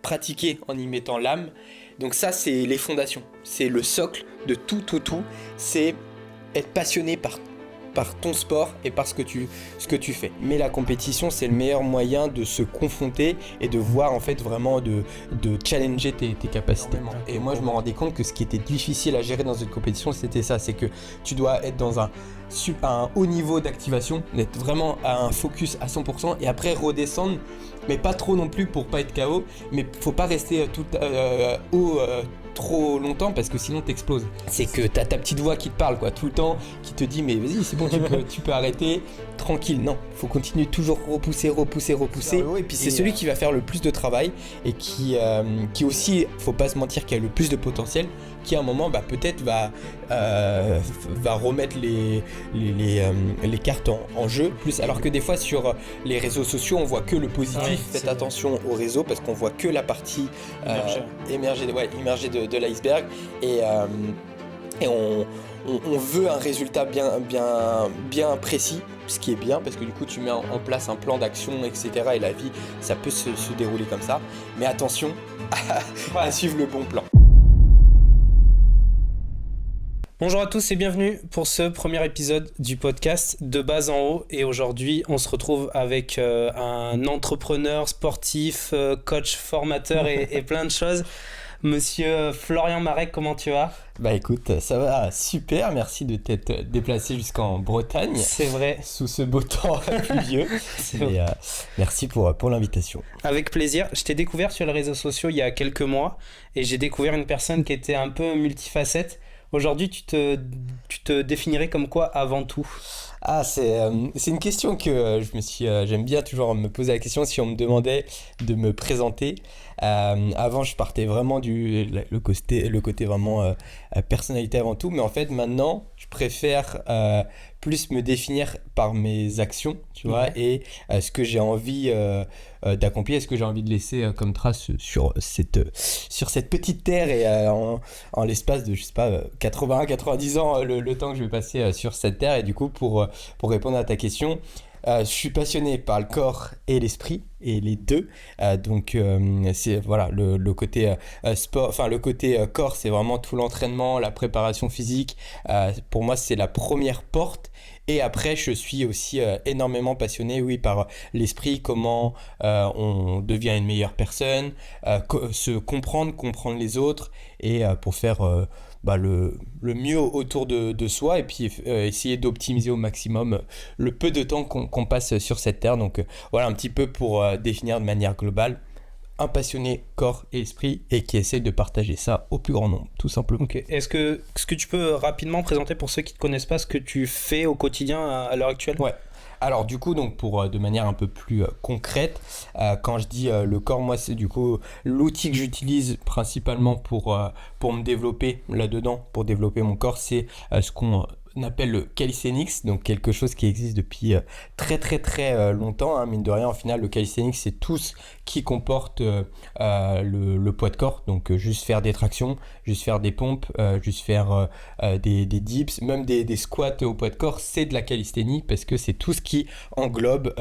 pratiquer en y mettant l'âme. Donc ça, c'est les fondations. C'est le socle de tout. C'est être passionné par ton sport et par ce que tu fais. Mais la compétition, c'est le meilleur moyen de se confronter et de voir en fait vraiment de challenger tes capacités. Et moi, je me rendais compte que ce qui était difficile à gérer dans une compétition, c'était ça. C'est que tu dois être dans un haut niveau d'activation, d'être vraiment à un focus à 100% et après redescendre, mais pas trop non plus pour pas être KO, mais faut pas rester tout haut trop longtemps parce que sinon t'exploses. C'est que t'as ta petite voix qui te parle tout le temps, qui te dit mais vas-y c'est bon, tu peux arrêter, tranquille. Non, faut continuer toujours repousser. Et puis c'est celui qui va faire le plus de travail et qui aussi, faut pas se mentir, qui a le plus de potentiel, qui à un moment peut-être va remettre les cartes en jeu plus, alors que des fois sur les réseaux sociaux on voit que le positif. Faites attention aux réseaux parce qu'on voit que la partie émergée de l'iceberg et on veut un résultat bien précis, ce qui est bien parce que du coup tu mets en place un plan d'action, etc. et la vie ça peut se dérouler comme ça, mais attention à suivre le bon plan. Bonjour à tous et bienvenue pour ce premier épisode du podcast De Bas en Haut. Et aujourd'hui, on se retrouve avec un entrepreneur sportif, coach, formateur et plein de choses. Monsieur Florian Marek, comment tu vas ? Écoute, ça va super, merci de t'être déplacé jusqu'en Bretagne. C'est vrai. Sous ce beau temps pluvieux. Merci pour l'invitation. Avec plaisir. Je t'ai découvert sur les réseaux sociaux il y a quelques mois et j'ai découvert une personne qui était un peu multifacette. Aujourd'hui, tu te définirais comme quoi avant tout ? C'est une question que j'aime bien toujours me poser la question si on me demandait de me présenter. Avant, je partais vraiment le côté vraiment personnalité avant tout, mais en fait maintenant, je préfère plus me définir par mes actions, tu vois, et ce que j'ai envie d'accomplir, ce que j'ai envie de laisser comme trace sur cette petite terre et en l'espace de 80-90 ans, le temps que je vais passer sur cette terre. Et du coup, pour répondre à ta question, je suis passionné par le corps et l'esprit et les deux, donc c'est le côté sport, enfin le côté corps, c'est vraiment tout l'entraînement, la préparation physique. Pour moi c'est la première porte, et après je suis aussi énormément passionné par l'esprit, comment on devient une meilleure personne, se comprendre les autres, et pour faire le mieux autour de soi, et puis essayer d'optimiser au maximum le peu de temps qu'on passe sur cette terre. Donc voilà un petit peu pour définir de manière globale un passionné corps et esprit, et qui essaie de partager ça au plus grand nombre, tout simplement. Ok. Est-ce que tu peux rapidement présenter pour ceux qui ne te connaissent pas ce que tu fais au quotidien à l'heure actuelle ? Ouais. Alors du coup, donc de manière un peu plus concrète, quand je dis le corps, moi c'est du coup l'outil que j'utilise principalement pour me développer là-dedans, pour développer mon corps, c'est ce qu'on appelle le calisthenics, donc quelque chose qui existe depuis très très très longtemps, mine de rien. Au final, le calisthenics, c'est tout ce qui comporte le poids de corps, donc juste faire des tractions, juste faire des pompes, juste faire des dips, même des squats au poids de corps, c'est de la calisthénie, parce que c'est tout ce qui englobe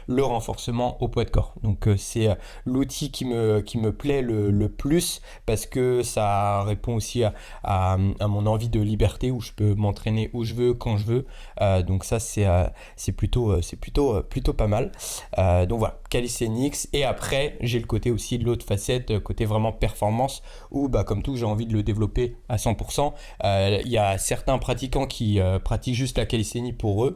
le renforcement au poids de corps. Donc c'est l'outil qui me plaît le plus, parce que ça répond aussi à mon envie de liberté, où je peux m'entraîner où je veux, quand je veux. Donc ça c'est plutôt pas mal. Donc voilà, calisthenics. Et après j'ai le côté aussi de l'autre facette, côté vraiment performance, où comme tout, j'ai envie de le développer à 100%. Il y a certains pratiquants qui pratiquent juste la calisthénie pour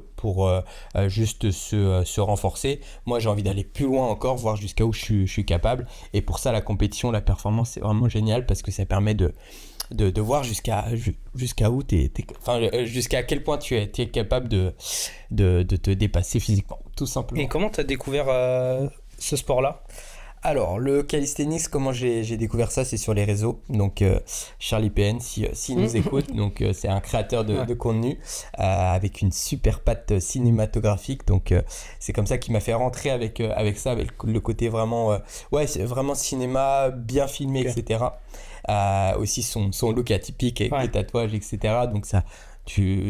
juste se renforcer. Moi j'ai envie d'aller plus loin encore, voir jusqu'à où je suis capable, et pour ça la compétition, la performance, c'est vraiment génial, parce que ça permet de voir jusqu'à où jusqu'à quel point tu es capable de te dépasser physiquement, tout simplement. Et comment tu as découvert ce sport-là ? Alors, le calisthenics, comment j'ai découvert ça, c'est sur les réseaux. Donc, Charlie PN, s'il nous écoute, donc c'est un créateur de contenu avec une super patte cinématographique. Donc, c'est comme ça qu'il m'a fait rentrer avec ça, avec le côté vraiment, c'est vraiment cinéma, bien filmé, okay. Etc. Aussi son look atypique et les tatouages, etc. Donc ça,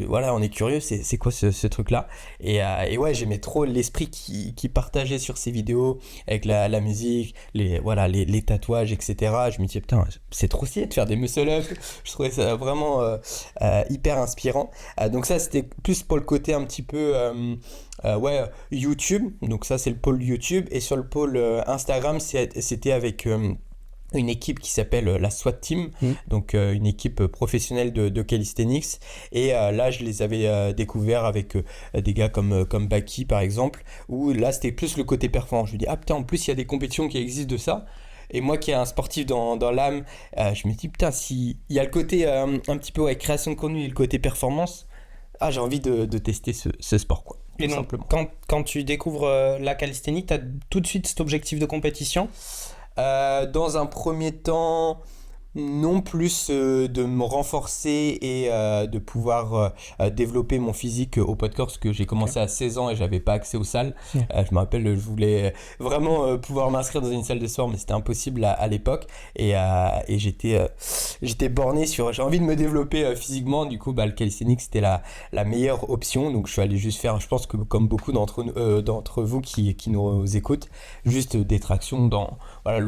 voilà, on est curieux, c'est quoi ce truc-là. Et ouais, j'aimais trop l'esprit qui partageait sur ces vidéos avec la musique, les tatouages, etc. Je me disais, putain, c'est trop stylé de faire des muscle-up. Je trouvais ça vraiment hyper inspirant. Donc ça, c'était plus pour le côté un petit peu YouTube. Donc ça, c'est le pôle YouTube. Et sur le pôle Instagram, c'était avec une équipe qui s'appelle la SWAT Team, donc une équipe professionnelle de calisthenics. Et là, je les avais découverts avec des gars comme Baki, par exemple, où là, c'était plus le côté performant. Je me dis, ah putain, en plus, il y a des compétitions qui existent de ça. Et moi qui est un sportif dans l'âme, je me dis, putain, s'il y a le côté un petit peu création de contenu et le côté performance, j'ai envie de tester ce sport, quoi. Et donc, simplement. Quand tu découvres la calisthénie, tu as tout de suite cet objectif de compétition? Dans un premier temps, non, plus de me renforcer et de pouvoir développer mon physique au poids de corps, parce que j'ai commencé à 16 ans et j'avais pas accès aux salles. Je me rappelle, je voulais vraiment pouvoir m'inscrire dans une salle de sport, mais c'était impossible à l'époque. Et j'étais borné sur... J'ai envie de me développer physiquement. Du coup, le calisthenics, c'était la meilleure option. Donc, je suis allé juste faire, je pense que comme beaucoup d'entre vous qui nous écoutent, juste des tractions dans la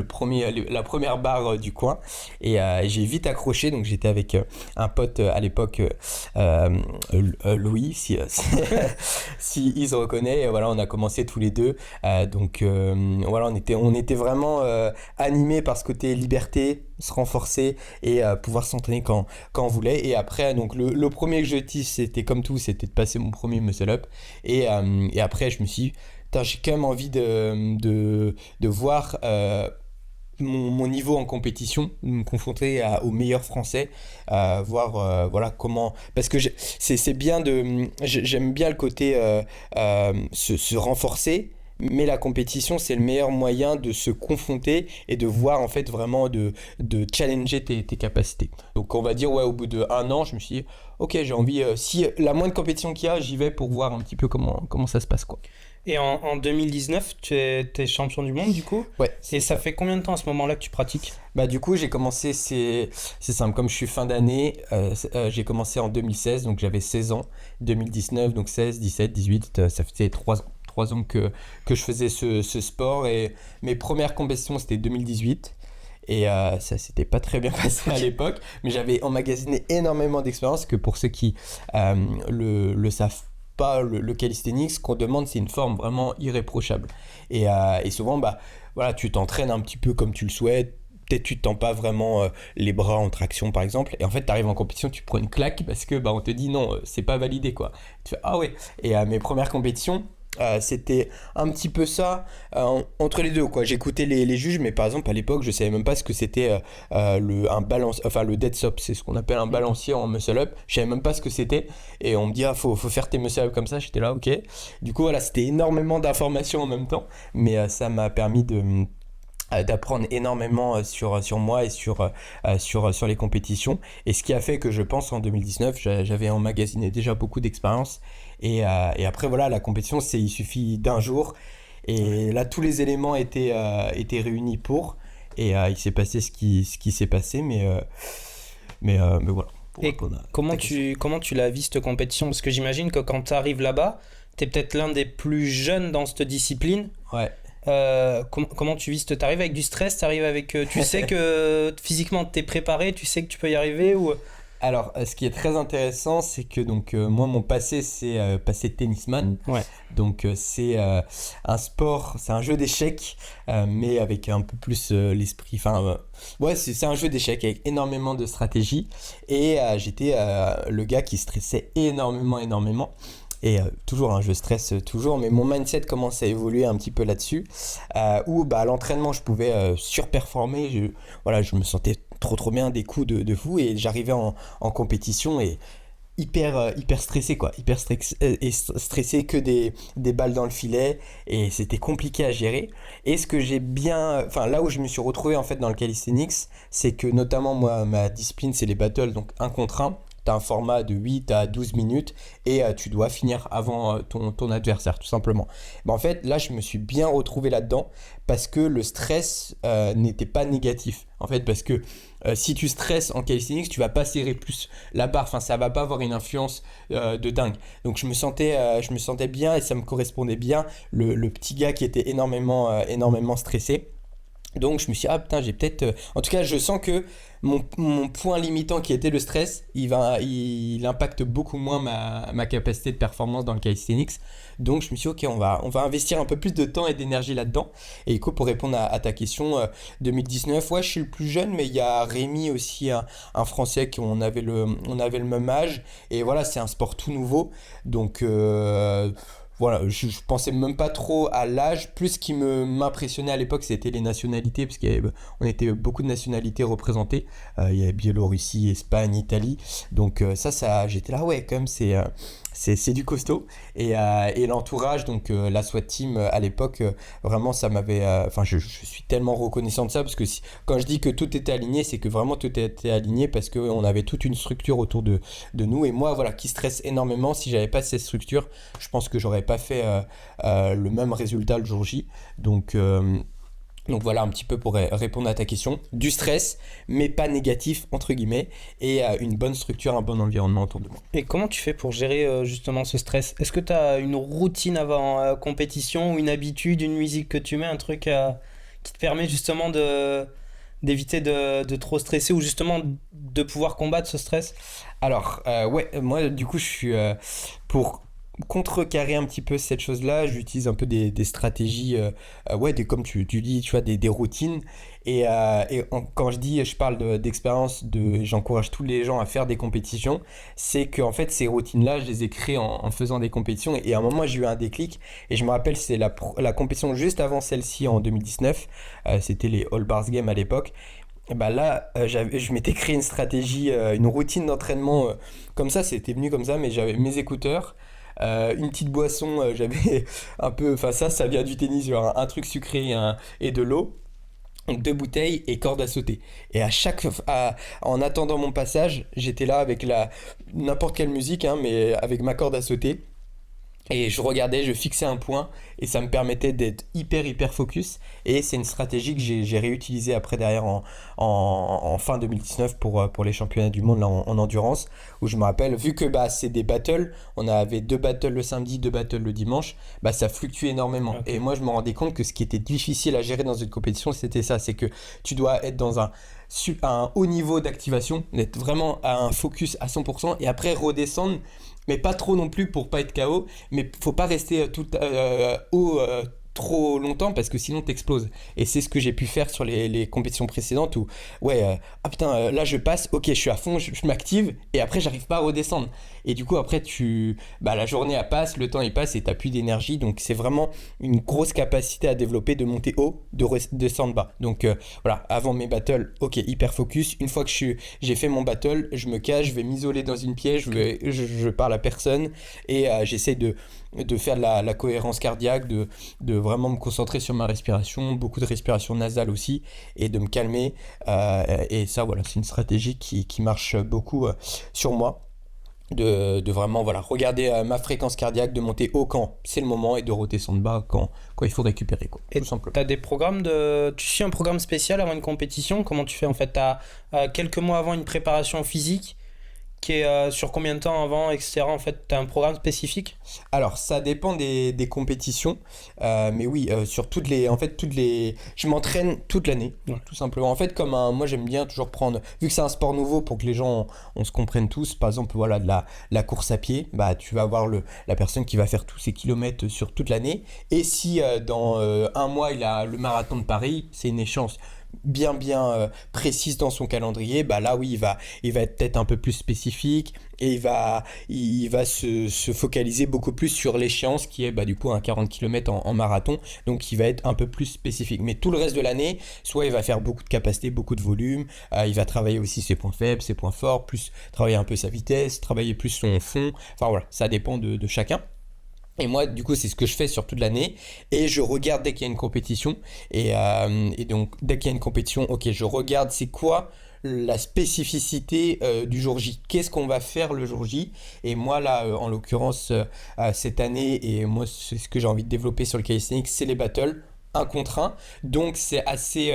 première barre du coin. Et j'ai vite accroché, donc j'étais avec un pote à l'époque, Louis, si il se reconnaît. Et voilà, on a commencé tous les deux. Voilà, on était vraiment animés par ce côté liberté, se renforcer et pouvoir s'entraîner quand on voulait. Et après, donc le premier objectif, c'était comme tout, c'était de passer mon premier muscle-up. Et après, je me suis dit, j'ai quand même envie de voir mon niveau en compétition, me confronter aux meilleurs français, voir comment, parce que c'est bien j'aime bien le côté se renforcer, mais la compétition, c'est le meilleur moyen de se confronter et de voir en fait vraiment de challenger tes capacités. Donc on va dire au bout d'1 an, je me suis dit ok, j'ai envie, si la moindre compétition qu'il y a, j'y vais pour voir un petit peu comment ça se passe, quoi. Et en 2019, tu es champion du monde du coup? Ouais. Et ça fait combien de temps à ce moment-là que tu pratiques? Du coup, j'ai commencé, c'est simple, comme je suis fin d'année, j'ai commencé en 2016, donc j'avais 16 ans. 2019, donc 16, 17, 18, ça faisait 3 ans que je faisais ce sport. Et mes premières compétitions, c'était 2018. Et ça s'était pas très bien passé à l'époque, mais j'avais emmagasiné énormément d'expérience, que pour ceux qui le savent pas, le calisthenics, ce qu'on demande, c'est une forme vraiment irréprochable. Et souvent, voilà, tu t'entraînes un petit peu comme tu le souhaites. Peut-être tu ne tends pas vraiment les bras en traction, par exemple. Et en fait, tu arrives en compétition, tu prends une claque parce que on te dit non, c'est pas validé, quoi. Tu fais ah ouais. Et mes premières compétitions, c'était un petit peu ça entre les deux, quoi. J'écoutais les juges, mais par exemple à l'époque je savais même pas ce que c'était le dead stop, c'est ce qu'on appelle un balancier en muscle up. Je savais même pas ce que c'était et on me dit faut faire tes muscle up comme ça. J'étais là, ok. Du coup voilà, c'était énormément d'informations en même temps, mais ça m'a permis d'apprendre énormément sur moi et sur les compétitions, et ce qui a fait que je pense en 2019 j'avais emmagasiné déjà beaucoup d'expérience, et après voilà, la compétition, il suffit d'un jour, et là tous les éléments étaient réunis et il s'est passé ce qui s'est passé, mais voilà. Et comment tu l'as vu cette compétition? Parce que j'imagine que quand tu arrives là-bas, tu es peut-être l'un des plus jeunes dans cette discipline. Ouais. Comment tu vis? T'arrives avec du stress, t'arrives avec tu sais que physiquement t'es préparé, tu sais que tu peux y arriver, ou... Alors, ce qui est très intéressant, c'est que moi, mon passé, c'est passé tennisman. Ouais. Donc, c'est un sport, c'est un jeu d'échecs, mais avec un peu plus l'esprit. Enfin, c'est un jeu d'échecs avec énormément de stratégie. Et j'étais le gars qui stressait énormément. Et toujours, je stresse toujours, mais mon mindset commence à évoluer un petit peu là-dessus, où à l'entraînement, je pouvais surperformer. Je me sentais trop bien, des coups de fou, et j'arrivais en compétition et hyper stressé, quoi, stressé, que des balles dans le filet, et c'était compliqué à gérer. Et ce que j'ai bien, là où je me suis retrouvé en fait dans le calisthenics, c'est que notamment moi, ma discipline, c'est les battles, donc 1 contre 1. tu as un format de 8 à 12 minutes et tu dois finir avant ton adversaire, tout simplement. En fait, là, je me suis bien retrouvé là-dedans parce que le stress n'était pas négatif. En fait, parce que si tu stresses en calisthenics, tu vas pas serrer plus la barre. Enfin, ça va pas avoir une influence de dingue. Donc, je me sentais bien et ça me correspondait bien. Le petit gars qui était énormément stressé. Donc je me suis dit, ah putain, j'ai peut-être... En tout cas, je sens que mon point limitant qui était le stress, il impacte beaucoup moins ma capacité de performance dans le calisthenics. Donc je me suis dit, ok, on va investir un peu plus de temps et d'énergie là-dedans. Et écoute, pour répondre à ta question, 2019, ouais, je suis le plus jeune, mais il y a Rémi aussi, un Français on avait le même âge. Et voilà, c'est un sport tout nouveau. Donc... voilà, je pensais même pas trop à l'âge. Plus ce qui m'impressionnait à l'époque, c'était les nationalités, parce qu'on était beaucoup de nationalités représentées. Il y avait Biélorussie, Espagne, Italie. Donc ça j'étais là, ouais, quand même, c'est du costaud. Et l'entourage, donc la SWAT team à l'époque, vraiment, ça m'avait... Enfin, je suis tellement reconnaissant de ça, parce que quand je dis que tout était aligné, c'est que vraiment tout était aligné, parce qu'on avait toute une structure autour de nous. Et moi, voilà, qui stresse énormément, si j'avais pas cette structure, je pense que j'aurais pas fait le même résultat le jour J. Donc voilà un petit peu pour répondre à ta question. Du stress, mais pas négatif, entre guillemets, et une bonne structure, un bon environnement autour de moi. Et comment tu fais pour gérer justement ce stress? Est-ce que tu as une routine avant compétition, ou une habitude, une musique que tu mets, un truc qui te permet justement d'éviter de trop stresser, ou justement de pouvoir combattre ce stress? Alors, ouais, moi du coup je suis pour contrecarrer un petit peu cette chose-là, j'utilise un peu des stratégies, ouais, comme tu dis, tu vois, des routines. Quand je parle d'expérience, j'encourage tous les gens à faire des compétitions, c'est que en fait ces routines-là, je les ai créées en faisant des compétitions. Et à un moment, j'ai eu un déclic. Et je me rappelle, c'est la compétition juste avant celle-ci en 2019. C'était les All Bars Games à l'époque. Et bah là, je m'étais créé une stratégie, une routine d'entraînement comme ça, c'était venu comme ça, mais j'avais mes écouteurs, une petite boisson, j'avais un peu, enfin ça vient du tennis, genre un truc sucré et de l'eau, donc 2 bouteilles et corde à sauter. Et en attendant mon passage, j'étais là avec n'importe quelle musique, hein, mais avec ma corde à sauter. Et je regardais, je fixais un point et ça me permettait d'être hyper focus. Et c'est une stratégie que j'ai réutilisée après derrière en fin 2019 pour les championnats du monde là, en endurance. Où je me rappelle, vu que c'est des battles, on avait 2 battles le samedi, 2 battles le dimanche, ça fluctue énormément. Okay. Et moi je me rendais compte que ce qui était difficile à gérer dans une compétition, c'était ça. C'est que tu dois être dans un haut niveau d'activation, d'être vraiment à un focus à 100% et après redescendre. Mais pas trop non plus pour pas être KO, mais faut pas rester haut trop longtemps parce que sinon t'exploses. Et c'est ce que j'ai pu faire sur les compétitions précédentes où là je passe, ok, je suis à fond, je m'active et après j'arrive pas à redescendre. Et du coup après la journée elle passe, le temps il passe et t'as plus d'énergie, donc c'est vraiment une grosse capacité à développer de monter haut, de descendre bas. Donc voilà, avant mes battles, ok, hyper focus. Une fois que j'ai fait mon battle, je me cache, je vais m'isoler dans une pièce, je parle à personne et j'essaie de faire de la cohérence cardiaque, de vraiment me concentrer sur ma respiration, beaucoup de respiration nasale aussi, et de me calmer. Et ça, voilà, c'est une stratégie qui marche beaucoup sur moi. De vraiment regarder ma fréquence cardiaque, de monter haut quand c'est le moment et de redescendre bas quand il faut récupérer, quoi, et tout simplement. T'as des programmes tu suis un programme spécial avant une compétition? Comment tu fais en fait? T'as quelques mois avant une préparation physique qui est sur combien de temps avant, etc. En fait, tu as un programme spécifique? Alors, ça dépend des compétitions, mais oui, sur je m'entraîne toute l'année, tout simplement. En fait, moi j'aime bien toujours prendre, vu que c'est un sport nouveau pour que les gens on se comprenne tous, par exemple, voilà, de la course à pied, tu vas avoir la personne qui va faire tous ses kilomètres sur toute l'année, et si dans un mois il a le marathon de Paris, c'est une échéance bien précise dans son calendrier, là oui il va être peut-être un peu plus spécifique et il va se focaliser beaucoup plus sur l'échéance qui est du coup un 40 km en marathon, donc il va être un peu plus spécifique. Mais tout le reste de l'année, soit il va faire beaucoup de capacité, beaucoup de volume, il va travailler aussi ses points faibles, ses points forts, plus travailler un peu sa vitesse, travailler plus son fond, enfin voilà, ça dépend de chacun. Et moi, du coup, c'est ce que je fais sur toute l'année. Et je regarde dès qu'il y a une compétition. Et donc, dès qu'il y a une compétition, ok, je regarde c'est quoi la spécificité du jour J. Qu'est-ce qu'on va faire le jour J? Et moi, là, en l'occurrence, cette année, et moi, c'est ce que j'ai envie de développer sur le calisthenics, c'est les battles. Un contre un, donc c'est assez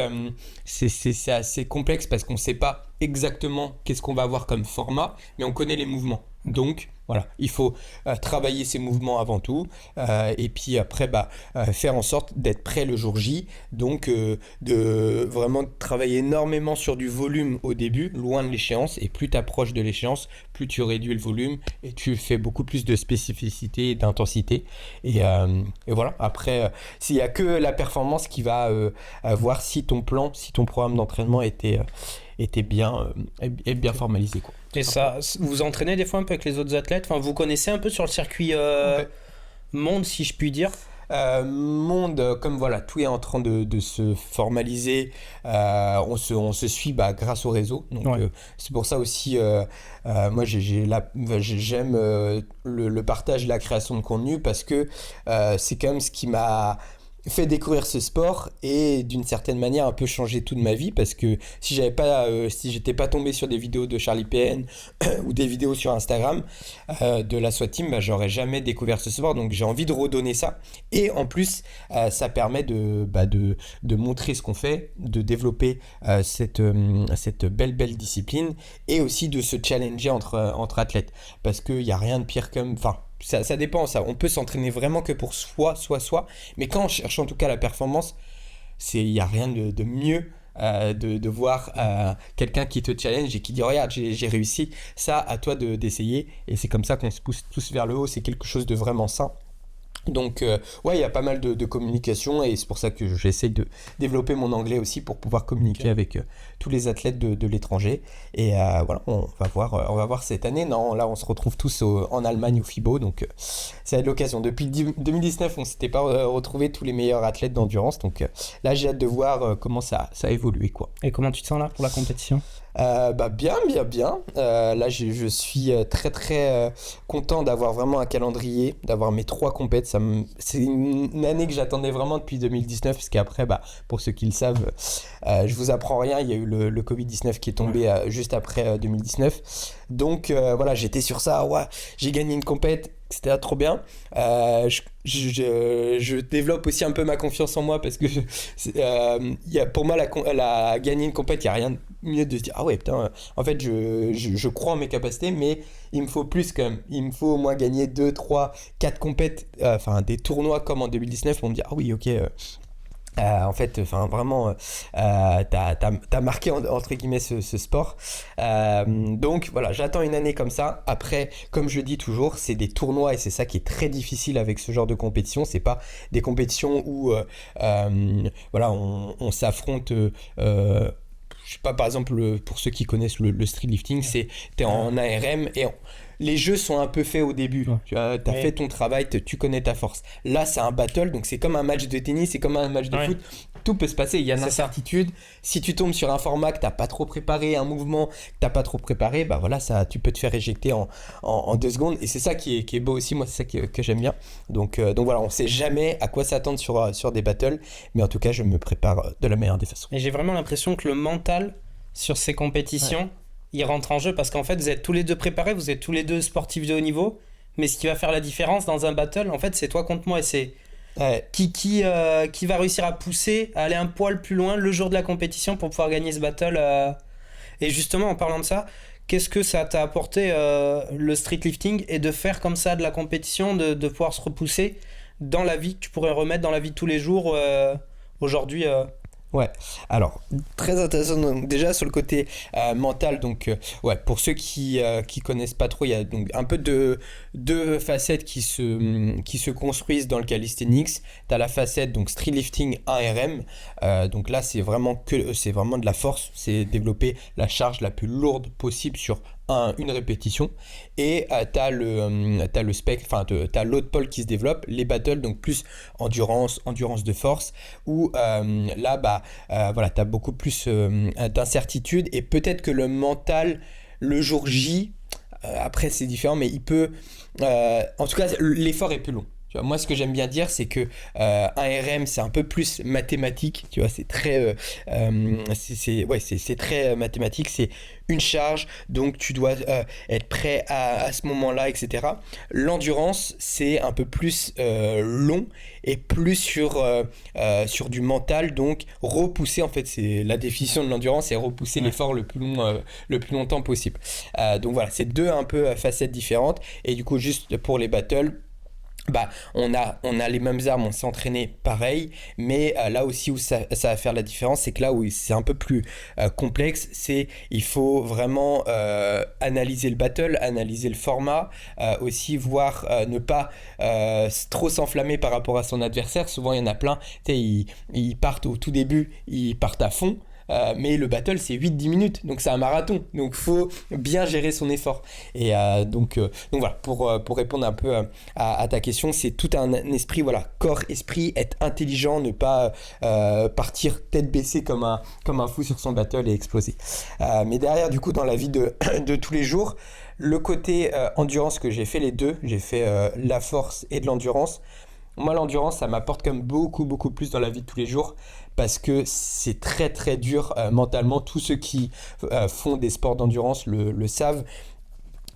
complexe parce qu'on ne sait pas exactement qu'est-ce qu'on va avoir comme format, mais on connaît les mouvements. Donc voilà, il faut travailler ces mouvements avant tout, et puis après faire en sorte d'être prêt le jour J. Donc de vraiment travailler énormément sur du volume au début, loin de l'échéance, et plus tu approches de l'échéance, plus tu réduis le volume et tu fais beaucoup plus de spécificité et d'intensité. Et voilà, après, s'il n'y a que la performance qui va voir si ton plan, si ton programme d'entraînement était bien, est bien formalisé, quoi. Et ça, vous vous entraînez des fois un peu avec les autres athlètes, enfin, vous connaissez un peu sur le circuit monde, si je puis dire? Monde, comme voilà, tout est en train de se formaliser, on se suit grâce au réseau. Donc Ouais. c'est pour ça aussi, moi j'aime le partage, la création de contenu, parce que c'est quand même ce qui m'a fait découvrir ce sport et d'une certaine manière un peu changé toute ma vie, parce que si j'étais pas tombé sur des vidéos de Charlie PN ou des vidéos sur Instagram de la SWAT Team, j'aurais jamais découvert ce sport. Donc j'ai envie de redonner ça, et en plus ça permet de montrer ce qu'on fait, de développer cette belle discipline, et aussi de se challenger entre athlètes, parce qu'il n'y a rien de pire comme... Enfin, ça dépend, ça. On peut s'entraîner vraiment que pour soi, mais quand on cherche en tout cas la performance, il n'y a rien de mieux de voir quelqu'un qui te challenge et qui dit regarde, j'ai réussi, ça à toi d'essayer, et c'est comme ça qu'on se pousse tous vers le haut. C'est quelque chose de vraiment sain. Donc ouais, il y a pas mal de communication, et c'est pour ça que j'essaye de développer mon anglais aussi, pour pouvoir communiquer avec tous les athlètes de l'étranger. Et voilà, on va voir cette année. Non, là on se retrouve tous en Allemagne au FIBO, donc ça va être l'occasion. Depuis 2019, on s'était pas retrouvés tous les meilleurs athlètes d'endurance, donc là j'ai hâte de voir comment ça a évolué, quoi. Et comment tu te sens là pour la compétition? Bien. Là, je suis très content d'avoir vraiment un calendrier, d'avoir mes 3 compètes. C'est une année que j'attendais vraiment depuis 2019, parce qu'après, pour ceux qui le savent, je vous apprends rien, il y a eu le Covid-19 qui est tombé juste après 2019. Donc voilà, j'étais sur ça, ouais, j'ai gagné une compète. C'était trop bien. Je développe aussi un peu ma confiance en moi, parce que pour moi, gagner une compète, il n'y a rien de mieux de se dire ah ouais, putain, en fait, je crois en mes capacités, mais il me faut plus quand même. Il me faut au moins gagner 2, 3, 4 compètes, des tournois comme en 2019, pour me dire ah oui, ok. En fait, vraiment, t'as marqué entre guillemets ce sport. Donc voilà, j'attends une année comme ça. Après, comme je dis toujours, c'est des tournois, et c'est ça qui est très difficile avec ce genre de compétition. C'est pas des compétitions où voilà, on s'affronte. Je sais pas, par exemple, pour ceux qui connaissent le street lifting, t'es en ARM, et les jeux sont un peu faits au début. Ouais. Tu vois, t'as fait ton travail, tu connais ta force. Là, c'est un battle, donc c'est comme un match de tennis, c'est comme un match de foot. Tout peut se passer, il y a une incertitude. Si tu tombes sur un format que t'as pas trop préparé, un mouvement que t'as pas trop préparé, voilà, tu peux te faire éjecter en 2 secondes. Et c'est ça qui est beau aussi, moi, c'est ça que j'aime bien. Donc voilà, on sait jamais à quoi s'attendre sur des battles, mais en tout cas, je me prépare de la meilleure des façons. Et j'ai vraiment l'impression que le mental sur ces compétitions, il rentre en jeu, parce qu'en fait, vous êtes tous les deux préparés, vous êtes tous les deux sportifs de haut niveau, mais ce qui va faire la différence dans un battle, en fait, c'est toi contre moi, et c'est qui va réussir à pousser, à aller un poil plus loin le jour de la compétition pour pouvoir gagner ce battle. Et justement, en parlant de ça, qu'est-ce que ça t'a apporté le street lifting, et de faire comme ça de la compétition, de pouvoir se repousser dans la vie que tu pourrais remettre dans la vie de tous les jours aujourd'hui Ouais, alors très intéressant. Donc, déjà sur le côté mental, donc ouais, pour ceux qui connaissent pas trop, il y a donc un peu deux facettes qui se construisent dans le calisthenics. T'as la facette donc street lifting 1RM, donc là c'est vraiment de la force, c'est développer la charge la plus lourde possible sur une répétition. Et t'as l'autre pôle qui se développe, les battles, donc plus endurance de force, où là voilà, t'as beaucoup plus d'incertitude, et peut-être que le mental le jour J, après c'est différent, mais il peut en tout cas l'effort est plus long. Tu vois, moi, ce que j'aime bien dire, c'est que un RM, c'est un peu plus mathématique. Tu vois, c'est très, c'est très mathématique. C'est une charge, donc tu dois être prêt à ce moment-là, etc. L'endurance, c'est un peu plus long et plus sur du mental, donc repousser, en fait, c'est la définition de l'endurance, c'est repousser l'effort le plus longtemps possible. Donc voilà, c'est deux un peu facettes différentes. Et du coup, juste pour les battles, bah, on a les mêmes armes, on s'est entraîné pareil, mais là aussi où ça va faire la différence, c'est que là où c'est un peu plus complexe, c'est il faut vraiment analyser le battle, analyser le format, aussi voir ne pas trop s'enflammer par rapport à son adversaire. Souvent il y en a plein, tu sais, ils partent au tout début, ils partent à fond. Mais le battle c'est 8-10 minutes, donc c'est un marathon, donc faut bien gérer son effort. Et donc voilà, pour répondre un peu à ta question, c'est tout un esprit, voilà, corps, esprit, être intelligent, ne pas partir tête baissée comme un fou sur son battle et exploser. Mais derrière, du coup, dans la vie de tous les jours, le côté endurance, que j'ai fait les deux, j'ai fait la force et de l'endurance. Moi, l'endurance, ça m'apporte comme beaucoup plus dans la vie de tous les jours, parce que c'est très très dur mentalement. Tous ceux qui font des sports d'endurance le savent.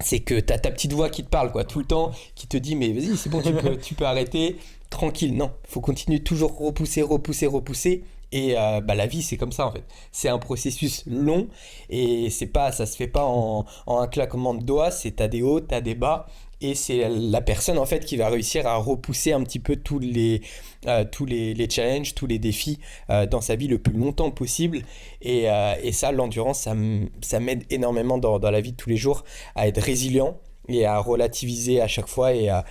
C'est que t'as ta petite voix qui te parle, quoi, tout le temps, qui te dit mais vas-y, c'est bon, tu peux arrêter, tranquille. Non, faut continuer, toujours repousser. Et la vie, c'est comme ça, en fait. C'est un processus long, et ça se fait pas en un claquement de doigts. T'as des hauts, t'as des bas, et c'est la personne, en fait, qui va réussir à repousser un petit peu tous les challenges, tous les défis dans sa vie le plus longtemps possible. Et ça, l'endurance, ça m'aide énormément dans la vie de tous les jours à être résilient et à relativiser à chaque fois, et à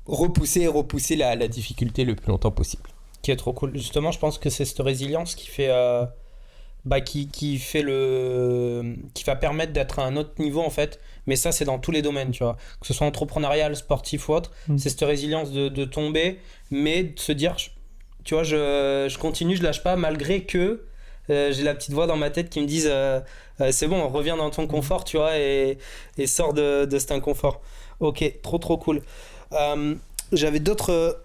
repousser la difficulté le plus longtemps possible. Qui est trop cool. Justement, je pense que c'est cette résilience qui fait, qui va permettre d'être à un autre niveau, en fait. Mais ça, c'est dans tous les domaines, tu vois. Que ce soit entrepreneurial, sportif ou autre, c'est cette résilience de tomber, mais de se dire, tu vois, je continue, je lâche pas, malgré que j'ai la petite voix dans ma tête qui me dise c'est bon, reviens dans ton confort, tu vois, et sors de cet inconfort. Ok, trop cool. J'avais d'autres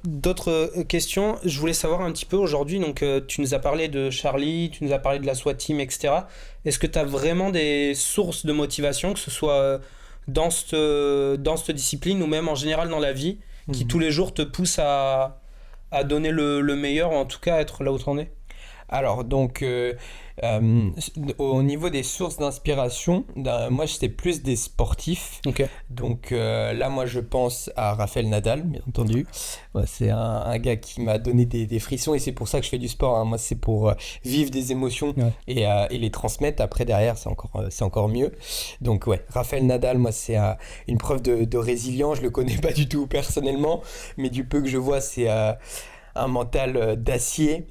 questions. Je voulais savoir un petit peu aujourd'hui, donc tu nous as parlé de Charlie, tu nous as parlé de la SWAT Team, etc. Est-ce que tu as vraiment des sources de motivation, que ce soit dans cette discipline ou même en général dans la vie, qui tous les jours te poussent à donner le meilleur, ou en tout cas à être là où tu en es? Alors, donc, au niveau des sources d'inspiration, moi, j'étais plus des sportifs. Okay. Donc, là, moi, je pense à Rafael Nadal, bien entendu. C'est un gars qui m'a donné des frissons, et c'est pour ça que je fais du sport, hein. Moi, c'est pour vivre des émotions, et les transmettre. Après, derrière, c'est encore mieux. Donc, ouais, Rafael Nadal, moi, c'est une preuve de résilience. Je le connais pas du tout personnellement, mais du peu que je vois, c'est un mental d'acier.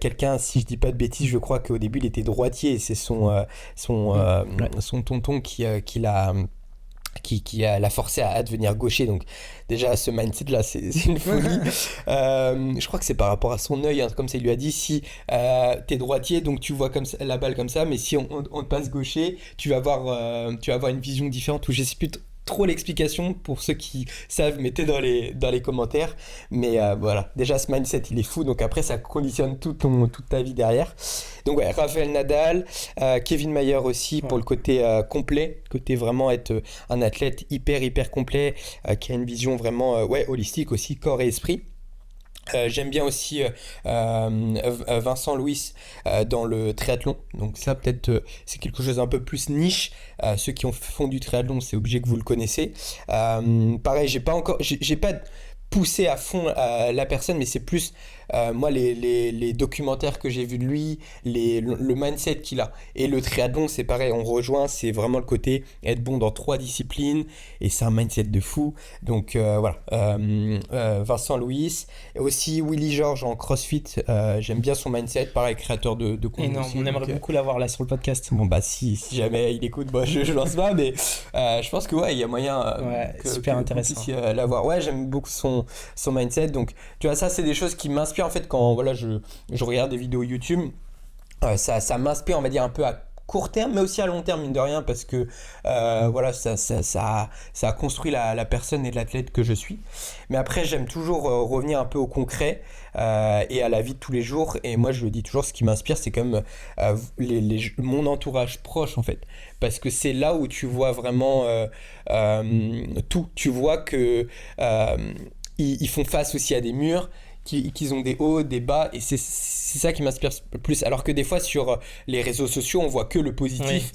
Quelqu'un, si je dis pas de bêtises, je crois qu'au début il était droitier, et c'est son tonton qui l'a forcé à devenir gaucher. Donc déjà, ce mindset là, c'est une folie. Je crois que c'est par rapport à son œil, hein, comme ça il lui a dit, si t'es droitier, donc tu vois comme ça, la balle comme ça, mais si on te passe gaucher, tu vas avoir une vision différente. Ou je sais plus trop l'explication. Pour ceux qui savent, mettez dans les commentaires. Mais voilà, déjà ce mindset il est fou, donc après ça conditionne toute ta vie derrière. Donc ouais, Rafael Nadal, Kevin Mayer aussi, pour le côté complet, côté vraiment être un athlète hyper complet, qui a une vision vraiment holistique aussi, corps et esprit. J'aime bien aussi Vincent Louis dans le triathlon. Donc ça, peut-être c'est quelque chose un peu plus niche. Ceux qui font du triathlon, c'est obligé que vous le connaissez. Pareil, j'ai pas poussé à fond la personne, mais c'est plus moi les documentaires que j'ai vus de lui, le mindset qu'il a. Et le triathlon, c'est pareil, on rejoint, c'est vraiment le côté être bon dans 3 disciplines, et c'est un mindset de fou. Donc voilà, Vincent Louis, et aussi Willy George en CrossFit. J'aime bien son mindset, pareil, créateur de contenu. Énorme, on aimerait beaucoup l'avoir là sur le podcast. Bon bah si jamais il écoute, je lance pas, mais je pense que il y a moyen super intéressant l'avoir. Ouais, j'aime beaucoup son mindset. Donc tu vois, ça c'est des choses qui m'inspirent en fait quand je regarde des vidéos YouTube. Ça m'inspire, on va dire, un peu à court terme, mais aussi à long terme, mine de rien, parce que voilà, ça a construit la personne et l'athlète que je suis. Mais après, j'aime toujours revenir un peu au concret et à la vie de tous les jours. Et moi, je le dis toujours, ce qui m'inspire, c'est quand même mon entourage proche, en fait. Parce que c'est là où tu vois vraiment tout. Tu vois que ils font face aussi à des murs, qu'ils ont des hauts, des bas, et c'est ça qui m'inspire le plus. Alors que des fois, sur les réseaux sociaux, on voit que le positif,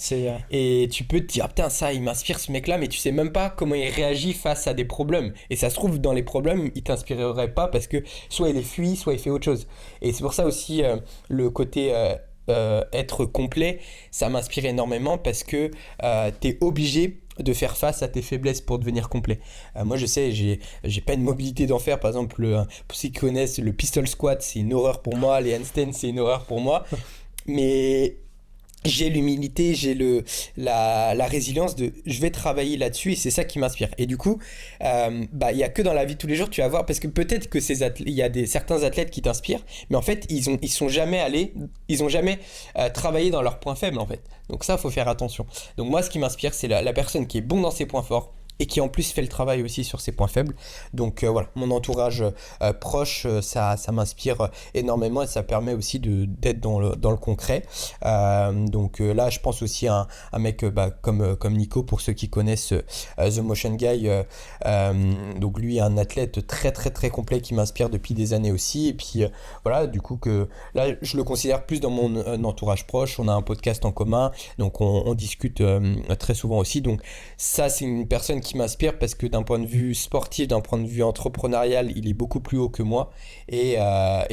et tu peux te dire, putain, ça, il m'inspire ce mec-là, mais tu sais même pas comment il réagit face à des problèmes. Et ça se trouve, dans les problèmes, il t'inspirerait pas parce que soit il est fui, soit il fait autre chose. Et c'est pour ça aussi, le côté être complet, ça m'inspire énormément parce que t'es obligé de faire face à tes faiblesses pour devenir complet. Moi, je sais, j'ai pas une mobilité d'enfer. Par exemple, pour ceux qui connaissent, le pistol squat, c'est une horreur pour moi. Les handstands, c'est une horreur pour moi. Mais j'ai l'humilité, j'ai la résilience de je vais travailler là-dessus, et c'est ça qui m'inspire. Et du coup, il y a que dans la vie de tous les jours, tu vas voir, parce que peut-être que il y a certains athlètes qui t'inspirent, mais en fait, ils ont jamais travaillé dans leurs points faibles, en fait. Donc ça, faut faire attention. Donc moi, ce qui m'inspire, c'est la personne qui est bon dans ses points forts et qui en plus fait le travail aussi sur ses points faibles. Donc voilà, mon entourage proche, ça m'inspire énormément, et ça permet aussi d'être dans le concret. Donc là, je pense aussi à un mec comme Nico, pour ceux qui connaissent The Motion Guy. Donc lui, un athlète très très très complet qui m'inspire depuis des années aussi. Et puis voilà, du coup, que là, je le considère plus dans mon entourage proche. On a un podcast en commun, donc on discute très souvent aussi. Donc ça, c'est une personne qui m'inspire parce que d'un point de vue sportif, d'un point de vue entrepreneurial, il est beaucoup plus haut que moi. Et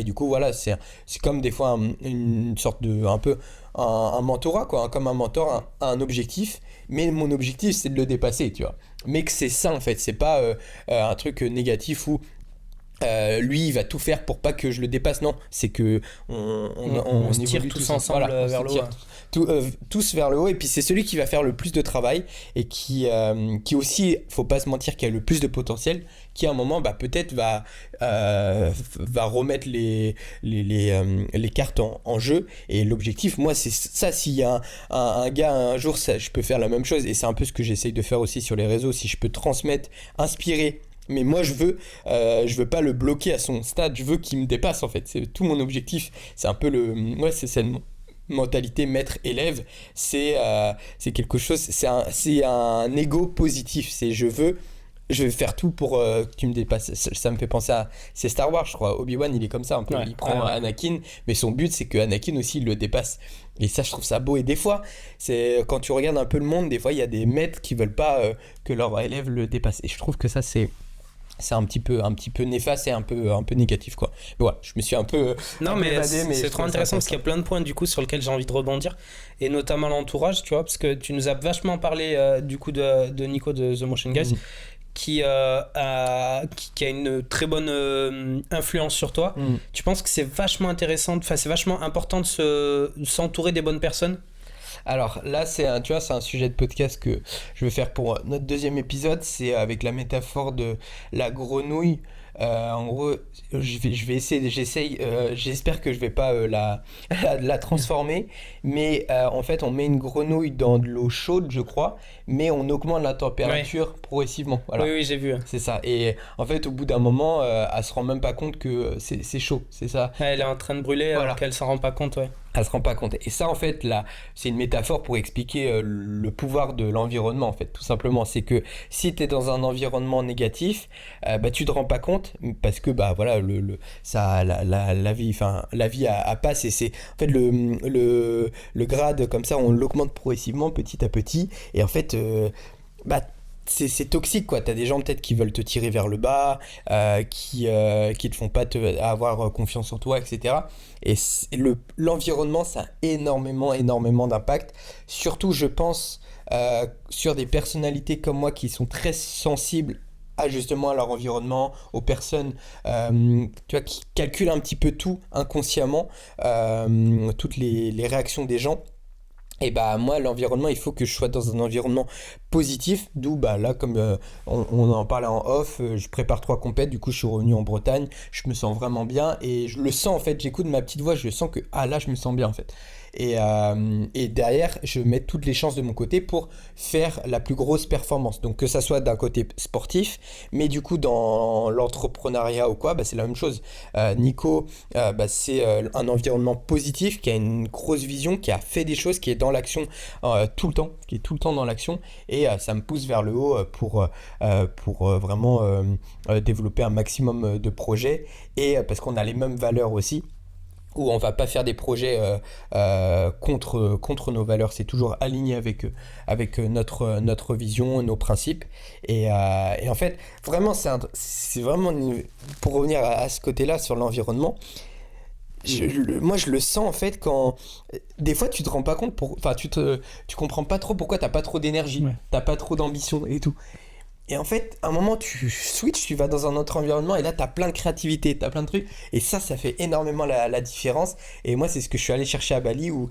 du coup, voilà, c'est comme des fois une sorte de, un peu un mentorat, quoi, comme un mentor, un objectif. Mais mon objectif, c'est de le dépasser, tu vois. Mais que c'est ça, en fait, c'est pas un truc négatif où lui il va tout faire pour pas que je le dépasse. Non, c'est que on se tire évolue tous ensemble, voilà, vers le haut. tous vers le haut, et puis c'est celui qui va faire le plus de travail et qui aussi, faut pas se mentir, qui a le plus de potentiel, qui à un moment peut-être va remettre les cartes en jeu. Et l'objectif, moi, c'est ça. S'il y a un gars un jour, ça, je peux faire la même chose, et c'est un peu ce que j'essaye de faire aussi sur les réseaux. Si je peux transmettre, inspirer, mais moi je veux pas le bloquer à son stade, je veux qu'il me dépasse, en fait. C'est tout mon objectif. C'est un peu c'est cette mentalité maître-élève. C'est quelque chose, c'est un ego positif. C'est je vais faire tout pour que tu me dépasses. Ça me fait penser c'est Star Wars, je crois. Obi-Wan, il est comme ça un peu. Il prend Anakin, mais son but, c'est que Anakin aussi, il le dépasse. Et ça, je trouve ça beau. Et des fois, quand tu regardes un peu le monde, des fois, il y a des maîtres qui veulent pas que leur élève le dépasse. Et je trouve que ça, c'est un petit peu néfaste et un peu négatif, quoi. Mais voilà, je me suis un peu évadé, mais c'est trop intéressant parce qu'il y a plein de points du coup sur lesquels j'ai envie de rebondir, et notamment l'entourage, tu vois, parce que tu nous as vachement parlé du coup de Nico de The Motion Guys, qui a une très bonne influence sur toi. Tu penses que c'est vachement intéressant, c'est vachement important de s'entourer des bonnes personnes? Alors là, c'est un sujet de podcast que je vais faire pour notre deuxième épisode. C'est avec la métaphore de la grenouille. En gros, j'espère que je vais pas la transformer, mais en fait, on met une grenouille dans de l'eau chaude, je crois, mais on augmente la température progressivement. Voilà. Oui, j'ai vu. C'est ça. Et en fait, au bout d'un moment, elle se rend même pas compte que c'est chaud, c'est ça. Elle est en train de brûler, alors qu'elle s'en rend pas compte, ouais. Elle se rend pas compte. Et ça, en fait, là, c'est une métaphore pour expliquer le pouvoir de l'environnement, en fait, tout simplement. C'est que si tu es dans un environnement négatif, tu te rends pas compte, parce que voilà, la vie, enfin, la vie passe, et c'est en fait le grade comme ça, on l'augmente progressivement, petit à petit, et en fait, c'est toxique, quoi. T'as des gens peut-être qui veulent te tirer vers le bas, qui te font pas avoir confiance en toi, etc. Et l'environnement, ça a énormément d'impact. Surtout, je pense, sur des personnalités comme moi qui sont très sensibles justement à leur environnement, aux personnes tu vois, qui calculent un petit peu tout inconsciemment, toutes les réactions des gens. Et moi, l'environnement, il faut que je sois dans un environnement positif, d'où bah là comme on en parlait en off, je prépare 3 compètes, du coup je suis revenu en Bretagne, je me sens vraiment bien et je le sens en fait, j'écoute ma petite voix, je sens que ah là je me sens bien en fait. Et derrière, je mets toutes les chances de mon côté pour faire la plus grosse performance. Donc que ça soit d'un côté sportif, mais du coup dans l'entrepreneuriat ou quoi, bah, c'est la même chose. Nico, bah, c'est un environnement positif, qui a une grosse vision, qui a fait des choses, qui est dans l'action tout le temps, qui est tout le temps dans l'action, et ça me pousse vers le haut pour vraiment développer un maximum de projets, et parce qu'on a les mêmes valeurs aussi où on va pas faire des projets contre nos valeurs, c'est toujours aligné avec notre vision, nos principes. Et en fait, vraiment, c'est vraiment, pour revenir à ce côté-là, sur l'environnement, moi je le sens en fait quand des fois tu te rends pas compte enfin tu comprends pas trop pourquoi t'as pas trop d'énergie, Ouais. t'as pas trop d'ambition et tout. Et en fait, à un moment, tu switches, tu vas dans un autre environnement et là, tu as plein de créativité, tu as plein de trucs. Et ça fait énormément la différence. Et moi, c'est ce que je suis allé chercher à Bali où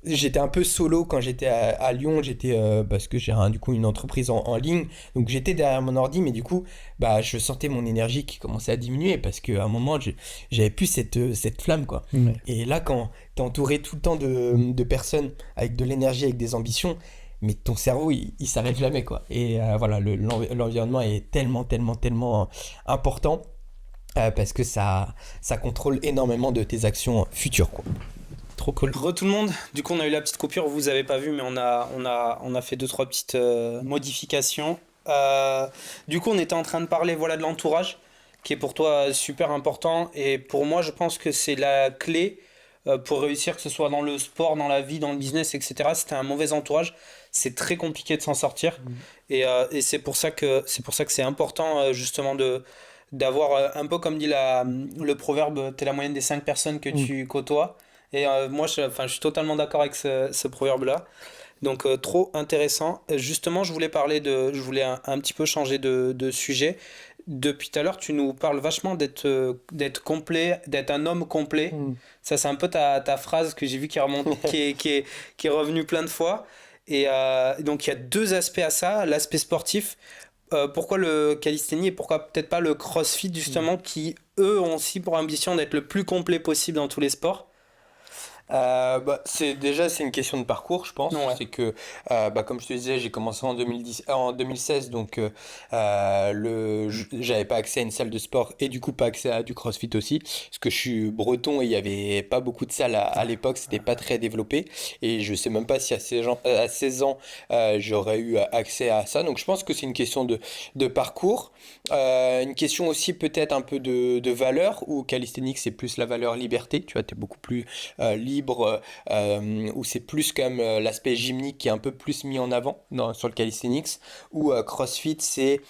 j'étais un peu solo quand j'étais à Lyon. J'étais, parce que j'ai du coup une entreprise en ligne. Donc j'étais derrière mon ordi, mais du coup, bah, je sentais mon énergie qui commençait à diminuer parce qu'à un moment, j'avais plus cette flamme, quoi. Ouais. Et là, quand tu es entouré tout le temps de personnes avec de l'énergie, avec des ambitions, mais ton cerveau il s'arrête jamais quoi. Et voilà, l'environnement est tellement important parce que ça contrôle énormément de tes actions futures quoi. Trop cool. Re tout le monde, du coup on a eu la petite coupure, vous avez pas vu, mais on a fait 2-3 petites modifications. Du coup on était en train de parler voilà, de l'entourage, qui est pour toi super important, et pour moi je pense que c'est la clé pour réussir, que ce soit dans le sport, dans la vie, dans le business, etc. Si t'as un mauvais entourage, c'est très compliqué de s'en sortir. Et c'est pour ça que c'est important justement d'avoir un peu comme dit le proverbe, t'es la moyenne des 5 personnes que tu côtoies. Et moi, je suis totalement d'accord avec ce proverbe-là. Donc, trop intéressant. Justement, je voulais un petit peu changer de sujet. Depuis tout à l'heure, tu nous parles vachement d'être complet, d'être un homme complet. Ça, c'est un peu ta phrase que j'ai vu qui remonte, qui est revenue plein de fois. Et donc, il y a 2 aspects à ça. L'aspect sportif. Pourquoi le calisthénie et pourquoi peut-être pas le crossfit, justement, qui, eux, ont aussi pour ambition d'être le plus complet possible dans tous les sports. Bah, c'est une question de parcours, je pense. Ouais. C'est que, bah, comme je te disais, j'ai commencé en 2016, donc j'avais pas accès à une salle de sport et du coup pas accès à du CrossFit aussi, parce que je suis breton et il y avait pas beaucoup de salles à l'époque, c'était pas très développé et je sais même pas si à 16 ans j'aurais eu accès à ça. Donc je pense que c'est une question de parcours, une question aussi peut-être un peu de valeur, où calisthenics c'est plus la valeur liberté, tu vois, t'es beaucoup plus libre, où c'est plus quand même l'aspect gymnique qui est un peu plus mis en avant sur le calisthenics, où CrossFit c'est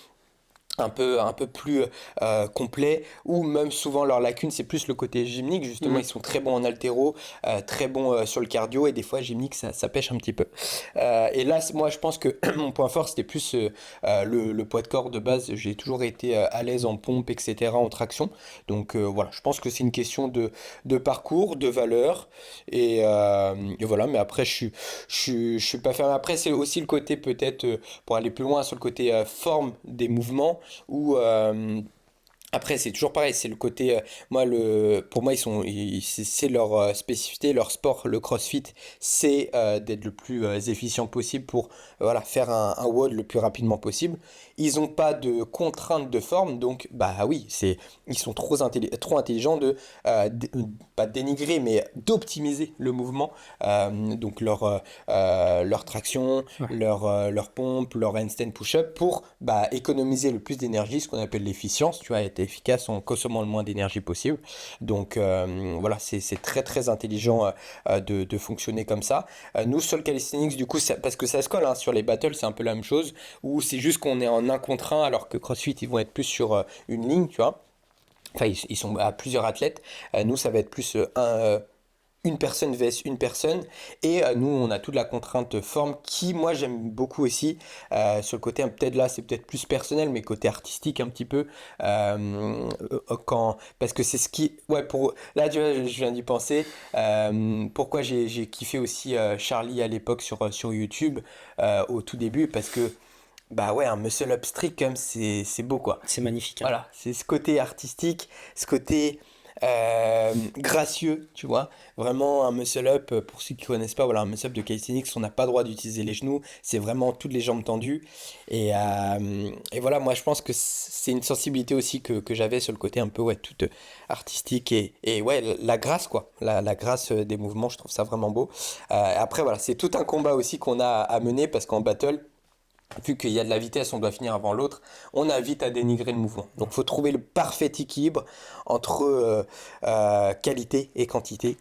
un peu plus complet, ou même souvent leur lacune c'est plus le côté gymnique, justement ils sont très bons en haltéro, très bons sur le cardio, et des fois gymnique ça pêche un petit peu. Et là moi je pense que mon point fort c'était plus le poids de corps de base, j'ai toujours été à l'aise en pompe etc, en traction, donc voilà, je pense que c'est une question de parcours, de valeur, et voilà, mais après je suis pas fermé. Après c'est aussi le côté peut-être pour aller plus loin sur le côté forme des mouvements, ou après c'est toujours pareil, c'est le côté pour moi c'est leur spécificité, leur sport, le CrossFit, c'est d'être le plus efficient possible pour voilà, faire un WOD le plus rapidement possible. Ils ont pas de contraintes de forme, donc bah oui, ils sont trop intelligents pas dénigrer, mais d'optimiser le mouvement, donc leur traction, Ouais. leur pompe, leur handstand push-up, pour bah, économiser le plus d'énergie, ce qu'on appelle l'efficience, tu vois, être efficace en consommant le moins d'énergie possible. Donc voilà, c'est très intelligent de fonctionner comme ça. Nous, sur le calisthenics, du coup, parce que ça se colle, hein, sur les battles, c'est un peu la même chose, où c'est juste qu'on est en 1 contre 1, alors que CrossFit, ils vont être plus sur une ligne, tu vois. Enfin, ils sont à plusieurs athlètes. Nous, ça va être plus une personne vs une personne et nous on a toute la contrainte forme qui moi j'aime beaucoup aussi sur le côté peut-être là c'est peut-être plus personnel mais côté artistique un petit peu quand parce que c'est ce qui ouais pour là tu vois je viens d'y penser pourquoi j'ai kiffé aussi Charlie à l'époque sur YouTube au tout début parce que bah ouais un muscle up strict comme c'est beau quoi. C'est magnifique. Hein. Voilà, c'est ce côté artistique, ce côté gracieux, tu vois. Vraiment un muscle-up, pour ceux qui ne connaissent pas, voilà, un muscle-up de calisthenics, on n'a pas le droit d'utiliser les genoux, c'est vraiment toutes les jambes tendues. Et voilà, moi je pense que c'est une sensibilité aussi que j'avais sur le côté un peu ouais, toute artistique et ouais, la grâce quoi. La grâce des mouvements, je trouve ça vraiment beau. Après, voilà, c'est tout un combat aussi qu'on a à mener parce qu'en battle, vu qu'il y a de la vitesse, on doit finir avant l'autre, on a vite à dénigrer le mouvement. Donc il faut trouver le parfait équilibre entre qualité et quantité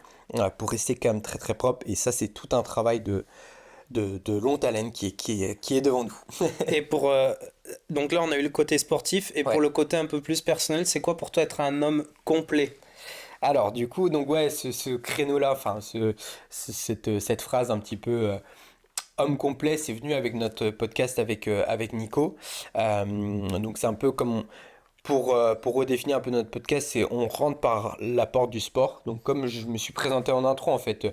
pour rester quand même très très propre. Et ça, c'est tout un travail de longue haleine qui est devant nous. Et donc là, on a eu le côté sportif. Et Ouais. pour le côté un peu plus personnel, c'est quoi pour toi être un homme complet? Alors du coup, donc ouais, ce créneau-là, enfin cette phrase un petit peu homme complet, c'est venu avec notre podcast avec Nico. Donc c'est un peu comme pour redéfinir un peu notre podcast, c'est on rentre par la porte du sport. Donc comme je me suis présenté en intro en fait,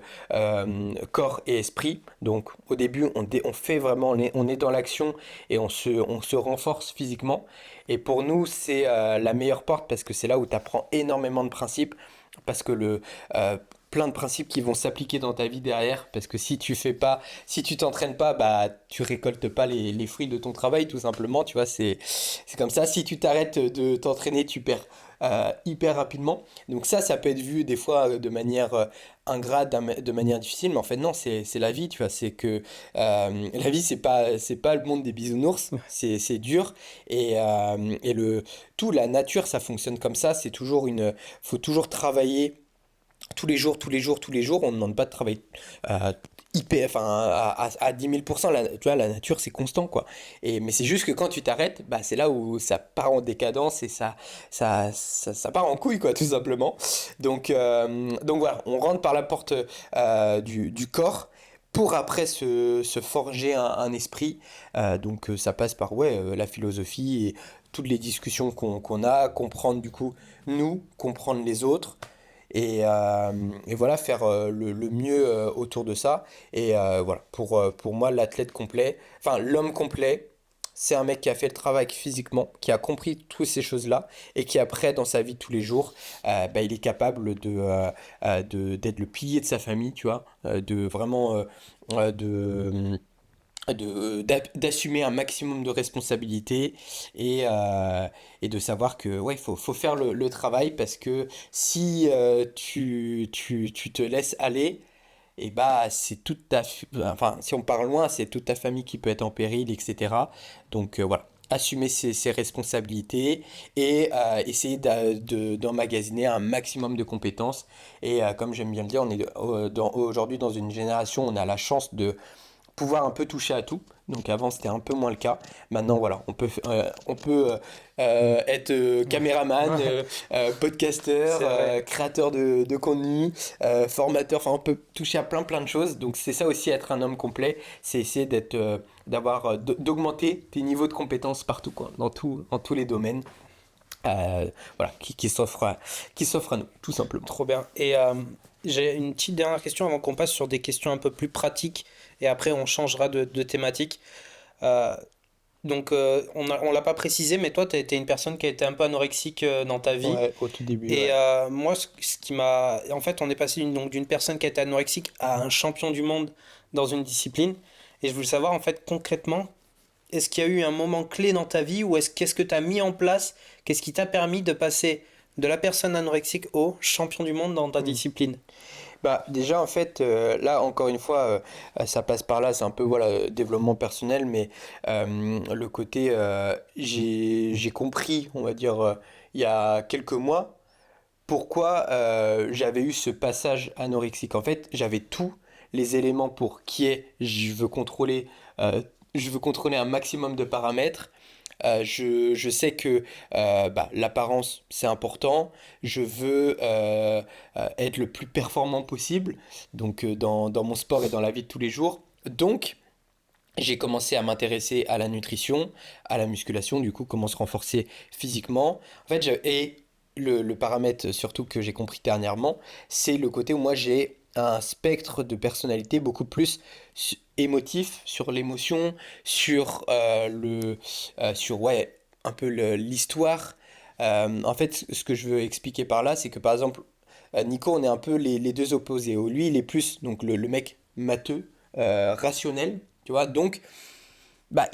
corps et esprit. Donc au début on fait vraiment, on est dans l'action et on se renforce physiquement. Et pour nous c'est la meilleure porte parce que c'est là où tu apprends énormément de principes. Parce que plein de principes qui vont s'appliquer dans ta vie derrière. Parce que si tu t'entraînes pas, bah tu récoltes pas les fruits de ton travail tout simplement. Tu vois, c'est comme ça. Si tu t'arrêtes de t'entraîner, tu perds hyper rapidement. Donc ça peut être vu des fois de manière ingrate, de manière difficile. Mais en fait non, c'est la vie. Tu vois, c'est que la vie c'est pas le monde des bisounours. C'est dur et la nature ça fonctionne comme ça. Faut toujours travailler tous les jours, tous les jours, tous les jours. On ne demande pas de travailler euh, hyper, enfin, à 10 000%. Tu vois, la nature, c'est constant, quoi. Mais c'est juste que quand tu t'arrêtes, bah, c'est là où ça part en décadence et ça part en couille, quoi, tout simplement. Donc voilà, on rentre par la porte du corps pour après se forger un esprit. Donc ça passe par ouais, la philosophie et toutes les discussions qu'on a, comprendre du coup nous, comprendre les autres. Et voilà, faire le mieux autour de ça. Voilà, pour moi, l'athlète complet, enfin l'homme complet, c'est un mec qui a fait le travail physiquement, qui a compris toutes ces choses-là, et qui après, dans sa vie de tous les jours, bah, il est capable d'être le pilier de sa famille, tu vois, de vraiment de d'assumer un maximum de responsabilités et de savoir que ouais, faut faire le travail parce que si tu te laisses aller, et bah c'est enfin si on part loin, c'est toute ta famille qui peut être en péril, etc. Donc voilà. Assumer ses responsabilités et essayer d'emmagasiner un maximum de compétences. Et comme j'aime bien le dire, on est aujourd'hui dans une génération où on a la chance de pouvoir un peu toucher à tout. Donc avant c'était un peu moins le cas. Maintenant voilà, on peut être caméraman, podcasteur, C'est vrai. créateur de contenu, formateur. Enfin on peut toucher à plein de choses. Donc c'est ça aussi être un homme complet, c'est essayer d'augmenter tes niveaux de compétences partout quoi, dans tous les domaines. Voilà, qui s'offre à nous, tout simplement. Trop bien. Et j'ai une petite dernière question avant qu'on passe sur des questions un peu plus pratiques et après on changera de thématique. Euh, on l'a pas précisé, mais toi, tu été une personne qui a été un peu anorexique dans ta vie. Ouais, au tout début. Et Ouais. moi, ce qui m'a. En fait, on est passé donc, d'une personne qui a été anorexique à un champion du monde dans une discipline. Et je voulais savoir, en fait, concrètement, est-ce qu'il y a eu un moment clé dans ta vie ou qu'est-ce que tu as mis en place? Qu'est-ce qui t'a permis de passer de la personne anorexique au champion du monde dans ta discipline? Bah déjà en fait là encore une fois ça passe par là c'est un peu voilà développement personnel mais le côté j'ai compris on va dire il y a quelques mois pourquoi j'avais eu ce passage anorexique en fait j'avais tous les éléments pour qui est je veux contrôler un maximum de paramètres Je sais que l'apparence, c'est important. Je veux être le plus performant possible, donc dans mon sport et dans la vie de tous les jours. Donc, j'ai commencé à m'intéresser à la nutrition, à la musculation, du coup, comment se renforcer physiquement. En fait, et le paramètre surtout que j'ai compris dernièrement, c'est le côté où moi j'ai un spectre de personnalité beaucoup plus émotif, sur l'émotion, sur ouais, un peu l'histoire. En fait, ce que je veux expliquer par là, c'est que par exemple, Nico, on est un peu les deux opposés. Lui, il est plus donc le mec matheux, rationnel, tu vois. Donc, voilà,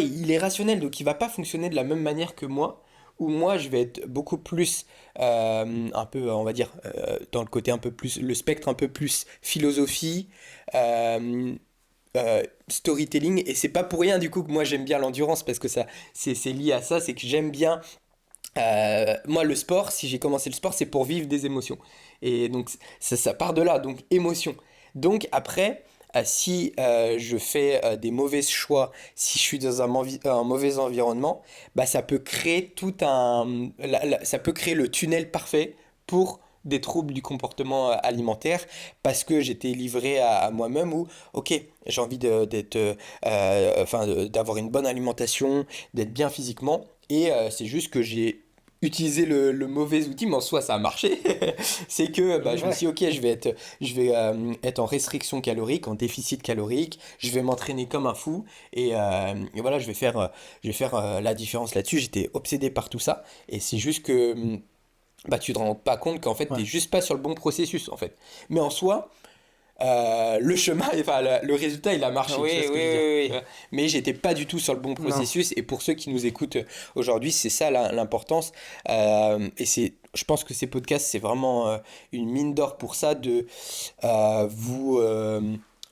il est rationnel, donc il va pas fonctionner de la même manière que moi. Où moi, je vais être beaucoup plus, un peu, on va dire, dans le côté un peu plus, le spectre un peu plus philosophie, euh, storytelling. Et c'est pas pour rien, du coup, que moi j'aime bien l'endurance, parce que ça, c'est lié à ça, c'est que j'aime bien moi, le sport, si j'ai commencé le sport, c'est pour vivre des émotions. Et donc, ça part de là, donc émotion. Donc, après, si je fais des mauvais choix, si je suis dans un mauvais environnement, bah, ça peut créer ça peut créer le tunnel parfait pour des troubles du comportement alimentaire parce que j'étais livré à moi-même où, ok, j'ai envie d'avoir une bonne alimentation, d'être bien physiquement. Et c'est juste que j'ai utilisé le mauvais outil, mais en soi ça a marché. C'est que je me Ouais. suis dit, ok, être en restriction calorique, en déficit calorique, je vais m'entraîner comme un fou, et voilà, je vais faire la différence là-dessus. J'étais obsédé par tout ça, et c'est juste que tu te rends pas compte qu'en fait, Ouais. t'es juste pas sur le bon processus, en fait. Mais en soi, le chemin, enfin le résultat, il a marché, tu vois Oui, ce oui, que je veux dire. oui, Tu oui. vois. Mais j'étais pas du tout sur le bon Non. processus. Et pour ceux qui nous écoutent aujourd'hui, c'est ça l'importance. Et je pense que ces podcasts, c'est vraiment une mine d'or pour ça, euh, vous, euh,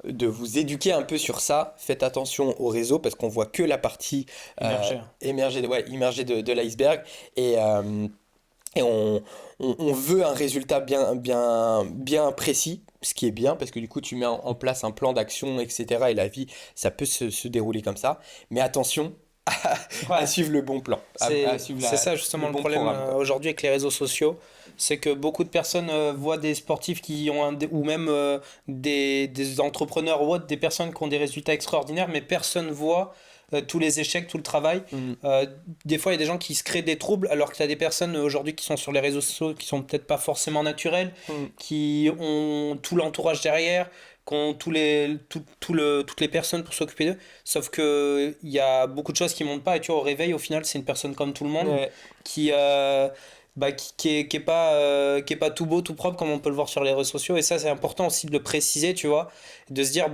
de vous éduquer un peu sur ça. Faites attention au réseau parce qu'on voit que la partie Immergé. immergée de l'iceberg. Et, euh, et on veut un résultat bien précis, ce qui est bien, parce que du coup, tu mets en place un plan d'action, etc. Et la vie, ça peut se dérouler comme ça. Mais attention à Ouais. suivre le bon plan, à suivre C'est ça le justement le bon problème programme, quoi. aujourd'hui avec les réseaux sociaux, c'est que beaucoup de personnes voient des sportifs qui ont ou même des entrepreneurs ou autres, des personnes qui ont des résultats extraordinaires, mais personne voit tous les échecs, tout le travail. Mm, Des fois, il y a des gens qui se créent des troubles, alors que tu as des personnes aujourd'hui qui sont sur les réseaux sociaux qui sont peut-être pas forcément naturelles, mm. qui ont tout l'entourage derrière, qui ont toutes les personnes pour s'occuper d'eux. Sauf que il y a beaucoup de choses qui montent pas et tu vois au réveil au final c'est une personne comme tout le monde Ouais. qui qui est pas tout beau tout propre comme on peut le voir sur les réseaux sociaux et ça c'est important aussi de le préciser tu vois de se dire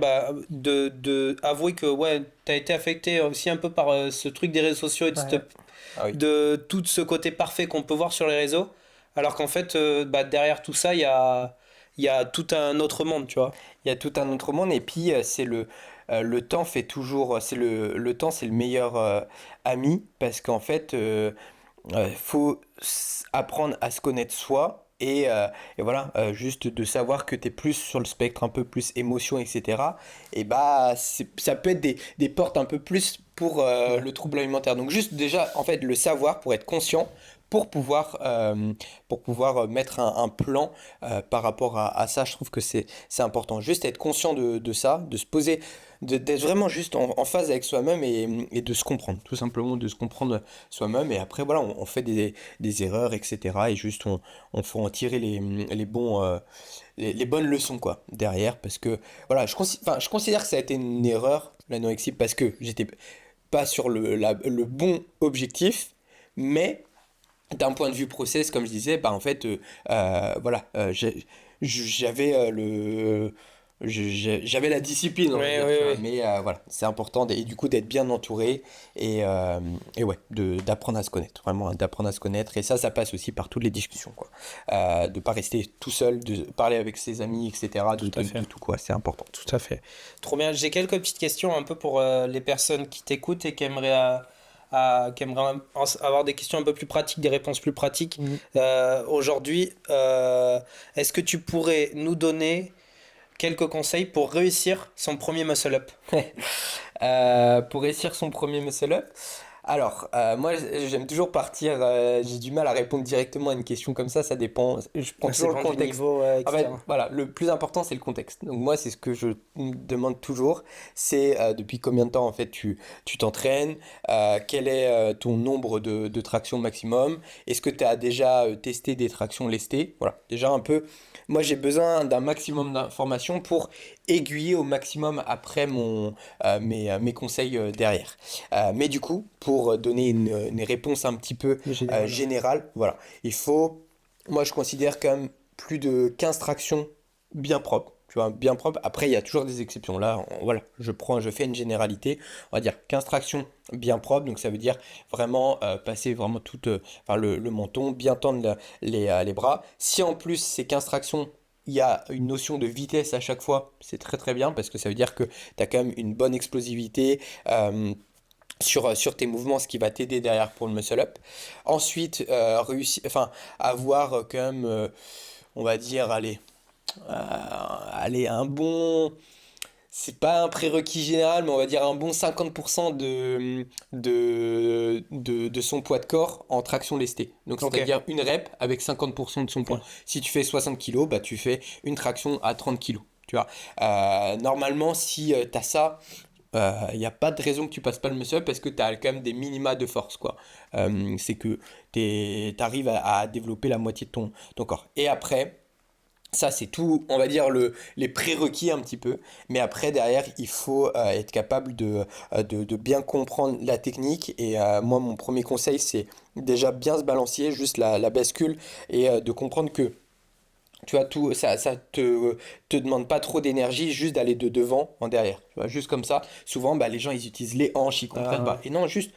de avouer que ouais t'as été affecté aussi un peu par ce truc des réseaux sociaux et Ouais. Ah oui. de tout ce côté parfait qu'on peut voir sur les réseaux alors qu'en fait derrière tout ça il y a tout un autre monde tu vois. Il y a tout un autre monde, et puis le temps fait toujours, le temps, c'est le meilleur ami, parce qu'en fait, faut apprendre à se connaître soi. Et voilà, juste de savoir que tu es plus sur le spectre un peu plus émotion, etc. Et ça peut être des portes un peu plus pour Ouais. le trouble alimentaire. Donc juste déjà, en fait, le savoir pour être conscient, pour pouvoir mettre un plan par rapport à ça. Je trouve que c'est important. Juste être conscient de ça, de se poser, d'être vraiment juste en phase avec soi-même, et de se comprendre, tout simplement de se comprendre soi-même. Et après, voilà, on fait des erreurs, etc. Et juste, on faut en tirer les bonnes leçons, quoi, derrière. Parce que, voilà, enfin, je considère que ça a été une erreur, l'anorexie, parce que j'étais pas sur le bon objectif, mais d'un point de vue process, comme je disais, en fait, voilà, j'avais j'avais la discipline, on va Oui, dire, oui, tu vois. oui. Mais voilà, c'est important, et du coup, d'être bien entouré, et ouais, d'apprendre à se connaître, vraiment, hein, d'apprendre à se connaître. Et ça passe aussi par toutes les discussions, quoi. De pas rester tout seul, de parler avec ses amis, etc., Tout à fait. de tout, quoi, c'est important. Tout à fait. Trop bien. J'ai quelques petites questions un peu pour les personnes qui t'écoutent et qui aimeraient avoir des questions un peu plus pratiques, des réponses plus pratiques. Mhm. Aujourd'hui, est-ce que tu pourrais nous donner quelques conseils pour réussir son premier muscle-up? Pour réussir son premier muscle-up, Alors, moi, j'aime toujours partir. J'ai du mal à répondre directement à une question comme ça dépend. Je prends Ça toujours le dépend du contexte. niveau, En fait, etc. voilà, le plus important, c'est le contexte. Donc, moi, c'est ce que je me demande toujours. C'est depuis combien de temps, en fait, tu t'entraînes, quel est ton nombre de tractions maximum, est-ce que tu as déjà testé des tractions lestées? Voilà, déjà un peu. Moi, j'ai besoin d'un maximum d'informations pour aiguiller au maximum après mes conseils derrière. Mais du coup, pour donner une réponse un petit peu Le général, ouais. générale, voilà, il faut, moi je considère quand même plus de 15 tractions bien propres. Tu vois, bien propre. Après, il y a toujours des exceptions. Là, voilà, je fais une généralité. On va dire 15 tractions bien propres. Donc, ça veut dire vraiment passer vraiment enfin, le menton, bien tendre les bras. Si en plus, ces 15 tractions, il y a une notion de vitesse à chaque fois, c'est très très bien parce que ça veut dire que tu as quand même une bonne explosivité. Sur tes mouvements, ce qui va t'aider derrière pour le muscle up. Ensuite, enfin, avoir quand même, on va dire, allez, un bon, c'est pas un prérequis général, mais on va dire un bon 50% de son poids de corps en traction lestée. Donc, Ok, c'est-à-dire une rep avec 50% de son poids. ok. Si tu fais 60 kilos, bah, tu fais une traction à 30 kilos. Tu vois. Normalement, si tu as ça, il n'y a pas de raison que tu passes pas le muscle up parce que tu as quand même des minima de force, quoi. C'est que tu arrives à développer la moitié de ton corps. Et après, ça, c'est tout, on va dire, les prérequis un petit peu. Mais après, derrière, il faut être capable de bien comprendre la technique. Et moi, mon premier conseil, c'est déjà bien se balancer, juste la bascule, et de comprendre que tu vois, ça te demande pas trop d'énergie, juste d'aller de devant en derrière. Tu vois, juste comme ça. Souvent, bah, les gens, ils utilisent les hanches, ils comprennent Euh, pas. Et non, juste,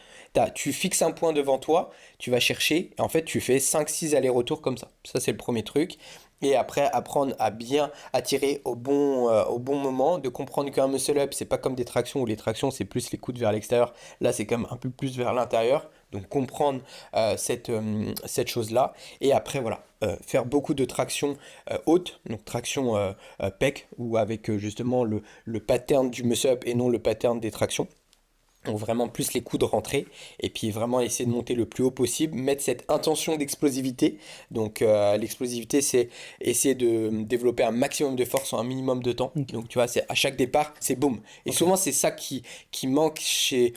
tu fixes un point devant toi, tu vas chercher, et en fait, tu fais 5 6 allers-retours comme ça. Ça, c'est le premier truc. Et après, apprendre à bien attirer au bon moment, de comprendre qu'un muscle up, c'est pas comme des tractions, où les tractions, c'est plus les coudes vers l'extérieur. Là, c'est quand même un peu plus vers l'intérieur. Donc, comprendre cette chose-là. Et après, voilà, faire beaucoup de tractions haute, donc traction pec, ou avec justement le pattern du muscle-up et non le pattern des tractions. Donc vraiment plus les coudes rentrés et puis vraiment essayer de monter le plus haut possible, mettre cette intention d'explosivité. Donc l'explosivité c'est essayer de développer un maximum de force en un minimum de temps. ok, Donc tu vois, c'est à chaque départ, c'est boum. Et ok. souvent c'est ça qui manque chez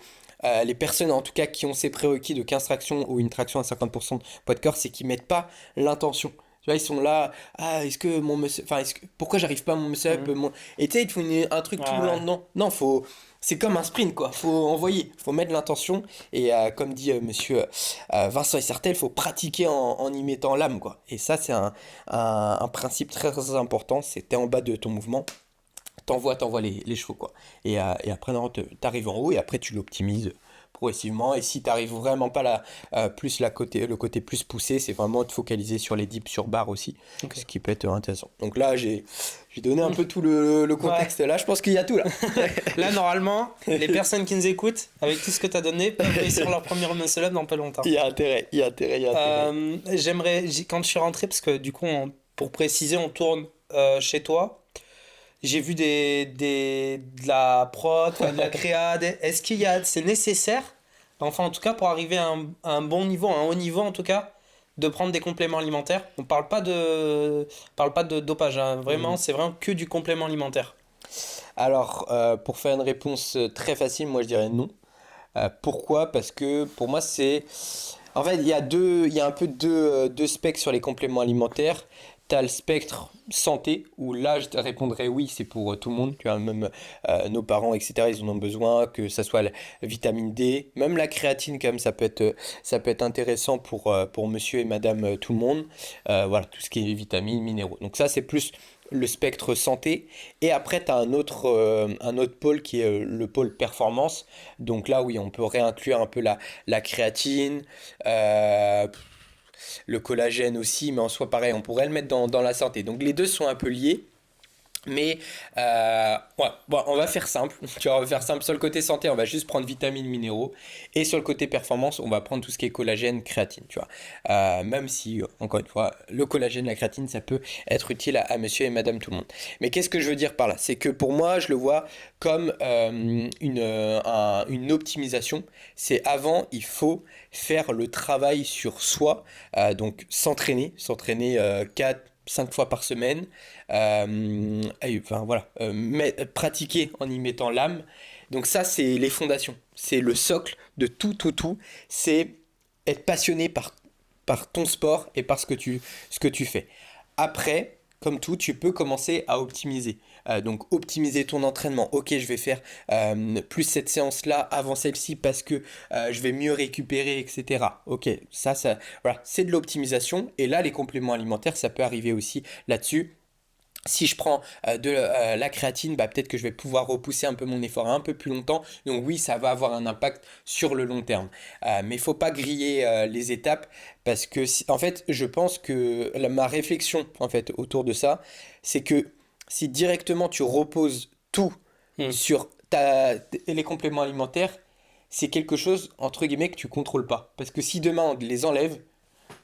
les personnes en tout cas qui ont ces prérequis de 15 tractions ou une traction à 50% de poids de corps, c'est qu'ils mettent pas l'intention. Tu vois, ils sont là, ah, est-ce que mon muscle, enfin, pourquoi j'arrive pas à mon muscle up, Mhm. Et tu sais, ils te font un truc Ouais, tout ouais. lent, non, non, c'est comme un sprint, quoi, faut envoyer, faut mettre l'intention, et comme dit monsieur Vincent Issertel, faut pratiquer en y mettant l'âme, quoi. Et ça, c'est un principe très important, c'est t'es en bas de ton mouvement, t'envoies les chevaux, quoi. Et après, non, t'arrives en haut, et après, tu l'optimises progressivement. Et si t'arrives vraiment pas plus le côté plus poussé, c'est vraiment te focaliser sur les dips sur barre aussi, Ok. ce qui peut être intéressant. Donc là, j'ai donné un peu tout le Ouais. contexte. Là, je pense qu'il y a tout là. Là, normalement, les personnes qui nous écoutent, avec tout ce que tu as donné, peuvent réussir leur premier muscle up dans pas longtemps. Il y a intérêt, il y a intérêt, il y a intérêt. Quand je suis rentré, parce que du coup, pour préciser, on tourne chez toi. J'ai vu de la prod, enfin, de la créa. Est-ce c'est nécessaire, enfin en tout cas pour arriver à un bon niveau, à un haut niveau en tout cas, de prendre des compléments alimentaires? On parle pas de dopage, hein. Vraiment, Mhm. c'est vraiment que du complément alimentaire. Alors, pour faire une réponse très facile, moi je dirais non. Pourquoi? Parce que pour moi, c'est. En fait, il y a un peu deux specs sur les compléments alimentaires. Tu as le spectre santé, où là, je te répondrais oui, c'est pour tout le monde. Tu vois, même nos parents, etc., ils en ont besoin, que ça soit la vitamine D, même la créatine, quand même, ça peut être intéressant pour monsieur et madame tout le monde. Voilà, tout ce qui est vitamines, minéraux. Donc, ça, c'est plus le spectre santé. Et après, tu as un autre pôle qui est le pôle performance. Donc là, oui, on peut réinclure un peu la créatine, euh, le collagène aussi, mais en soi, pareil, on pourrait le mettre dans la santé. Donc les deux sont un peu liés. Mais ouais, bon, on va faire simple. Tu vois, on va faire simple. Sur le côté santé, on va juste prendre vitamines, minéraux. Et sur le côté performance, on va prendre tout ce qui est collagène, créatine. Tu vois. Même si, encore une fois, le collagène, la créatine, ça peut être utile à monsieur et madame tout le monde. Mais qu'est-ce que je veux dire par là? C'est que pour moi, je le vois comme une optimisation. C'est avant, il faut faire le travail sur soi. Donc s'entraîner 4, 5 fois par semaine. Enfin voilà, pratiquer en y mettant l'âme. Donc ça, c'est les fondations. C'est le socle de tout. C'est être passionné par ton sport et par ce que tu fais. Après, comme tout, tu peux commencer à optimiser. Donc optimiser ton entraînement. Ok, je vais faire plus cette séance-là avant celle-ci parce que je vais mieux récupérer, etc. Ok, voilà, c'est de l'optimisation. Et là, les compléments alimentaires, ça peut arriver aussi là-dessus. Si je prends de la créatine, bah, peut-être que je vais pouvoir repousser un peu mon effort un peu plus longtemps. Donc oui, ça va avoir un impact sur le long terme. Mais il ne faut pas griller les étapes parce que, en fait, je pense que ma réflexion en fait, autour de ça, c'est que si directement tu reposes tout Hmm. sur les compléments alimentaires, c'est quelque chose, entre guillemets, que tu contrôles pas. Parce que si demain on les enlève,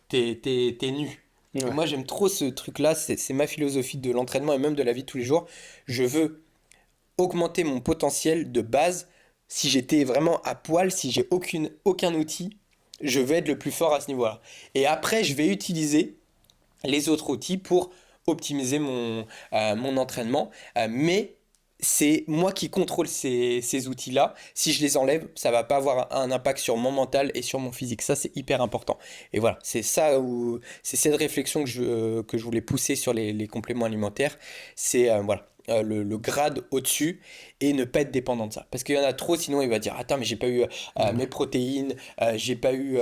t'es nu. Et Ouais. moi, j'aime trop ce truc-là, c'est ma philosophie de l'entraînement et même de la vie de tous les jours. Je veux augmenter mon potentiel de base. Si j'étais vraiment à poil, si j'ai aucun outil, je vais être le plus fort à ce niveau-là. Et après, je vais utiliser les autres outils pour optimiser mon entraînement. Mais c'est moi qui contrôle ces outils-là. Si je les enlève, ça va pas avoir un impact sur mon mental et sur mon physique. Ça, c'est hyper important. Et voilà, c'est cette réflexion que je voulais pousser sur les compléments alimentaires. C'est voilà. Le grade au-dessus et ne pas être dépendant de ça. Parce qu'il y en a trop, sinon il va dire attends, mais j'ai pas eu mes protéines, j'ai pas eu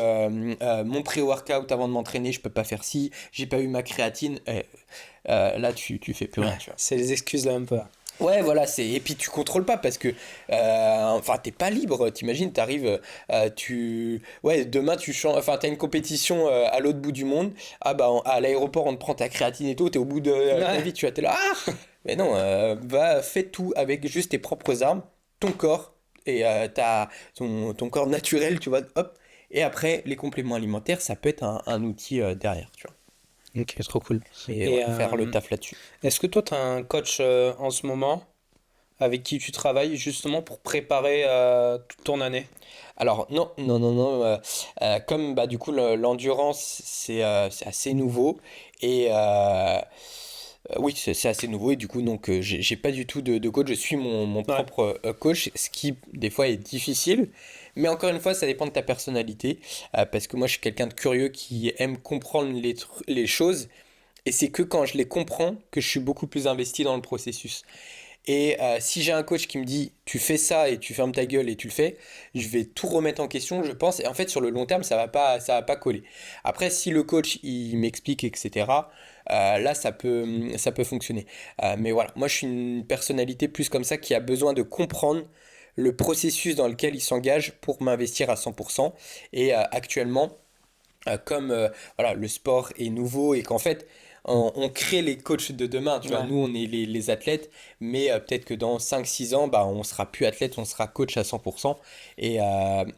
mon pré-workout avant de m'entraîner, je peux pas faire ci, j'ai pas eu ma créatine. Là, tu fais plus rien, Ouais. tu vois. C'est les excuses là un peu. Ouais, voilà, et puis tu contrôles pas parce que enfin t'es pas libre, t'imagines, t'arrives ouais, demain tu changes, enfin t'as une compétition à l'autre bout du monde. Ah bah à l'aéroport on te prend ta créatine et tout, t'es au bout de ta Ouais. vie, tu vas t'es là. Ah, mais non, fais tout avec juste tes propres armes, ton corps et ton corps naturel, tu vois, hop. Et après les compléments alimentaires, ça peut être un outil derrière, tu vois. Ok, trop cool. Mais ouais, Et faire le taf là-dessus. est-ce que toi, tu as un coach en ce moment avec qui tu travailles justement pour préparer toute ton année? Alors non, comme bah, du coup l'endurance c'est assez nouveau et oui c'est assez nouveau et du coup donc j'ai pas du tout de coach, je suis mon Ouais. propre coach, ce qui des fois est difficile, mais encore une fois ça dépend de ta personnalité, parce que moi je suis quelqu'un de curieux qui aime comprendre les choses et c'est que quand je les comprends que je suis beaucoup plus investi dans le processus. Et si j'ai un coach qui me dit tu fais ça et tu fermes ta gueule et tu le fais, je vais tout remettre en question, je pense. Et en fait, sur le long terme, ça va pas coller. Après, si le coach il m'explique, etc., là, ça peut fonctionner. Mais voilà, moi, je suis une personnalité plus comme ça qui a besoin de comprendre le processus dans lequel il s'engage pour m'investir à 100%. Et actuellement, comme voilà, le sport est nouveau et qu'en fait, on crée les coachs de demain, tu vois, Ouais. nous on est les athlètes, mais peut-être que dans 5 6 ans, bah, on sera plus athlète, on sera coach à 100%, et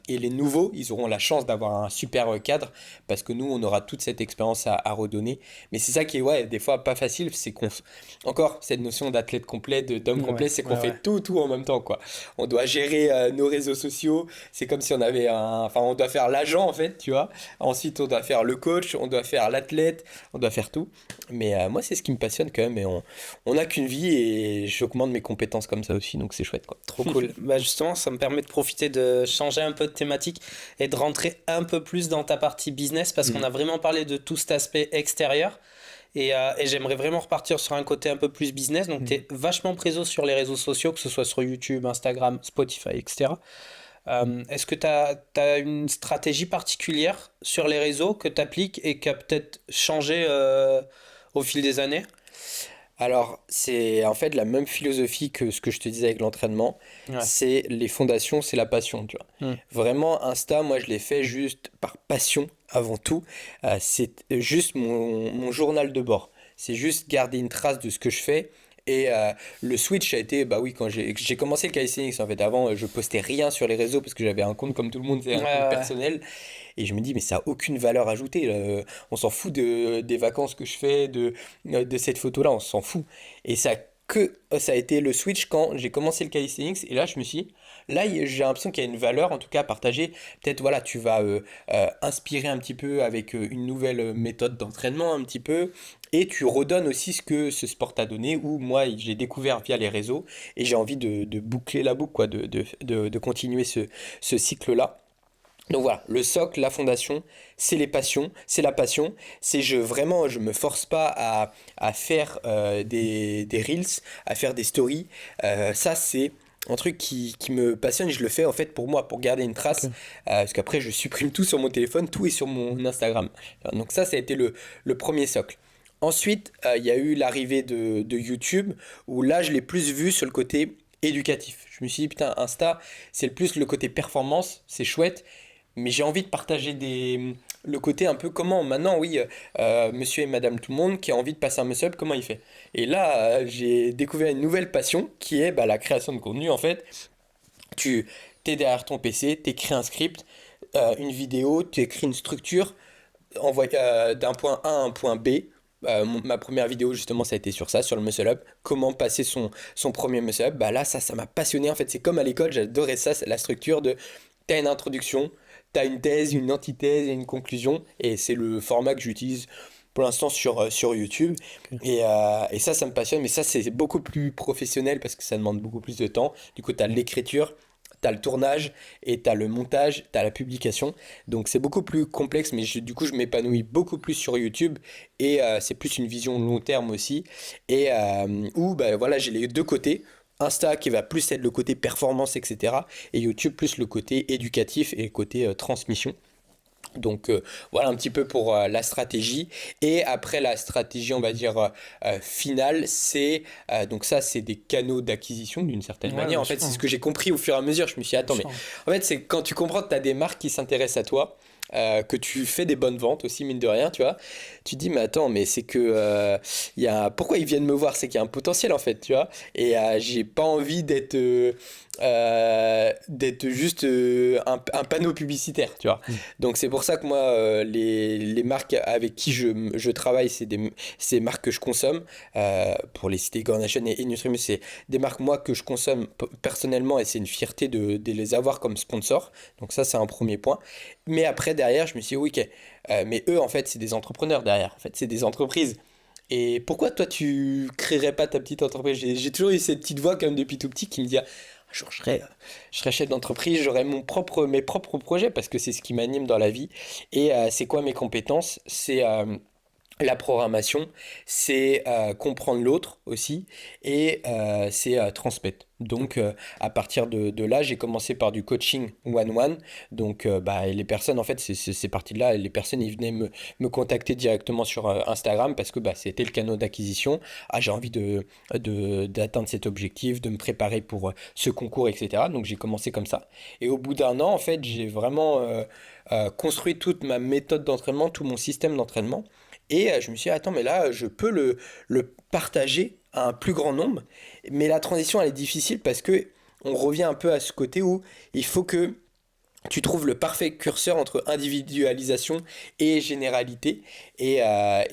les nouveaux, ils auront la chance d'avoir un super cadre, parce que nous, on aura toute cette expérience à redonner, mais c'est ça qui est, ouais, des fois pas facile, c'est encore, cette notion d'athlète complet, d'homme Ouais, complet, c'est qu'on ouais, fait ouais. tout en même temps, quoi. On doit gérer nos réseaux sociaux, c'est comme si on avait enfin, on doit faire l'agent, en fait, tu vois. Ensuite, on doit faire le coach, on doit faire l'athlète, on doit faire tout. Mais moi, c'est ce qui me passionne quand même. Et on n'a qu'une vie et j'augmente mes compétences comme ça aussi, donc c'est chouette, quoi. Trop cool. Bah justement, ça me permet de profiter de changer un peu de thématique et de rentrer un peu plus dans ta partie business parce qu'on Mm. a vraiment parlé de tout cet aspect extérieur et j'aimerais vraiment repartir sur un côté un peu plus business. Donc, tu Mm. es vachement présent sur les réseaux sociaux, que ce soit sur YouTube, Instagram, Spotify, etc. Est-ce que tu as une stratégie particulière sur les réseaux que tu appliques et qui a peut-être changé au fil des années? Alors, c'est en fait la même philosophie que ce que je te disais avec l'entraînement. Ouais. C'est les fondations, c'est la passion, tu vois. Hmm. Vraiment, Insta, moi, je l'ai fait juste par passion avant tout. C'est juste mon journal de bord. C'est juste garder une trace de ce que je fais. Et le switch a été, bah oui, quand j'ai commencé le calisthenics, en fait, avant, je postais rien sur les réseaux parce que j'avais un compte comme tout le monde, c'est un compte Ouais. personnel. Et je me dis, mais ça a aucune valeur ajoutée. On s'en fout des vacances que je fais, de cette photo-là, on s'en fout. Et ça a été le switch quand j'ai commencé le calisthenics. Et là, je me suis dit, là, j'ai l'impression qu'il y a une valeur, en tout cas, à partager. Peut-être, voilà, tu vas inspirer un petit peu avec une nouvelle méthode d'entraînement, un petit peu. Et tu redonnes aussi ce que ce sport t'a donné, ou moi, j'ai découvert via les réseaux. Et j'ai envie de boucler la boucle, quoi, de continuer ce cycle-là. Donc voilà, le socle, la fondation, c'est les passions, c'est la passion, c'est vraiment, je me force pas à faire des reels, à faire des stories. Ça, c'est un truc qui me passionne, je le fais en fait pour moi, pour garder une trace, Ok. parce qu'après je supprime tout sur mon téléphone, tout est sur mon Instagram. Donc ça a été le premier socle. Ensuite, il y a eu l'arrivée de YouTube, où là, je l'ai plus vu sur le côté éducatif. Je me suis dit, putain, Insta, c'est le plus le côté performance, c'est chouette, mais j'ai envie de partager le côté un peu comment maintenant, oui, monsieur et madame tout le monde qui a envie de passer un muscle, comment il fait. Et là, j'ai découvert une nouvelle passion qui est bah, la création de contenu en fait. Tu T'es derrière ton PC, t'écris un script, une vidéo, tu écris une structure d'un point A à un point B. Ma première vidéo justement ça a été sur ça, sur le muscle up, comment passer son premier muscle up. Bah là ça m'a passionné en fait, c'est comme à l'école, j'adorais ça, c'est la structure de t'as une introduction, t'as une thèse, une antithèse et une conclusion, et c'est le format que j'utilise pour l'instant sur YouTube. Ok. Et ça me passionne, mais ça c'est beaucoup plus professionnel parce que ça demande beaucoup plus de temps. Du coup t'as l'écriture, t'as le tournage et t'as le montage, t'as la publication. Donc c'est beaucoup plus complexe, mais du coup je m'épanouis beaucoup plus sur YouTube et c'est plus une vision long terme aussi. Et où bah, voilà, j'ai les deux côtés. Insta qui va plus être le côté performance, etc. Et YouTube plus le côté éducatif et le côté transmission. Donc voilà un petit peu pour la stratégie. Et après la stratégie, on va dire finale, donc ça c'est des canaux d'acquisition d'une certaine Ouais, manière. bien En fait, sûr. c'est ce que j'ai compris au fur et à mesure. Je me suis dit, Bien attends, mais sûr. en fait, c'est quand tu comprends que tu as des marques qui s'intéressent à toi. Que tu fais des bonnes ventes aussi, mine de rien, tu vois. Tu te dis, mais attends, mais c'est que pourquoi ils viennent me voir? C'est qu'il y a un potentiel en fait, tu vois. Et j'ai pas envie d'être juste un panneau publicitaire, tu vois. Mm. Donc c'est pour ça que moi, les marques avec qui je travaille, c'est des marques que je consomme. Pour les citer, Gornation et Nutrimus, c'est des marques moi que je consomme personnellement et c'est une fierté de les avoir comme sponsor. Donc ça, c'est un premier point. Mais après, derrière, je me suis dit, oui, ok, mais eux, en fait, c'est des entrepreneurs derrière. En fait, c'est des entreprises. Et pourquoi toi, tu créerais pas ta petite entreprise? J'ai toujours eu cette petite voix, quand même, depuis tout petit, qui me dit, ah, un jour, je serai chef d'entreprise, j'aurai mes propres projets, parce que c'est ce qui m'anime dans la vie. Et c'est quoi mes compétences? C'est la programmation, c'est comprendre l'autre aussi, et c'est transmettre. Donc à partir de là, j'ai commencé par du coaching one-one. Donc bah, les personnes, en fait, c'est parti de là. Les personnes, ils venaient me contacter directement sur Instagram parce que bah, c'était le canal d'acquisition. Ah, j'ai envie d'atteindre cet objectif, de me préparer pour ce concours, etc. Donc j'ai commencé comme ça. Et au bout d'un an, en fait, j'ai vraiment construit toute ma méthode d'entraînement, tout mon système d'entraînement. Et je me suis dit, attends, mais là, je peux le partager à un plus grand nombre. Mais la transition, elle est difficile parce que on revient un peu à ce côté où il faut que tu trouves le parfait curseur entre individualisation et généralité. Et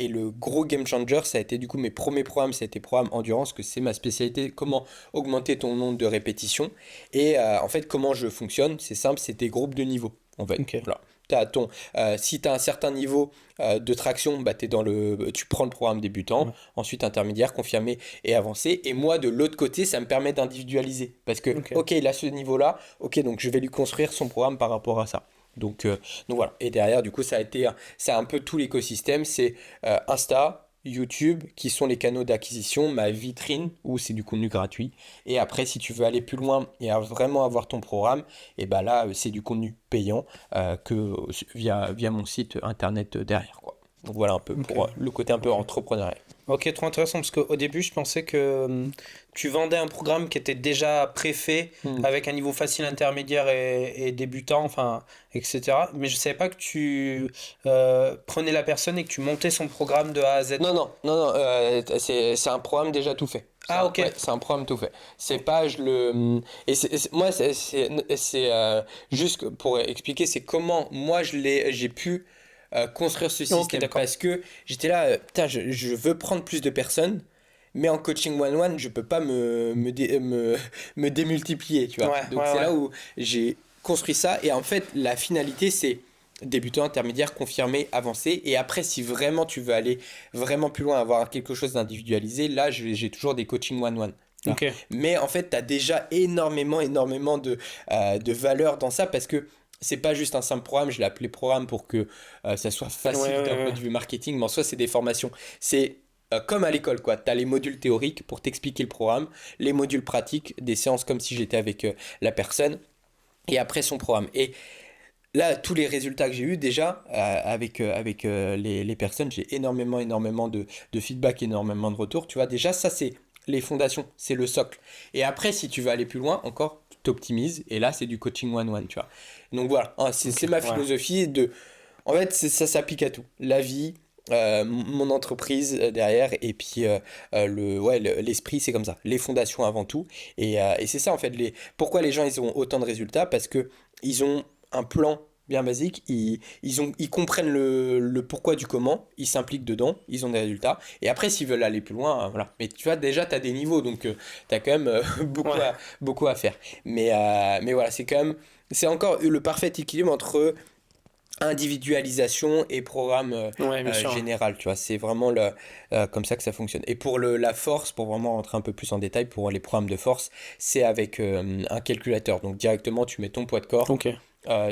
le gros game changer, ça a été du coup mes premiers programmes, ça a été programme endurance, que c'est ma spécialité, comment augmenter ton nombre de répétitions. Et en fait, comment je fonctionne, c'est simple, c'est des groupes de niveau. En fait, Ok. voilà. Si tu as un certain niveau de traction, bah, tu prends le programme débutant, Ouais. ensuite intermédiaire, confirmé et avancé. Et moi, de l'autre côté, ça me permet d'individualiser. Parce que, Ok. ok, il a ce niveau-là, ok, donc je vais lui construire son programme par rapport à ça. Donc voilà. Et derrière, du coup, c'est un peu tout l'écosystème. C'est Insta, YouTube, qui sont les canaux d'acquisition, ma vitrine, où c'est du contenu gratuit. Et après, si tu veux aller plus loin et vraiment avoir ton programme, et ben là, c'est du contenu payant via mon site internet derrière, quoi. Donc voilà un peu Ok. pour le côté un peu Ok. entrepreneurial. Ok, trop intéressant parce qu'au début, je pensais que tu vendais un programme qui était déjà préfet Hmm. avec un niveau facile, intermédiaire et débutant, enfin, etc. Mais je savais pas que tu prenais la personne et que tu montais son programme de A à Z. Non, non, non, non, c'est un programme déjà tout fait. Ah, ok. Ouais, c'est un programme tout fait. C'est pas et moi juste pour expliquer, c'est comment moi j'ai pu construire ce Ok, système d'accord. parce que j'étais là, putain, je veux prendre plus de personnes, mais en coaching one-one, je peux pas me démultiplier, tu vois. Ouais, Donc ouais, c'est ouais. là où j'ai construit ça et en fait la finalité c'est débutant, intermédiaire, confirmé, avancé. Et après, si vraiment tu veux aller vraiment plus loin, avoir quelque chose d'individualisé, là, j'ai toujours des coachings one-one. Voilà. Ok. Mais en fait, tu as déjà énormément de valeur dans ça parce que c'est pas juste un simple programme. Je l'ai appelé programme pour que ça soit Ouais, ouais, facile d'un point ouais. de vue marketing, mais en soi, c'est des formations. C'est comme à l'école, quoi. Tu as les modules théoriques pour t'expliquer le programme, les modules pratiques, des séances comme si j'étais avec la personne, et après son programme. Et là, tous les résultats que j'ai eus déjà avec les personnes, j'ai énormément de feedback, énormément de retours. Tu vois, déjà, ça, c'est les fondations, c'est le socle. Et après, si tu veux aller plus loin, encore, tu t'optimises. Et là, c'est du coaching one-one, tu vois. Donc voilà, hein, c'est Ok, ma ouais. philosophie de... En fait, ça s'applique à tout. La vie, mon entreprise derrière, et puis l'esprit, c'est comme ça. Les fondations avant tout. Et c'est ça, en fait, pourquoi les gens, ils ont autant de résultats? Parce que ils ont un plan bien basique, ils comprennent le pourquoi du comment, ils s'impliquent dedans, ils ont des résultats. Et après, s'ils veulent aller plus loin, voilà. Mais tu vois, déjà, tu as des niveaux, donc tu as quand même Ouais. beaucoup à faire. Mais voilà, c'est quand même, c'est encore le parfait équilibre entre individualisation et programme Ouais, bien sûr. général, tu vois, c'est vraiment comme ça que ça fonctionne. Et pour la force, pour vraiment rentrer un peu plus en détail, pour les programmes de force, c'est avec un calculateur. Donc directement, tu mets ton poids de corps, Ok.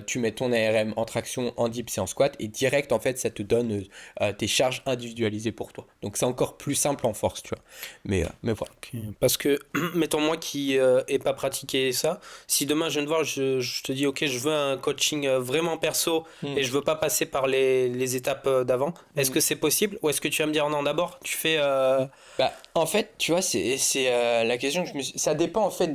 tu mets ton ARM en traction, en dips et en squat, et direct, en fait, ça te donne tes charges individualisées pour toi. Donc c'est encore plus simple en force, tu vois. Mais voilà. Ok. Parce que, mettons moi qui ai pas pratiqué ça, si demain je viens te voir, je te dis, ok, je veux un coaching vraiment perso Hmm. et je veux pas passer par les étapes d'avant, est-ce Hmm. que c'est possible ou est-ce que tu vas me dire non, d'abord, tu fais. Bah, en fait, tu vois, c'est la question que ça dépend en fait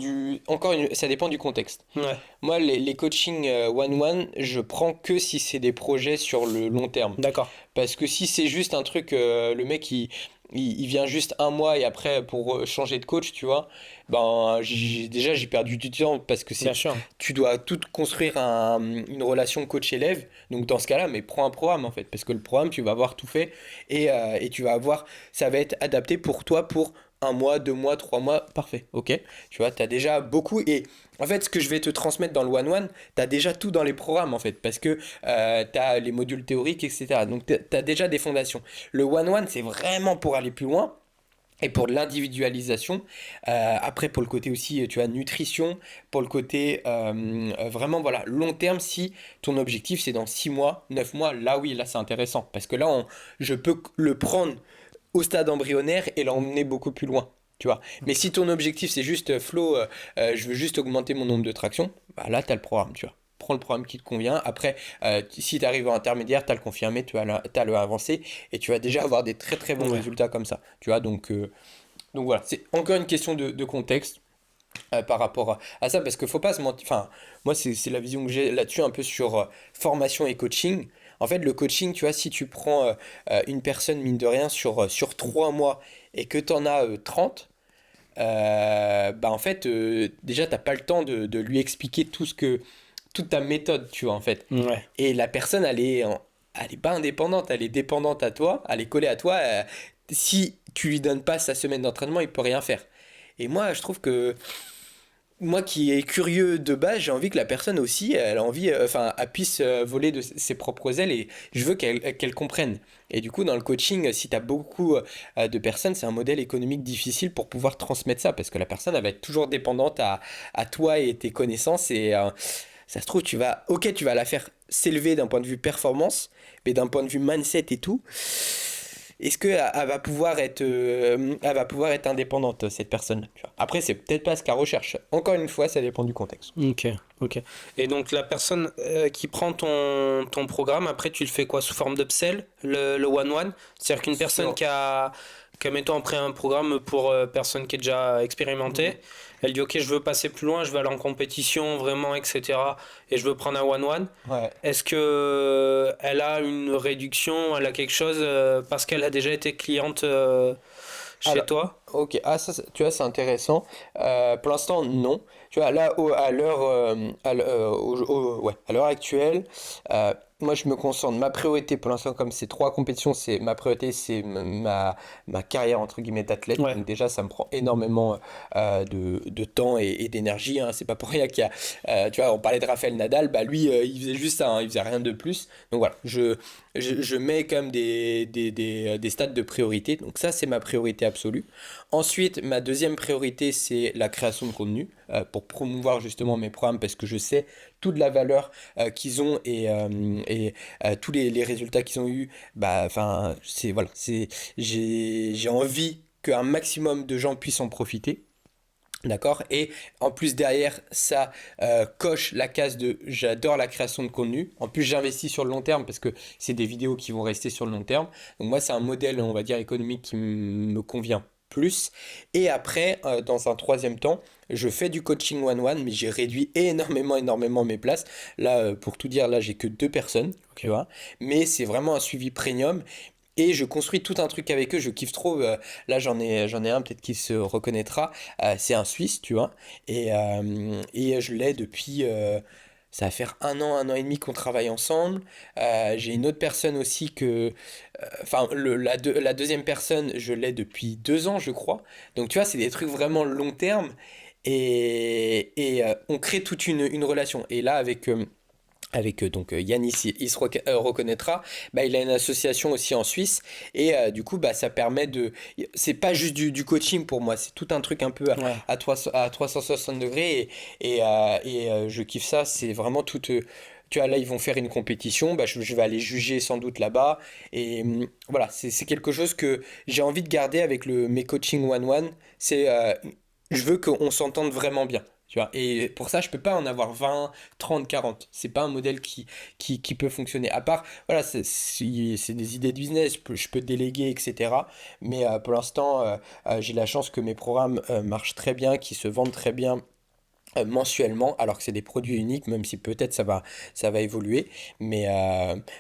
ça dépend du contexte. Ouais, Moi, les coachings one-one, je prends que si c'est des projets sur le long terme. d'accord. Parce que si c'est juste un truc, le mec il vient juste un mois et après pour changer de coach, tu vois, ben déjà j'ai perdu du temps parce que Bien sûr. tu dois tout construire une relation coach-élève. Donc dans ce cas-là, mais prends un programme en fait, parce que le programme tu vas avoir tout fait et tu vas avoir, ça va être adapté pour toi pour un mois, 2 mois, 3 mois, parfait, ok. Tu vois, t'as déjà beaucoup et en fait ce que je vais te transmettre dans le one-one, t'as déjà tout dans les programmes en fait, parce que tu as les modules théoriques, etc. Donc tu as déjà des fondations. Le one-one, c'est vraiment pour aller plus loin. Et pour de l'individualisation, après pour le côté aussi, tu as nutrition, pour le côté vraiment voilà, long terme, si ton objectif c'est dans 6 mois, 9 mois, là oui, là c'est intéressant. Parce que là, je peux le prendre au stade embryonnaire et l'emmener beaucoup plus loin. Tu vois. Mais si ton objectif c'est juste Flo, je veux juste augmenter mon nombre de tractions, bah là tu as le programme, tu vois. Prends le programme qui te convient. Après, si tu arrives à intermédiaire, tu as le confirmé, tu as le avancé et tu vas déjà avoir des très très bons Ouais. résultats comme ça. Tu vois, donc voilà, c'est encore une question de contexte par rapport à ça parce qu'il faut pas se mentir. Enfin, moi, c'est la vision que j'ai là-dessus un peu sur formation et coaching. En fait, le coaching, tu vois, si tu prends une personne, mine de rien, sur 3 mois et que tu en as 30, bah en fait, déjà, t'as pas le temps de lui expliquer toute ta méthode, tu vois, en fait. Ouais. Et la personne, elle est pas indépendante, elle est dépendante à toi, elle est collée à toi. Si tu lui donnes pas sa semaine d'entraînement, il peut rien faire. Et moi, je trouve que moi qui est curieux de base, j'ai envie que la personne aussi, elle a envie, enfin, elle puisse voler de ses propres ailes et je veux qu'elle comprenne. Et du coup, dans le coaching, si tu as beaucoup de personnes, c'est un modèle économique difficile pour pouvoir transmettre ça parce que la personne, elle va être toujours dépendante à toi et tes connaissances et ça se trouve, tu vas la faire s'élever d'un point de vue performance, mais d'un point de vue mindset et tout. Est-ce qu'elle va pouvoir être indépendante, cette personne, tu vois. Après, c'est peut-être pas ce qu'elle recherche. Encore une fois, ça dépend du contexte. Ok, ok. Et donc la personne qui prend ton programme, après tu le fais quoi? Sous forme d'upsell, le one-one? C'est-à-dire qu'une personne Sur- qui a, mettons, pris un programme pour personne qui est déjà expérimentée, elle dit ok, je veux passer plus loin, je veux aller en compétition, vraiment, etc. Et je veux prendre un one-one. Ouais. Est-ce que elle a une réduction, elle a quelque chose parce qu'elle a déjà été cliente chez Alors, toi? Ok, tu vois, c'est intéressant. Pour l'instant, non. Tu vois, là, à l'heure actuelle, moi, je me concentre. Ma priorité, pour l'instant, comme c'est trois compétitions, ma priorité, c'est ma carrière, entre guillemets, d'athlète. Ouais. Donc, déjà, ça me prend énormément de temps et d'énergie, hein. C'est pas pour rien qu'il y a, tu vois, on parlait de Rafael Nadal, bah lui, il faisait juste ça, hein, il faisait rien de plus. Donc, voilà, je mets quand même des stades de priorité. Donc, ça, c'est ma priorité absolue. Ensuite, ma deuxième priorité, c'est la création de contenu pour promouvoir justement mes programmes parce que je sais toute la valeur qu'ils ont et tous les résultats qu'ils ont eu. Bah, enfin, j'ai envie qu'un maximum de gens puissent en profiter. D'accord? Et en plus derrière, ça coche la case de j'adore la création de contenu. En plus, j'investis sur le long terme parce que c'est des vidéos qui vont rester sur le long terme. Donc moi, c'est un modèle, on va dire, économique qui me convient plus. Et après, dans un troisième temps, je fais du coaching one-one, mais j'ai réduit énormément mes places. Là, pour tout dire, là, j'ai que 2 personnes, tu vois. Mais c'est vraiment un suivi premium. Et je construis tout un truc avec eux, je kiffe trop. Là, j'en ai un, peut-être qu'il se reconnaîtra. C'est un Suisse, tu vois. Et je l'ai depuis. Ça va faire un an et demi qu'on travaille ensemble. J'ai une autre personne aussi enfin, la deuxième personne, je l'ai depuis 2 ans, je crois. Donc, tu vois, c'est des trucs vraiment long terme. Et on crée toute une relation. Et là, avec donc Yanis, il se reconnaîtra, bah, il a une association aussi en Suisse et du coup bah, ça permet c'est pas juste du coaching pour moi, c'est tout un truc un peu Ouais. à 360 degrés je kiffe ça, c'est vraiment tout... tu vois, là, ils vont faire une compétition, bah, je vais aller juger sans doute là-bas. Et voilà, c'est quelque chose que j'ai envie de garder avec mes coaching one-one. Je veux qu'on s'entende vraiment bien. Tu vois, et pour ça, je peux pas en avoir 20, 30, 40. C'est pas un modèle qui peut fonctionner. À part, voilà, c'est des idées de business, je peux déléguer, etc. Mais pour l'instant, j'ai la chance que mes programmes marchent très bien, qu'ils se vendent très bien mensuellement, alors que c'est des produits uniques, même si peut-être ça va évoluer. Mais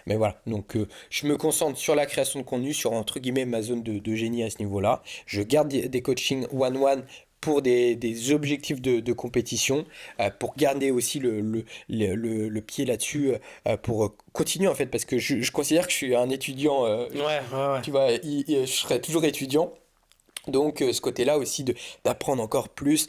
voilà, donc je me concentre sur la création de contenu, sur entre guillemets ma zone de génie à ce niveau-là. Je garde des coachings one-one pour des objectifs de compétition, pour garder aussi le pied là-dessus, pour continuer en fait, parce que je considère que je suis un étudiant, Ouais, ouais, ouais. tu vois, je serai toujours étudiant. Donc ce côté-là aussi d'apprendre encore plus.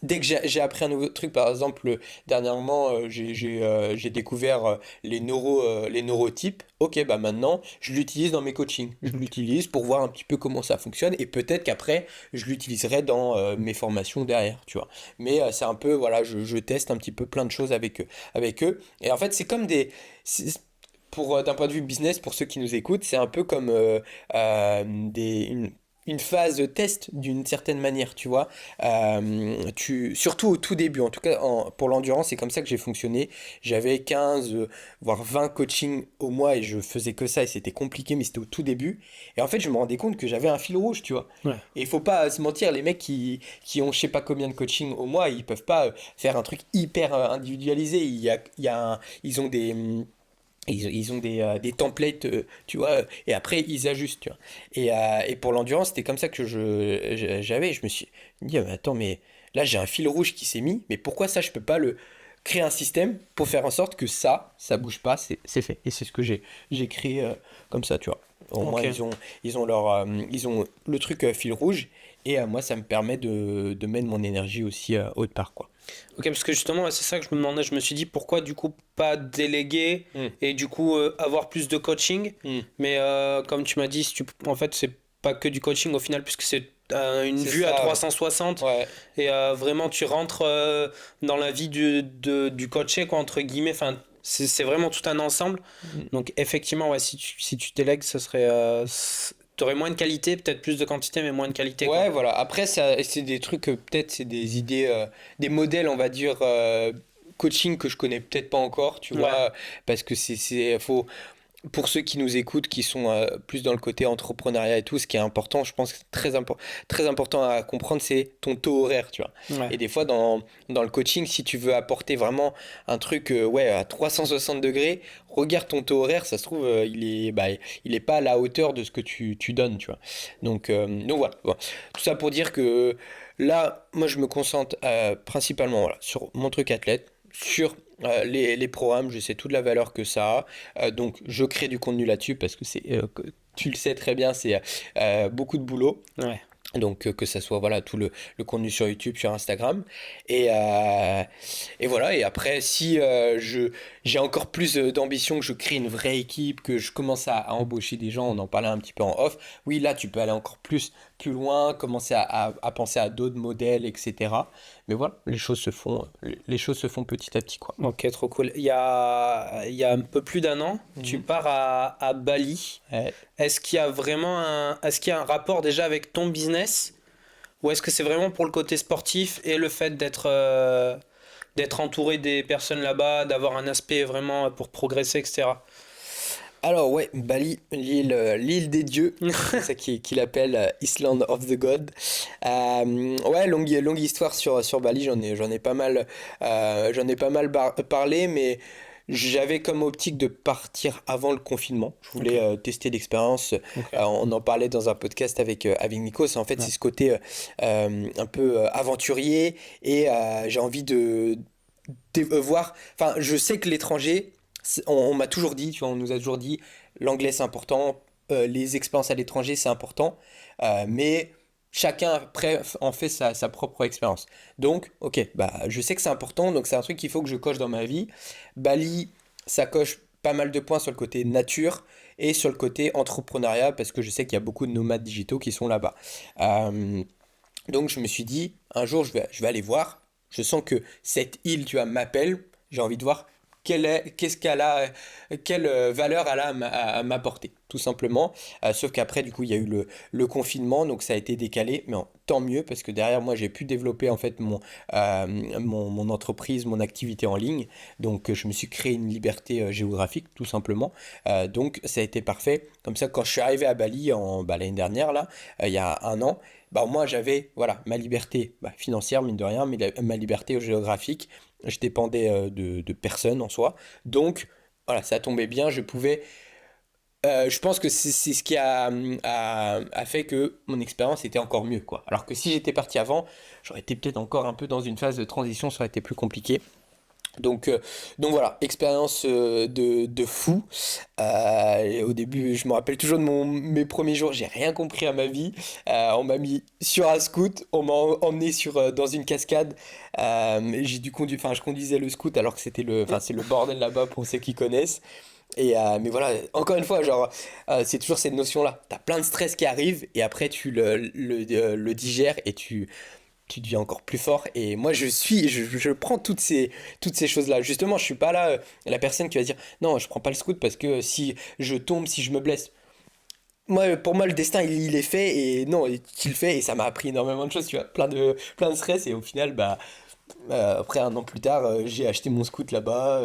Dès que j'ai appris un nouveau truc, par exemple, dernièrement, j'ai découvert les neurotypes. Ok, bah maintenant, je l'utilise dans mes coachings. Je l'utilise pour voir un petit peu comment ça fonctionne et peut-être qu'après, je l'utiliserai dans mes formations derrière, tu vois. Mais c'est un peu, voilà, je teste un petit peu plein de choses avec eux. Et en fait, c'est comme d'un point de vue business, pour ceux qui nous écoutent, c'est un peu comme une phase de test d'une certaine manière, tu vois. Surtout au tout début, en tout cas pour l'endurance, c'est comme ça que j'ai fonctionné. J'avais 15, voire 20 coachings au mois et je faisais que ça et c'était compliqué, mais c'était au tout début. Et en fait, je me rendais compte que j'avais un fil rouge, tu vois. Ouais. Et il faut pas se mentir, les mecs qui ont je sais pas combien de coaching au mois, ils peuvent pas faire un truc hyper individualisé. Ils ont ils ont des templates, tu vois, et après ils ajustent, tu vois. Et pour l'endurance, c'était comme ça que j'avais. Je me suis dit, ah, mais attends, mais là j'ai un fil rouge qui s'est mis, mais pourquoi ça je peux pas créer un système pour faire en sorte que ça bouge pas, c'est fait. Et c'est ce que j'ai créé comme ça, tu vois. Au moins Ok. ils ont le truc fil rouge, et moi ça me permet de mettre mon énergie aussi autre part, quoi. Ok, parce que justement, ouais, c'est ça que je me demandais. Je me suis dit pourquoi du coup pas déléguer Hmm. et du coup avoir plus de coaching. Hmm. Mais comme tu m'as dit, si en fait, c'est pas que du coaching au final, puisque c'est une C'est vue à ça, ouais. 360 Ouais. et vraiment tu rentres dans la vie du coaché, quoi, entre guillemets. Enfin, c'est vraiment tout un ensemble. Donc, effectivement, ouais, si tu délègues, ce serait. T'aurais moins de qualité, peut-être plus de quantité, mais moins de qualité, quoi. Ouais, voilà. Après, c'est des trucs, peut-être, c'est des idées, des modèles, on va dire, coaching que je connais peut-être pas encore, tu Ouais. vois, parce que faut. pour ceux qui nous écoutent, qui sont plus dans le côté entrepreneuriat et tout, ce qui est important, je pense que c'est très important à comprendre, c'est ton taux horaire, tu vois. Ouais. Et des fois, dans le coaching, si tu veux apporter vraiment un truc ouais, à 360 degrés, regarde ton taux horaire, ça se trouve, il est pas à la hauteur de ce que tu donnes, tu vois. Donc voilà. Bon. Tout ça pour dire que là, moi, je me concentre principalement voilà, sur mon truc athlète, sur les programmes, je sais toute la valeur que ça a. Donc, je crée du contenu là-dessus parce que tu le sais très bien, c'est beaucoup de boulot. Ouais. Donc, que ça soit voilà, tout le contenu sur YouTube, sur Instagram. Et, euh, et voilà. Et après, si j'ai encore plus d'ambition, que je crée une vraie équipe, que je commence à embaucher des gens, on en parlait un petit peu en off. Oui, là, tu peux aller encore plus loin, commencer à penser à d'autres modèles, etc. Mais voilà, les choses se font petit à petit, quoi. Ok, trop cool. Il y a un peu plus d'un an, tu Mhm. pars à Bali. Ouais. Est-ce qu'il y a un rapport déjà avec ton business ou est-ce que c'est vraiment pour le côté sportif et le fait d'être entouré des personnes là-bas, d'avoir un aspect vraiment pour progresser, etc. Alors ouais, Bali, l'île des dieux, c'est ça qu'il appelle Island of the God. Ouais, longue histoire sur Bali, j'en ai pas mal, parlé, mais j'avais comme optique de partir avant le confinement. Je Ok, voulais tester l'expérience. ok, On en parlait dans un podcast avec Nikos. En fait, ouais, c'est ce côté un peu aventurier et j'ai envie de voir. Enfin, je sais que l'étranger, on m'a toujours dit, tu vois, on nous a toujours dit, l'anglais c'est important, les expériences à l'étranger c'est important, mais chacun après en fait sa propre expérience. Donc, ok, bah je sais que c'est important, donc c'est un truc qu'il faut que je coche dans ma vie. Bali, ça coche pas mal de points sur le côté nature et sur le côté entrepreneuriat parce que je sais qu'il y a beaucoup de nomades digitaux qui sont là-bas. Euh, donc je me suis dit, un jour je vais aller voir. Je sens que cette île, tu vois, m'appelle. J'ai envie de voir qu'est-ce qu'elle a, quelle valeur elle a à m'apporter, tout simplement. Sauf qu'après, du coup, il y a eu le confinement, donc ça a été décalé. Mais tant mieux, parce que derrière moi, j'ai pu développer en fait mon entreprise, mon activité en ligne. Donc je me suis créé une liberté géographique, tout simplement. Donc ça a été parfait. Comme ça, quand je suis arrivé à Bali l'année dernière, là, il y a un an, bah, moi j'avais voilà, ma liberté financière, mine de rien, mais ma liberté géographique. Je dépendais de personne en soi. Donc voilà, ça tombait bien, je pouvais. Je pense que c'est ce qui a fait que mon expérience était encore mieux, quoi. Alors que si j'étais parti avant, j'aurais été peut-être encore un peu dans une phase de transition, ça aurait été plus compliqué. Donc, euh, donc voilà, expérience de fou. Et au début, je me rappelle toujours de mes premiers jours, j'ai rien compris à ma vie. On m'a mis sur un scoot, on m'a emmené dans une cascade. J'ai dû conduire, enfin, je conduisais le scoot alors que c'est le bordel là-bas pour ceux qui connaissent. Mais voilà, encore une fois, genre, c'est toujours cette notion-là. T'as plein de stress qui arrive et après tu le digères et tu deviens encore plus fort. Et moi, je prends toutes ces choses-là. Justement, je suis pas là, la personne qui va dire, non, je prends pas le scoot parce que si je tombe, si je me blesse. Moi, pour moi, le destin, il est fait et non, tu le fais et ça m'a appris énormément de choses, tu vois, plein de stress et au final, bah, après un an plus tard, j'ai acheté mon scoot là-bas,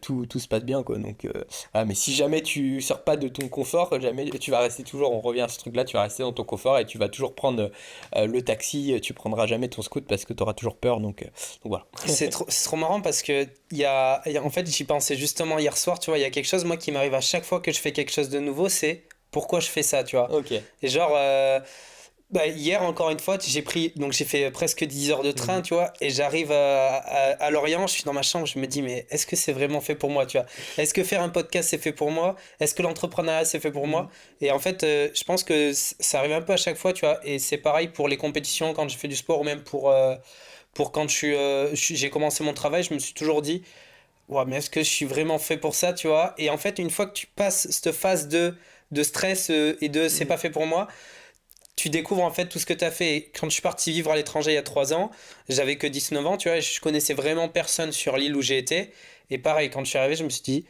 tout se passe bien quoi. Donc, voilà. Mais si jamais tu sors pas de ton confort, jamais tu vas rester toujours, on revient à ce truc-là, tu vas rester dans ton confort et tu vas toujours prendre le taxi, tu prendras jamais ton scoot parce que tu auras toujours peur. Donc voilà. c'est trop marrant parce que en fait, j'y pensais justement hier soir, tu vois, il y a quelque chose, moi, qui m'arrive à chaque fois que je fais quelque chose de nouveau, c'est pourquoi je fais ça, tu vois. Ok. Et genre, bah, hier, encore une fois, j'ai fait presque 10 heures de train, Mhm. tu vois, et j'arrive à Lorient, je suis dans ma chambre, je me dis, mais est-ce que c'est vraiment fait pour moi, tu vois? Est-ce que faire un podcast, c'est fait pour moi? Est-ce que l'entrepreneuriat, c'est fait pour moi? Mhm. Et en fait, je pense que ça arrive un peu à chaque fois, tu vois, et c'est pareil pour les compétitions, quand je fais du sport, ou même pour quand j'ai commencé mon travail, je me suis toujours dit, ouais, mais est-ce que je suis vraiment fait pour ça, tu vois? Et en fait, une fois que tu passes cette phase de stress et de c'est Mhm. pas fait pour moi, tu découvres en fait tout ce que tu as fait. Et quand je suis parti vivre à l'étranger il y a 3 ans, j'avais que 19 ans, tu vois, et je connaissais vraiment personne sur l'île où j'ai été. Et pareil, quand je suis arrivé, je me suis dit,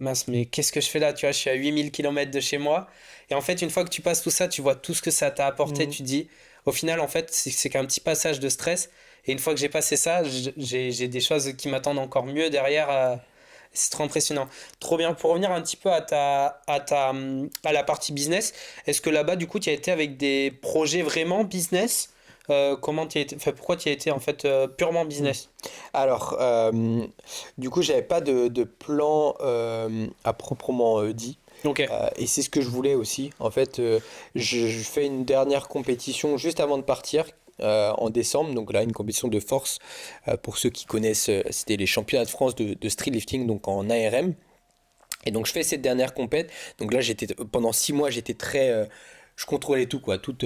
mince, mais qu'est-ce que je fais là? Tu vois, je suis à 8000 km de chez moi. Et en fait, une fois que tu passes tout ça, tu vois tout ce que ça t'a apporté. Mhm. Tu te dis, au final, en fait, c'est qu'un petit passage de stress. Et une fois que j'ai passé ça, j'ai des choses qui m'attendent encore mieux derrière. C'est trop impressionnant. Trop bien. Pour revenir un petit peu à la partie business, est-ce que là-bas, du coup, tu as été avec des projets vraiment business? Comment tu été, enfin, pourquoi tu as été en fait purement Mm. business? Alors, du coup, j'avais pas de plan à proprement dit. Ok. Et c'est ce que je voulais aussi. En fait, je fais une dernière compétition juste avant de partir. En décembre, donc là une compétition de force pour ceux qui connaissent, c'était les championnats de France de street lifting donc en ARM. Et donc je fais cette dernière compète. Donc là j'étais pendant 6 mois j'étais très je contrôlais tout quoi, tout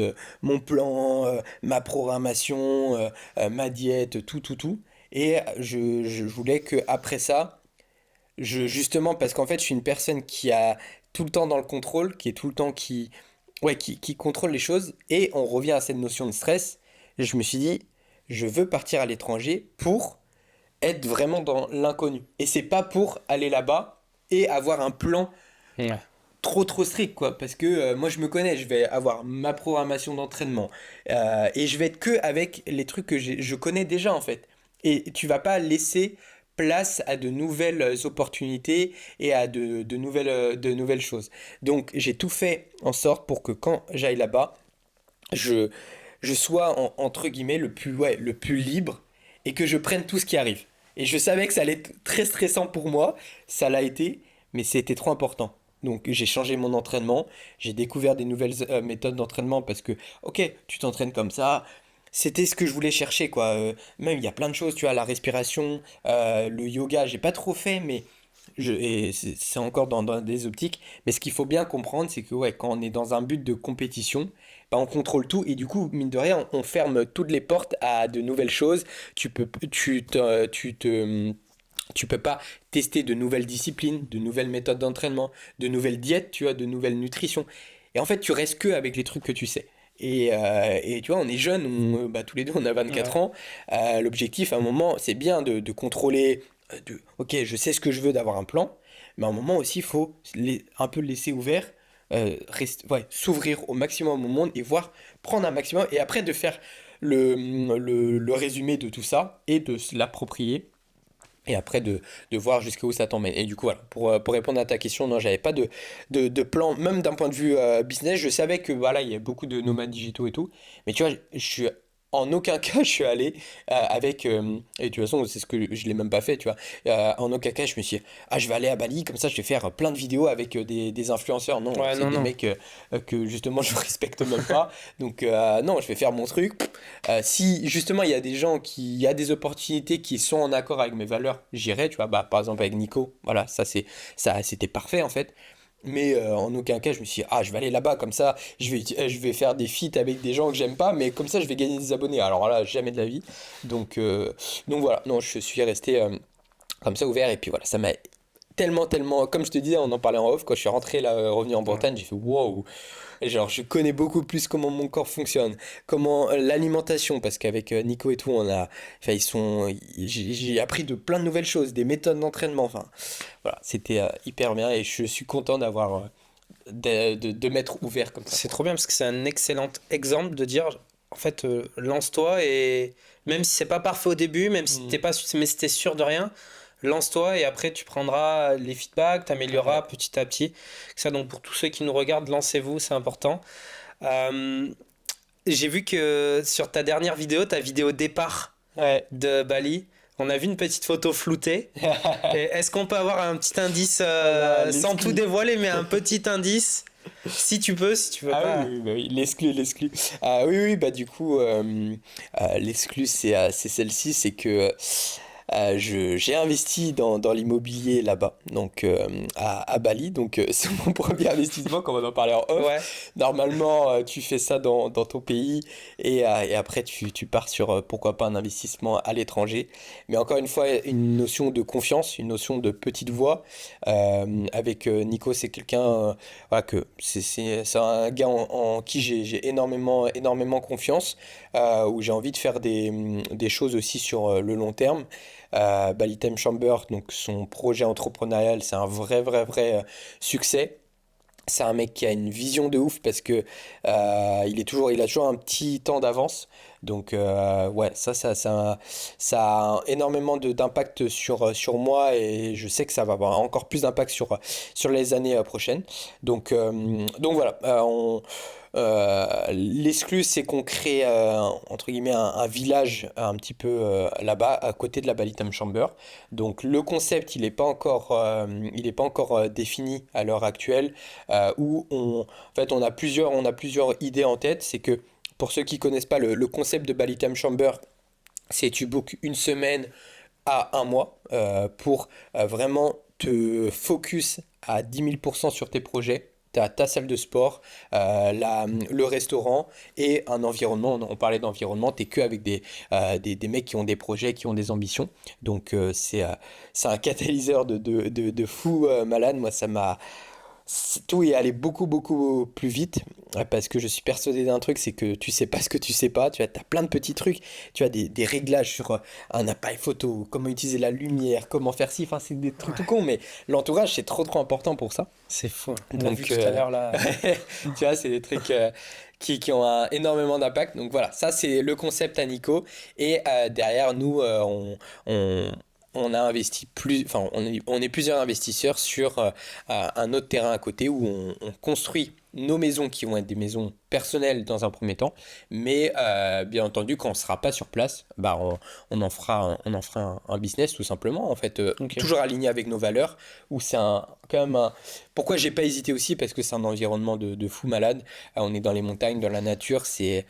mon plan, ma programmation, ma diète, tout. Et je voulais que après ça, justement parce qu'en fait je suis une personne qui a tout le temps dans le contrôle, qui est tout le temps qui contrôle les choses. Et on revient à cette notion de stress. Je me suis dit, je veux partir à l'étranger pour être vraiment dans l'inconnu. Et c'est pas pour aller là-bas et avoir un plan Ouais. trop strict quoi, parce que moi je me connais, je vais avoir ma programmation d'entraînement et je vais être que avec les trucs que je connais déjà en fait. Et tu vas pas laisser place à de nouvelles opportunités et à de nouvelles choses. Donc j'ai tout fait en sorte pour que quand j'aille là-bas, je, je sois entre guillemets le plus libre et que je prenne tout ce qui arrive. Et je savais que ça allait être très stressant pour moi, ça l'a été, mais c'était trop important. Donc j'ai changé mon entraînement, j'ai découvert des nouvelles méthodes d'entraînement parce que, ok, tu t'entraînes comme ça, c'était ce que je voulais chercher quoi. Même il y a plein de choses, tu vois, la respiration, le yoga, j'ai pas trop fait, mais et c'est encore dans des optiques. Mais ce qu'il faut bien comprendre, c'est que ouais, quand on est dans un but de compétition, bah, on contrôle tout et du coup, mine de rien, on ferme toutes les portes à de nouvelles choses. Tu peux pas tester de nouvelles disciplines, de nouvelles méthodes d'entraînement, de nouvelles diètes, tu vois, de nouvelles nutritions. Et en fait, tu restes que avec les trucs que tu sais. Et tu vois, on est jeunes, bah, tous les deux, on a 24 Ouais. ans. L'objectif, à un moment, c'est bien de contrôler, ok, je sais ce que je veux, d'avoir un plan, mais à un moment aussi, il faut un peu le laisser ouvert, ouais, s'ouvrir au maximum au monde et voir, prendre un maximum, et après de faire le résumé de tout ça et de se l'approprier et après de voir jusqu'où ça t'emmène. Et du coup, voilà, pour répondre à ta question, non, j'avais pas de plan, même d'un point de vue business, je savais que voilà, il y a beaucoup de nomades digitaux et tout, mais tu vois, je suis en aucun cas je suis allé avec et de toute façon c'est ce que je l'ai même pas fait tu vois. En aucun cas je me suis dit, ah je vais aller à Bali comme ça je vais faire plein de vidéos avec des influenceurs. Non, Ouais, c'est non, des non. mecs que justement je respecte même pas, donc non, je vais faire mon truc. Si justement il y a des gens il y a des opportunités qui sont en accord avec mes valeurs, j'irai, tu vois. Bah, par exemple avec Nico, voilà, ça c'était parfait en fait. Mais en aucun cas je me suis dit, ah je vais aller là-bas comme ça, je vais faire des feats avec des gens que j'aime pas, mais comme ça je vais gagner des abonnés. Alors là, jamais de la vie. Donc voilà, non, je suis resté comme ça ouvert et puis voilà, ça m'a tellement, comme je te disais, on en parlait en off, quand je suis rentré là, revenu en Ouais. Bretagne, j'ai fait wow. Et genre, je connais beaucoup plus comment mon corps fonctionne, comment l'alimentation, parce qu'avec Nico et tout, enfin, j'ai appris de plein de nouvelles choses, des méthodes d'entraînement, enfin, voilà, c'était hyper bien et je suis content d'avoir, de m'être ouvert comme ça, C'est quoi. trop bien parce que c'est un excellent exemple de dire, en fait, lance-toi et même si c'est pas parfait au début, même si Mm. t'es pas, mais si t'es sûr de rien, lance-toi et après tu prendras les feedbacks, t'amélioreras Ouais. petit à petit. Ça, donc pour tous ceux qui nous regardent, lancez-vous, c'est important. Euh, j'ai vu que sur ta dernière vidéo, ta vidéo départ Ouais. de Bali, on a vu une petite photo floutée. Et est-ce qu'on peut avoir un petit indice, Voilà, sans tout l'exclu. dévoiler, mais un petit indice, si tu peux, si tu veux Ah oui, pas. oui, bah oui, l'exclu. Ah oui, oui, bah du coup, l'exclu, c'est celle-ci, c'est que j'ai investi dans l'immobilier là-bas, donc à Bali, donc c'est mon premier investissement, comme on en parlait en Ouais, off. Normalement, tu fais ça dans ton pays et après tu pars sur pourquoi pas un investissement à l'étranger. Mais encore une fois, une notion de confiance, une notion de petite voix. Avec Nico, c'est quelqu'un, voilà, c'est un gars en qui j'ai énormément confiance, où j'ai envie de faire des choses aussi sur le long terme. Bali Time Chamber, donc son projet entrepreneurial, c'est un vrai succès. C'est un mec qui a une vision de ouf parce que il a toujours un petit temps d'avance. Donc ouais, ça a énormément d'impact sur moi et je sais que ça va avoir encore plus d'impact sur les années prochaines. Donc voilà, l'exclus, c'est qu'on crée entre guillemets un village un petit peu là-bas, à côté de la Balitam Chamber. Donc le concept, il est pas encore défini à l'heure actuelle, en fait, on a plusieurs idées en tête. C'est que pour ceux qui connaissent pas le concept de Balitam Chamber, c'est tu bookes une semaine à un mois pour vraiment te focus à 10 000% sur tes projets. Tu as ta salle de sport, le restaurant et un environnement. On parlait d'environnement, tu que avec des mecs qui ont des projets, qui ont des ambitions. Donc c'est un catalyseur de fou malade. Moi, tout est allé beaucoup beaucoup plus vite parce que je suis persuadé d'un truc, c'est que tu sais pas ce que tu sais pas. Tu as plein de petits trucs, tu as des réglages sur un appareil photo, comment utiliser la lumière, comment faire ci, enfin c'est des trucs tout Ouais, cons, mais l'entourage c'est trop trop important pour ça. c'est fou. On a vu Donc tout à l'heure là. tu vois, c'est des trucs qui ont énormément d'impact. Donc voilà, ça c'est le concept à Nico. Et derrière nous, on a investi enfin on est plusieurs investisseurs sur un autre terrain à côté où on construit nos maisons qui vont être des maisons personnelles dans un premier temps, mais bien entendu quand on sera pas sur place, bah on en fera un business tout simplement en fait, Ok. toujours aligné avec nos valeurs, où c'est quand même pourquoi j'ai pas hésité aussi, parce que c'est un environnement de fou malade. On est dans les montagnes, dans la nature, c'est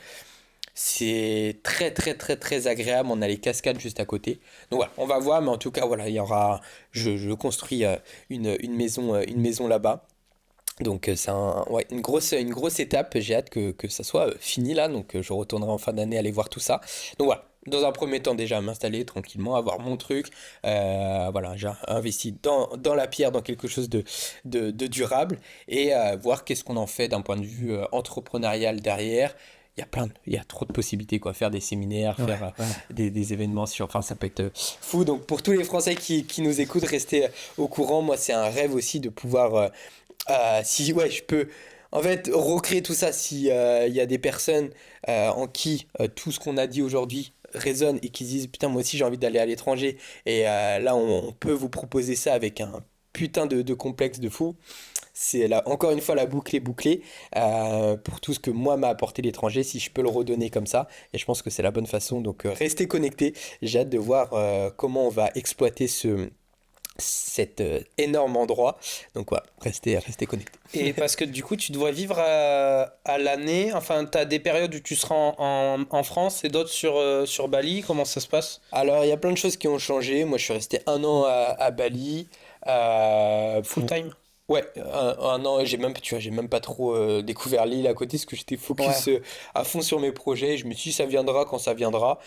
très très très très agréable. On a les cascades juste à côté. Donc voilà, on va voir, mais en tout cas voilà, je construis une maison là-bas. Donc c'est ouais, une grosse étape. J'ai hâte que ça soit fini là. Donc je retournerai en fin d'année aller voir tout ça. Donc voilà. Dans un premier temps déjà m'installer tranquillement, avoir mon truc. Voilà, j'ai investi dans la pierre, dans quelque chose de durable, et voir qu'est-ce qu'on en fait d'un point de vue entrepreneurial derrière. Il y a trop de possibilités, quoi. Faire des séminaires, Ouais, faire ouais. des événements enfin, ça peut être fou. Donc, pour tous les Français qui nous écoutent, restez au courant. Moi, c'est un rêve aussi de pouvoir, si, ouais, je peux, en fait, recréer tout ça. Si, il y a des personnes en qui tout ce qu'on a dit aujourd'hui résonne et qui se disent, putain, moi aussi, j'ai envie d'aller à l'étranger. Et là, on peut vous proposer ça avec un putain de complexe de fou. C'est là, encore une fois, la boucle est bouclée pour tout ce que moi m'a apporté l'étranger, si je peux le redonner comme ça. Et je pense que c'est la bonne façon. Donc, restez connectés. J'ai hâte de voir comment on va exploiter cet énorme endroit. Donc, voilà, restez connectés. Et parce que du coup, tu dois vivre à l'année. Enfin, tu as des périodes où tu seras en France et d'autres sur Bali. Comment ça se passe? Alors, il y a plein de choses qui ont changé. Moi, je suis resté un an à Bali. Full time? Ouais, un an, j'ai même pas trop découvert l'île à côté, parce que j'étais Ouais. focus à fond sur mes projets. Je me suis dit, ça viendra quand ça viendra.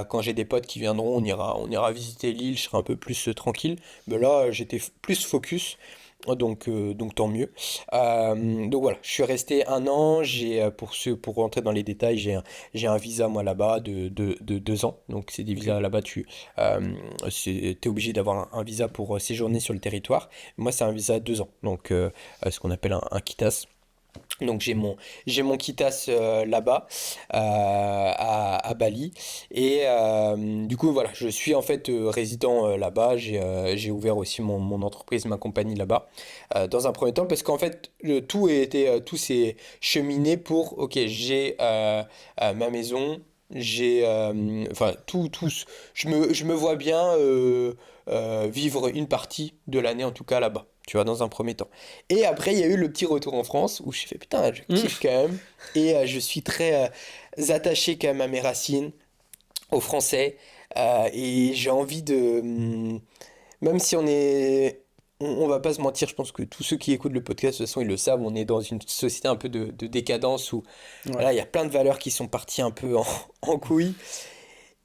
Quand j'ai des potes qui viendront, on ira visiter l'île, je serai un peu plus tranquille. Mais là, j'étais plus focus, donc tant mieux. Donc voilà, je suis resté un an. Pour rentrer dans les détails, j'ai un visa, moi, là-bas, de 2 ans. Donc c'est des Ok. visas là-bas, t'es obligé d'avoir un visa pour séjourner sur le territoire. Moi, c'est un visa de 2 ans, donc ce qu'on appelle un KITAS. Donc j'ai mon KITAS là-bas, à Bali. Et du coup, voilà, je suis en fait résident là-bas. J'ai ouvert aussi mon entreprise, ma compagnie là-bas, dans un premier temps, parce qu'en fait, tout s'est cheminé pour, ok, j'ai ma maison, enfin, je me vois bien vivre une partie de l'année, en tout cas là-bas, tu vois, dans un premier temps. Et après, il y a eu le petit retour en France où j'ai fait putain, je Hmm. kiffe quand même. Et je suis très attaché quand même à mes racines, aux Français. Et j'ai envie même si on va pas se mentir, je pense que tous ceux qui écoutent le podcast, de toute façon, ils le savent, on est dans une société un peu de décadence où Ouais. voilà, il y a plein de valeurs qui sont parties un peu en couilles.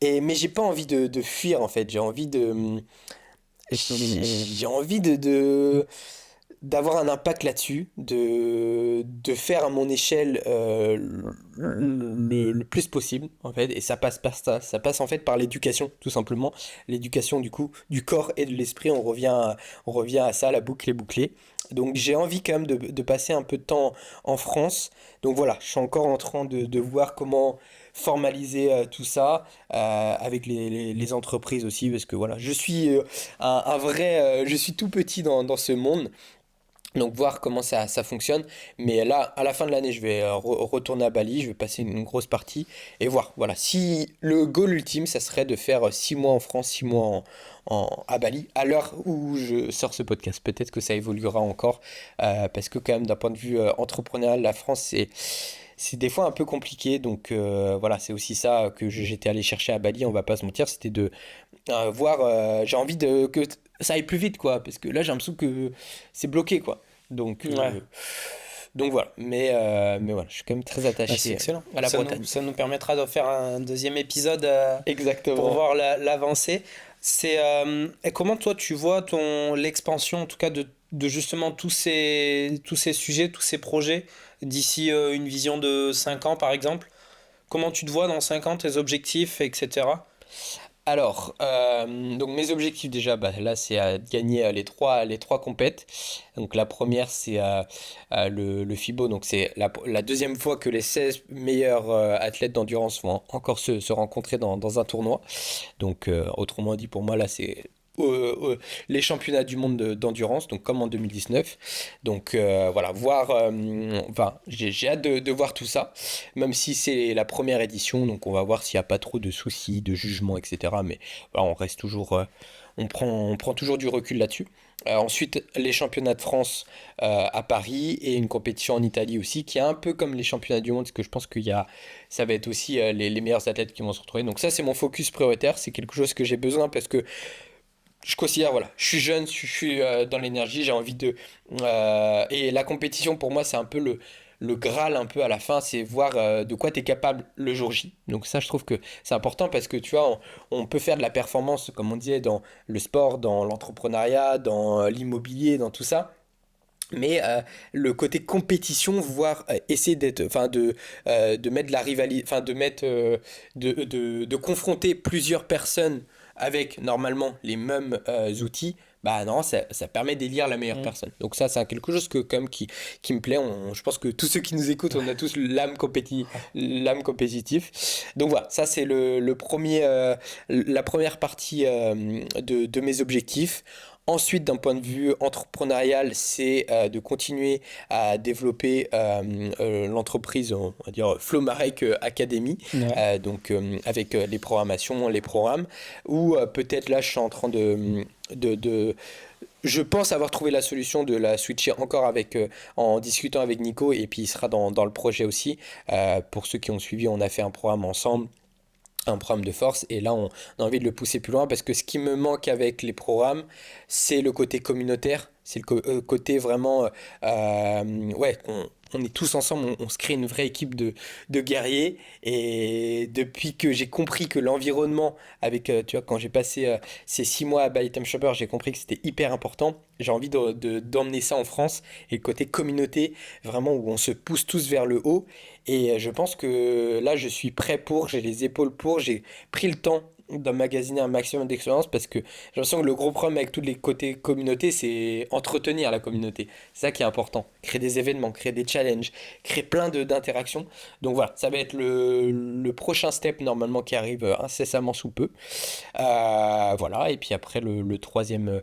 Mais j'ai pas envie de fuir en fait. J'ai envie de d'avoir un impact là-dessus, de faire à mon échelle le plus possible, en fait, et ça passe par ça passe en fait par l'éducation, tout simplement, l'éducation du coup, du corps et de l'esprit, on revient à ça, la boucle est bouclée. Donc j'ai envie quand même de passer un peu de temps en France, donc voilà, je suis encore en train de voir comment formaliser tout ça avec les entreprises aussi, parce que voilà, je suis un vrai, je suis tout petit dans ce monde. Donc voir comment ça fonctionne. Mais là, à la fin de l'année, je vais retourner à Bali, je vais passer une grosse partie et voir. Voilà, si le goal ultime, ça serait de faire 6 mois en France, 6 mois à Bali, à l'heure où je sors ce podcast. Peut-être que ça évoluera encore, parce que quand même, d'un point de vue entrepreneurial, la France, c'est des fois un peu compliqué. Donc voilà, c'est aussi ça que j'étais allé chercher à Bali, on va pas se mentir, c'était de voir, j'ai envie que ça aille plus vite, quoi, parce que là, j'ai l'impression que c'est bloqué, quoi. Donc, Ouais. donc voilà, mais voilà, je suis quand même très Bah, c'est attaché excellent. à la Bretagne. Ça nous permettra de faire un deuxième épisode pour Exactement. voir l'avancée. Et comment toi tu vois l'expansion en tout cas de justement tous ces sujets, tous ces projets d'ici une vision de 5 ans par exemple? Comment tu te vois dans 5 ans, tes objectifs, etc. Alors, donc mes objectifs déjà, bah, là, c'est de gagner les trois compètes. Donc la première, c'est le FIBO, donc c'est la deuxième fois que les 16 meilleurs athlètes d'endurance vont encore se rencontrer dans un tournoi. Donc, autrement dit, pour moi, là, c'est les championnats du monde d'endurance, donc comme en 2019. Donc, voilà, voir. Enfin, j'ai hâte de voir tout ça, même si c'est la première édition. Donc, on va voir s'il n'y a pas trop de soucis, de jugements, etc. Mais voilà, on reste toujours. On prend toujours du recul là-dessus. Ensuite, les championnats de France à Paris et une compétition en Italie aussi, qui est un peu comme les championnats du monde, parce que je pense ça va être aussi les meilleurs athlètes qui vont se retrouver. Donc ça, c'est mon focus prioritaire, c'est quelque chose que j'ai besoin parce que je considère, voilà, je suis jeune, je suis dans l'énergie, j'ai envie et la compétition, pour moi, c'est un peu le Graal, un peu à la fin, c'est voir de quoi tu es capable le jour J. Donc ça, je trouve que c'est important parce que, tu vois, on peut faire de la performance, comme on disait, dans le sport, dans l'entrepreneuriat, dans l'immobilier, dans tout ça. Mais le côté compétition, voire essayer de mettre de la rivalité, enfin de mettre, de confronter plusieurs personnes avec normalement les mêmes outils, bah non, ça permet d'élire la meilleure Mm. personne. Donc ça, c'est quelque chose que quand même qui me plaît. Je pense que tous ceux qui nous écoutent, on a tous l'âme compétitive. Donc voilà, ça c'est le premier, la première partie de mes objectifs. Ensuite, d'un point de vue entrepreneurial, c'est de continuer à développer l'entreprise, on va dire Flow Marek Academy, Ouais. donc avec les programmations, les programmes, ou peut-être là, je suis en train de, je pense avoir trouvé la solution de la switcher encore en discutant avec Nico, et puis il sera dans le projet aussi. Pour ceux qui ont suivi, on a fait un programme ensemble, un programme de force, et là on a envie de le pousser plus loin parce que ce qui me manque avec les programmes, c'est le côté communautaire, c'est côté vraiment ouais, on est tous ensemble, on se crée une vraie équipe de guerriers. Et depuis que j'ai compris que l'environnement avec tu vois, quand j'ai passé ces 6 mois à Bali Time Shopper, j'ai compris que c'était hyper important. J'ai envie d'emmener ça en France, et le côté communauté, vraiment où on se pousse tous vers le haut. Et je pense que là, je suis prêt j'ai les épaules j'ai pris le temps d'emmagasiner un maximum d'expérience, parce que j'ai l'impression que le gros problème avec tous les côtés communauté, c'est entretenir la communauté. C'est ça qui est important. Créer des événements, créer des challenges, créer plein d'interactions. Donc voilà, ça va être le prochain step normalement qui arrive incessamment sous peu. Voilà, et puis après le troisième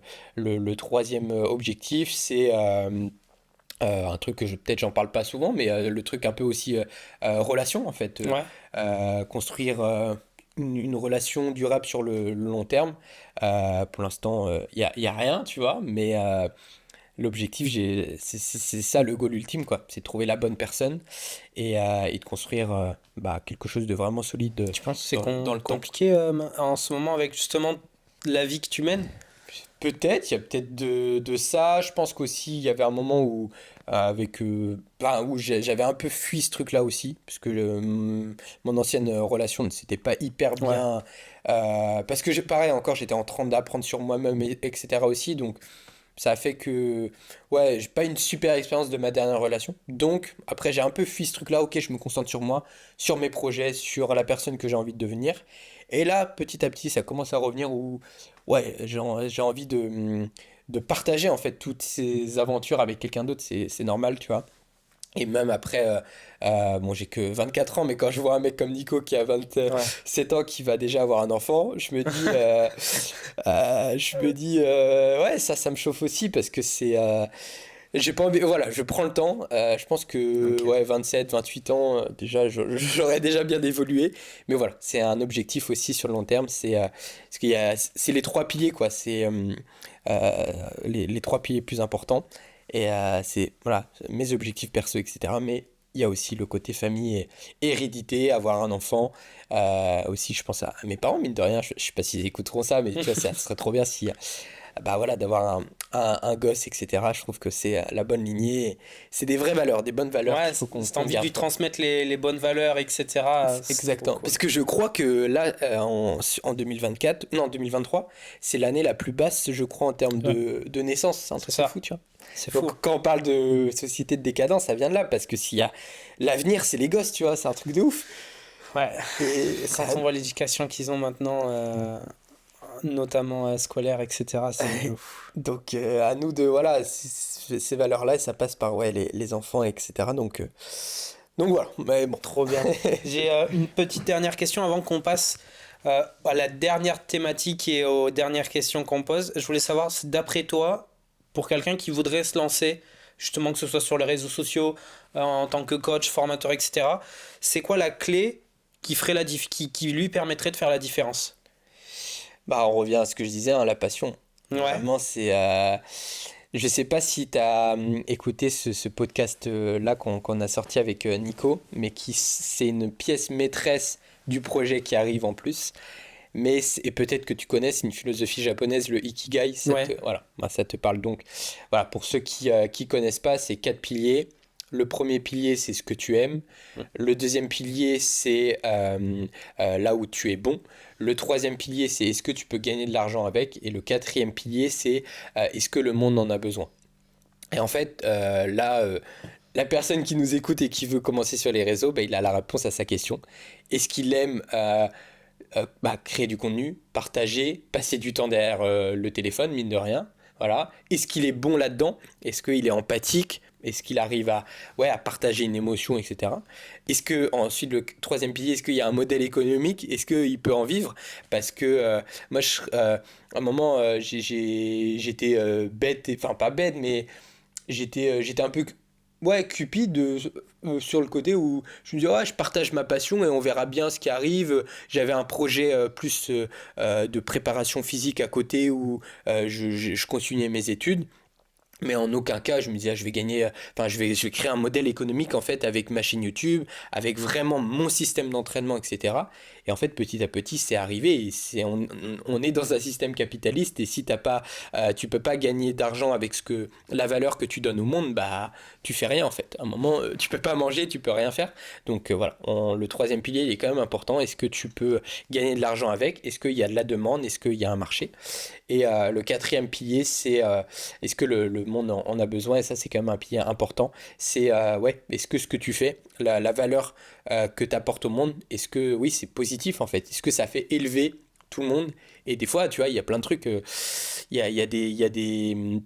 objectif, c'est un truc que peut-être j'en parle pas souvent, mais le truc un peu aussi relation en fait. Ouais. Construire une relation durable sur le long terme. Pour l'instant, y a rien, tu vois, mais l'objectif, c'est ça le goal ultime, quoi. C'est de trouver la bonne personne et de construire bah, quelque chose de vraiment solide Tu penses que c'est dans le temps. compliqué en ce moment avec justement la vie que tu mènes? Peut-être, il y a peut-être de ça. Je pense qu'aussi, il y avait un moment où, où j'avais un peu fui ce truc-là aussi, parce que mon ancienne relation ne s'était pas hyper Ouais. bien. Parce que pareil, encore, j'étais en train d'apprendre sur moi-même, etc. aussi. Donc, Ça a fait que, ouais, j'ai pas une super expérience de ma dernière relation. Donc, après, j'ai un peu fui ce truc-là. Ok, je me concentre sur moi, sur mes projets, sur la personne que j'ai envie de devenir. Et là, petit à petit, ça commence à revenir où, ouais, j'ai envie de partager, en fait, toutes ces aventures avec quelqu'un d'autre. C'est normal, tu vois. Et même après, bon, j'ai que 24 ans, mais quand je vois un mec comme Nico qui a Ouais. 27 ans, qui va déjà avoir un enfant, je me dis ouais, ça me chauffe aussi parce que j'ai pas envie, voilà, je prends le temps. Je pense que, Ok. ouais, 27, 28 ans, déjà, j'aurais déjà bien évolué. Mais voilà, c'est un objectif aussi sur le long terme. Parce c'est les trois piliers, quoi. Les trois piliers plus importants. Et c'est, voilà, mes objectifs perso, etc. Mais il y a aussi le côté famille et hérédité, avoir un enfant. Aussi, je pense à mes parents, mine de rien. Je sais pas s'ils écouteront ça, mais tu vois, ça serait trop bien si, bah voilà, d'avoir un gosse, etc. Je trouve que c'est la bonne lignée. C'est des vraies valeurs, des bonnes valeurs Ouais, qu'il faut si t'as qu'on envie de lui garde, quoi. transmettre les bonnes valeurs, etc., c'est trop Exactement. cool. Parce que je crois que là, en 2024, non, 2023, c'est l'année la plus basse, je crois, en termes Ouais, de naissance. C'est un c'est truc de ça. fou, tu vois. C'est fou. Donc, quand on parle de société de décadence, ça vient de là. Parce que s'il y a l'avenir, c'est les gosses, tu vois. C'est un truc de ouf. Ouais. Et Quand on voit l'éducation qu'ils ont maintenant, notamment scolaire, etc., c'est ouf. donc, à nous de, voilà, ces valeurs-là, ça passe par, ouais, les enfants, etc. Donc voilà. Mais bon. Trop bien. J'ai une petite dernière question avant qu'on passe à la dernière thématique et aux dernières questions qu'on pose. Je voulais savoir, d'après toi, pour quelqu'un qui voudrait se lancer, justement que ce soit sur les réseaux sociaux, en tant que coach, formateur, etc., c'est quoi la clé qui ferait qui lui permettrait de faire la différence? Bah, on revient à ce que je disais, hein, la passion. Ouais, Vraiment, c'est. Je sais pas si tu as écouté ce podcast-là qu'on a sorti avec Nico, mais c'est une pièce maîtresse du projet qui arrive en plus. Et peut-être que tu connais, c'est une philosophie japonaise, le Ikigai. ouais, Voilà, bah, ça te parle donc. Voilà, pour ceux qui connaissent pas, c'est quatre piliers. Le premier pilier, c'est ce que tu aimes. Le deuxième pilier, c'est là où tu es bon. Le troisième pilier, c'est est-ce que tu peux gagner de l'argent avec. Et le quatrième pilier, c'est est-ce que le monde en a besoin. Et en fait, là, la personne qui nous écoute et qui veut commencer sur les réseaux, bah, il a la réponse à sa question. Est-ce qu'il aime bah, créer du contenu, partager, passer du temps derrière le téléphone, mine de rien. Voilà. Est-ce qu'il est bon là-dedans? Est-ce qu'il est empathique? Est-ce qu'il arrive ouais, à partager une émotion, etc. Est-ce que, ensuite, le troisième pilier, est-ce qu'il y a un modèle économique? Est-ce qu'il peut en vivre? Parce que moi, à un moment, j'étais bête, enfin pas bête, mais j'étais un peu ouais, cupide sur le côté où je me dis ouais, je partage ma passion et on verra bien ce qui arrive. J'avais un projet plus de préparation physique à côté où je continuais mes études. Mais en aucun cas, je me disais, ah, je vais gagner, enfin, je vais créer un modèle économique en fait avec ma chaîne YouTube, avec vraiment mon système d'entraînement, etc. Et en fait, petit à petit, c'est arrivé. On est dans un système capitaliste et si tu peux pas gagner d'argent avec la valeur que tu donnes au monde, bah, tu fais rien en fait. À un moment, tu peux pas manger, tu peux rien faire. Donc voilà, le troisième pilier, il est quand même important. Est-ce que tu peux gagner de l'argent avec? Est-ce qu'il y a de la demande? Est-ce qu'il y a un marché? Et le quatrième pilier, c'est est-ce que le monde en a besoin? Et ça, c'est quand même un pilier important. C'est ouais, est-ce que ce que tu fais, la valeur que tu apportes au monde, est-ce que oui, c'est positif en fait? Est-ce que ça fait élever tout le monde? Et des fois, tu vois, il y a plein de trucs. Il y a des.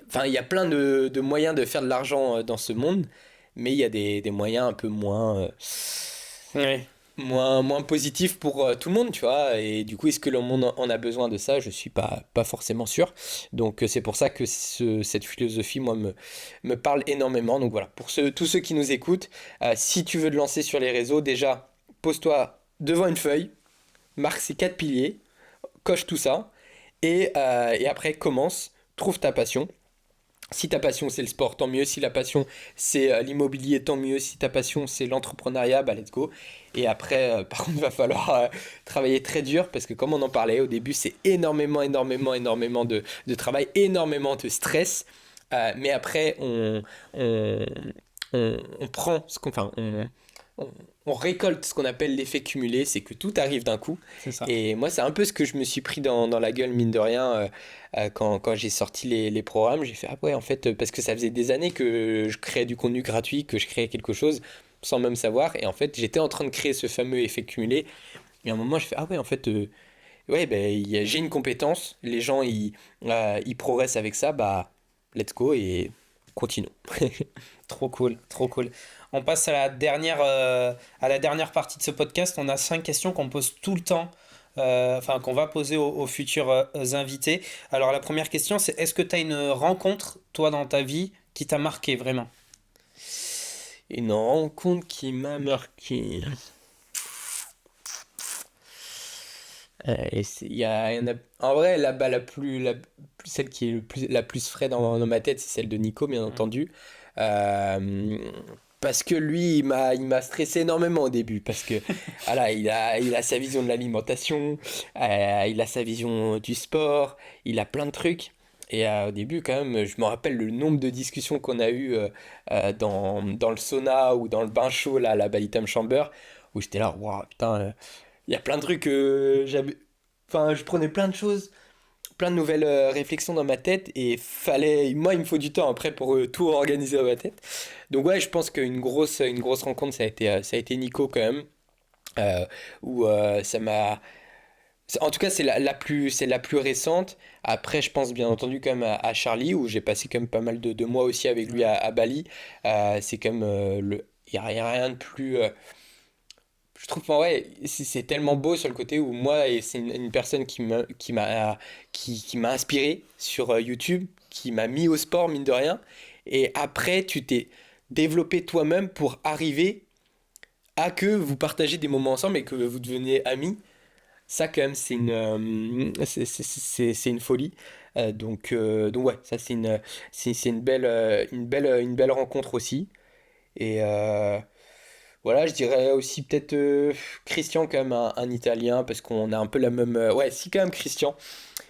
Enfin, il y a plein de moyens de faire de l'argent dans ce monde, mais il y a des moyens un peu ouais. moins positif pour tout le monde, tu vois. Et du coup, est-ce que le monde en a besoin de ça? Je suis pas forcément sûr. Donc, c'est pour ça que cette philosophie, moi, me parle énormément. Donc voilà, pour tous ceux qui nous écoutent, si tu veux te lancer sur les réseaux, déjà, pose-toi devant une feuille, marque ces quatre piliers, coche tout ça, et après, commence, trouve ta passion. Si ta passion c'est le sport, tant mieux. Si la passion c'est l'immobilier, tant mieux. Si ta passion c'est l'entrepreneuriat, bah let's go. Et après, par contre, il va falloir travailler très dur parce que comme on en parlait au début, c'est énormément de travail, énormément de stress. Mais après, on prend ce qu'on, enfin, on, on récolte ce qu'on appelle l'effet cumulé, c'est que tout arrive d'un coup. C'est ça. Et moi, c'est un peu ce que je me suis pris dans la gueule, mine de rien, quand j'ai sorti les programmes. J'ai fait, ah ouais, en fait, parce que ça faisait des années que je créais du contenu gratuit, que je créais quelque chose sans même savoir. Et en fait, j'étais en train de créer ce fameux effet cumulé. Et à un moment, je fais, ah ouais, en fait, ouais, ben, j'ai une compétence, les gens, ils progressent avec ça, bah, let's go et continuons. Trop cool, trop cool. On passe à la dernière partie de ce podcast. On a 5 questions qu'on pose tout le temps, enfin qu'on va poser aux futurs invités. Alors la première question, c'est est-ce que tu as une rencontre, toi, dans ta vie, qui t'a marqué vraiment? Une rencontre qui m'a marqué. Il y en a, en vrai, celle qui est la plus fraîche dans ma tête, c'est celle de Nico, bien entendu. Euh, Parce que lui, il m'a stressé énormément au début. Parce que voilà, il a sa vision de l'alimentation, il a sa vision du sport, il a plein de trucs. Et au début, quand même, je me rappelle le nombre de discussions qu'on a eues dans le sauna ou dans le bain chaud, là, à la Balitam Chamber, où j'étais là, waouh, putain, il y a plein de trucs, enfin, je prenais plein de choses, plein de nouvelles réflexions dans ma tête et moi, il me faut du temps après pour tout organiser dans ma tête. Donc ouais, je pense qu'une grosse rencontre, ça a été Nico quand même, euh, où ça m'a, en tout cas, c'est la plus récente. Après, je pense bien entendu quand même à Charlie, où j'ai passé quand même pas mal de mois aussi avec lui à Bali. C'est quand même y a rien de plus. Je trouve, enfin, ouais, c'est tellement beau sur le côté où moi, et c'est une personne qui m'a inspiré sur YouTube, qui m'a mis au sport, mine de rien. Et après, tu t'es développé toi-même pour arriver à que vous partagez des moments ensemble et que vous deveniez amis. Ça, quand même, c'est une folie. Donc ouais, ça, c'est une belle rencontre aussi. Et voilà, je dirais aussi peut-être Christian, quand même, un Italien, parce qu'on a un peu la même. Ouais, si, quand même, Christian.